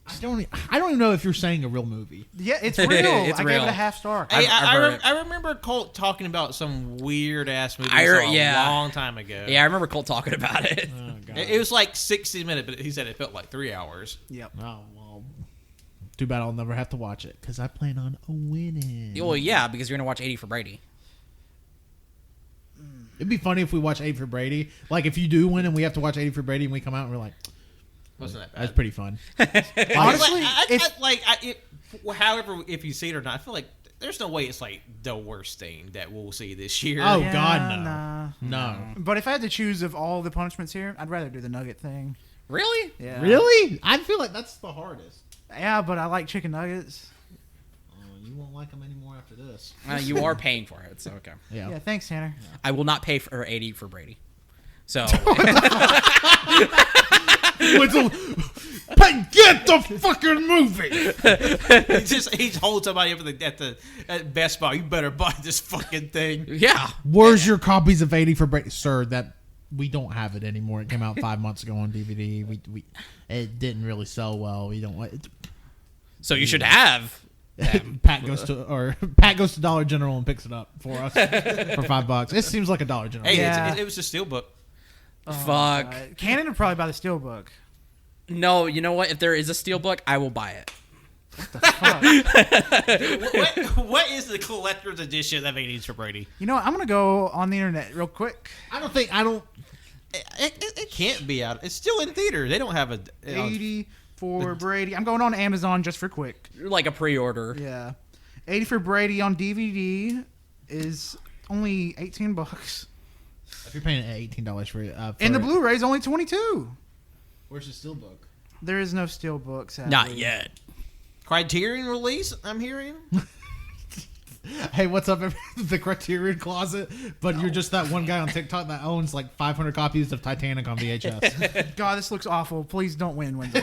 I don't even know if you're saying a real movie. Yeah, it's real. It's I gave real. it a half star. Hey, I've I remember Colt talking about some weird ass movie yeah. a long time ago. Yeah, I remember Colt talking about it. Oh, God. It was like 60 minutes, but he said it felt like 3 hours. Yep. Oh, well. Too bad I'll never have to watch it because I plan on winning. Well, yeah, because you're going to watch 80 for Brady. It'd be funny if we watch 80 for Brady. Like, if you do win and we have to watch 80 for Brady and we come out and we're like, Wasn't that bad? that's pretty fun. Honestly, however, if you see it or not, I feel like there's no way it's like the worst thing that we'll see this year. Oh, Yeah, God, no. nah. No. But if I had to choose of all the punishments here, I'd rather do the nugget thing. Really? Yeah. Really? I feel like that's the hardest. Yeah, but I like chicken nuggets. You won't like them anymore after this. You are paying for it, so okay. Yeah. Yeah, thanks, Tanner. I will not pay for 80 for Brady. So, Get the fucking movie! he holds somebody up at Best Buy. You better buy this fucking thing. yeah. Where's your copies of 80 for Brady? Sir, that we don't have it anymore. It came out 5 months ago on DVD. We it didn't really sell well. We don't like it. So you should have. Pat goes to Dollar General and picks it up for us for $5. It seems like a Dollar General. Hey, Yeah. it was a steelbook. Fuck. Cannon would probably buy the steelbook. No, you know what? If there is a steelbook, I will buy it. What is the collector's edition of 80s for Brady? You know what? I'm going to go on the internet real quick. It can't be out. It's still in theater. They don't have a 80 for Brady. I'm going on Amazon just for quick. Like a pre-order. Yeah. 80 for Brady on DVD is only $18. If you're paying $18 for it, And the Blu-ray's only $22. where's the steelbook? There is no steelbook, sadly. Not yet. Criterion release, I'm hearing. Hey, what's up, the Criterion Closet? But you're just that one guy on TikTok that owns like 500 copies of Titanic on VHS. God, this looks awful. Please don't win, Winslow.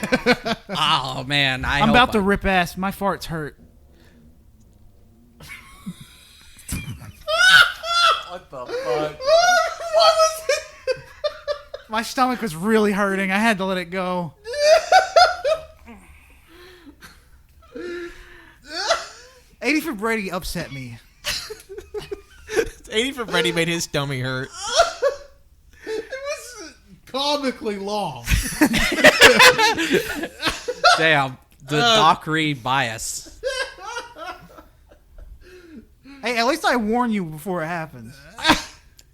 Oh, man. I'm about to rip ass. My farts hurt. What the fuck? My stomach was really hurting. I had to let it go. $80 for for Brady upset me. 80 for Brady made his stomach hurt. It was comically long. Damn, the Dockery bias. Hey, at least I warn you before it happens.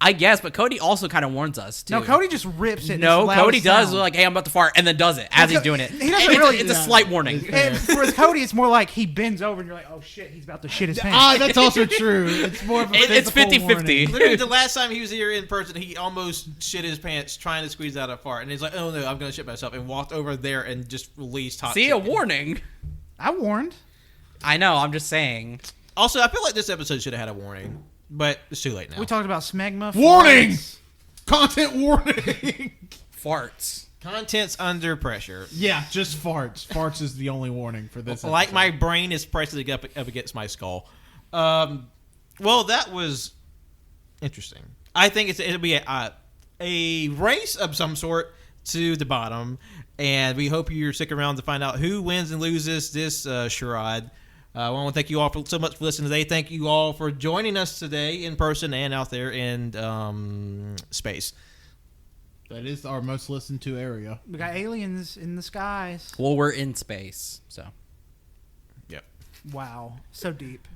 I guess, but Cody also kind of warns us too. No, Cody just rips it. No, Cody does sound. like, "Hey, I'm about to fart," and then does it as he's doing it. He doesn't It's- really- It's a slight warning. And for Cody, it's more like he bends over and you're like, oh shit, he's about to shit his pants. That's also true. It's more of a It's physical 50-50. warning. Literally, the last time he was here in person, he almost shit his pants trying to squeeze out a fart. And he's like, oh no, I'm going to shit myself. And walked over there and just released hot See, shit. a warning. I warned. I know. I'm just saying. Also, I feel like this episode should have had a warning. But it's too late now. We talked about smegma. Warning! farts. Content warning. Farts. Content's under pressure. Yeah, just farts. Farts is the only warning for this. Like episode. my brain is pressing up against my skull. Well, that was interesting. I think it'll be a race of some sort to the bottom, and we hope you're sticking around to find out who wins and loses this charade. I want to thank you all so much for listening today. Thank you all for joining us today in person and out there in space. That is our most listened to area. We got aliens in the skies. Well, we're in space, so Yep. Wow, so deep.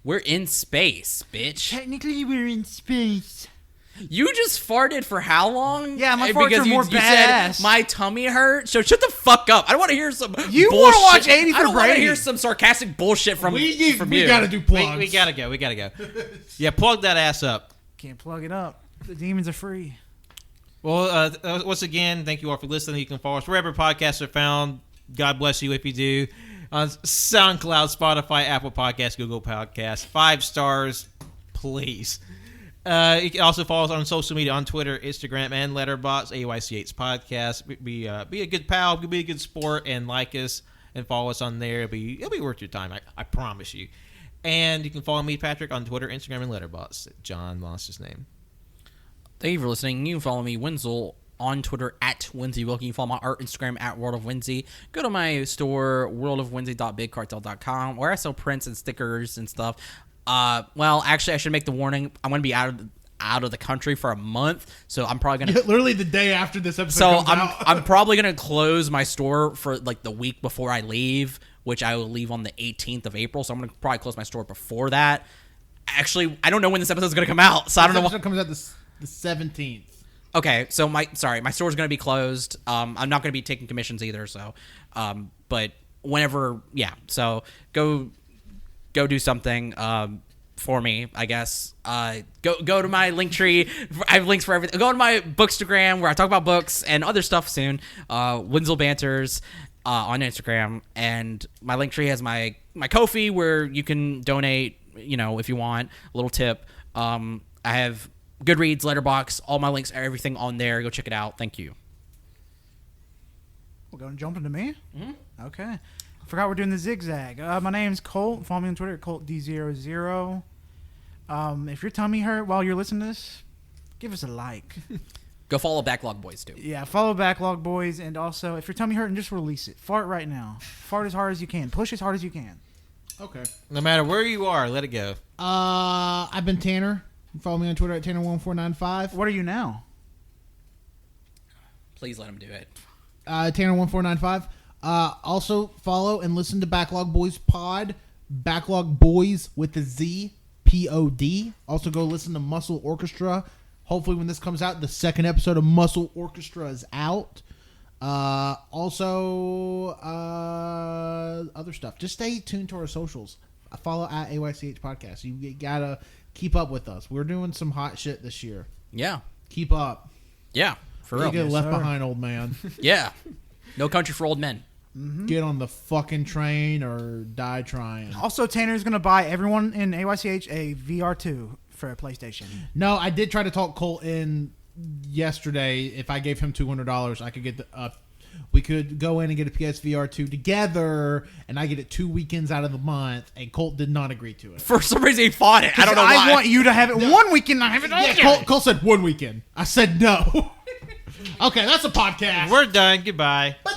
we're in space, bitch. Technically, we're in space. You just farted for how long? Yeah, my farts Because are more you badass. said my tummy hurt. So shut the fuck up. I don't want to hear some. You want wanna watch 80 for I don't want to Brady. hear some sarcastic bullshit from We you. gotta do plugs. We gotta go. We gotta go. Yeah, plug that ass up. Can't plug it up. The demons are free. Well, once again, thank you all for listening. You can follow us wherever podcasts are found. God bless you if you do. On SoundCloud, Spotify, Apple Podcasts, Google Podcasts. 5 stars, please. You can also follow us on social media on Twitter, Instagram, and Letterboxd, AYCH Podcast. Be a good pal, be a good sport, and like us and follow us on there. It'll be worth your time, I promise you. And you can follow me, Patrick, on Twitter, Instagram, and Letterboxd. John lost his name. Thank you for listening. You can follow me, Wenzel, on Twitter at Winsy Wilkie. You can follow my art Instagram at World of Winsy. Go to my store, worldofwinsy.bigcartel.com, where I sell prints and stickers and stuff. Well, actually, I should make the warning. I'm going to be out of the country for a month, so I'm probably going to. Literally the day after this episode So comes out. I'm probably going to close my store for like the week before I leave, which I will leave on the 18th of April. So I'm going to probably close my store before that. Actually, I don't know when this episode is going to come out, so I don't know. This episode comes out the 17th. Okay, so my store's going to be closed. I'm not going to be taking commissions either. So, but whenever, yeah. So go do something for me, I guess. Go to my link tree. I have links for everything. Go to my Bookstagram where I talk about books and other stuff soon. Wenzel Banters on Instagram, and my link tree has my Ko-fi where you can donate. You know, if you want a little tip. I have Goodreads, Letterboxd, all my links, everything on there. Go check it out. Thank you. We're going to jump into me? Mm-hmm. Okay. Forgot we're doing the zigzag. My name's Colt. Follow me on Twitter at ColtD00. If your tummy hurt while you're listening to this, give us a like. Go follow Backlog Boys too. Yeah, follow Backlog Boys. And also, if your tummy hurting, just release it. Fart right now. Fart as hard as you can. Push as hard as you can. Okay. No matter where you are, let it go. I've been Tanner. You follow me on Twitter at Tanner1495. What are you now? Please let him do it. Tanner1495. Also follow and listen to Backlog Boys Pod. Backlog Boys with the Z, Pod. Also go listen to Muscle Orchestra. Hopefully when this comes out, the second episode of Muscle Orchestra is out. Also, other stuff. Just stay tuned to our socials. Follow at AYCH Podcast. You gotta keep up with us. We're doing some hot shit this year. Yeah. Keep up. Yeah. For You real. get left sir. behind, old man. Yeah. No country for old men. Get on the fucking train or die trying. Also, Tanner's going to buy everyone in AYCH a VR2 for a PlayStation. No, I did try to talk Colt in yesterday. If I gave him $200, I could get we could go in and get a PSVR 2 together, and I get it 2 weekends out of the month, and Colt did not agree to it. For some reason, he fought it. I don't know why. I want you to have it one weekend. I have it all Yeah, Colt said 1 weekend. I said no. Okay, that's a podcast. We're done. Goodbye. Bye.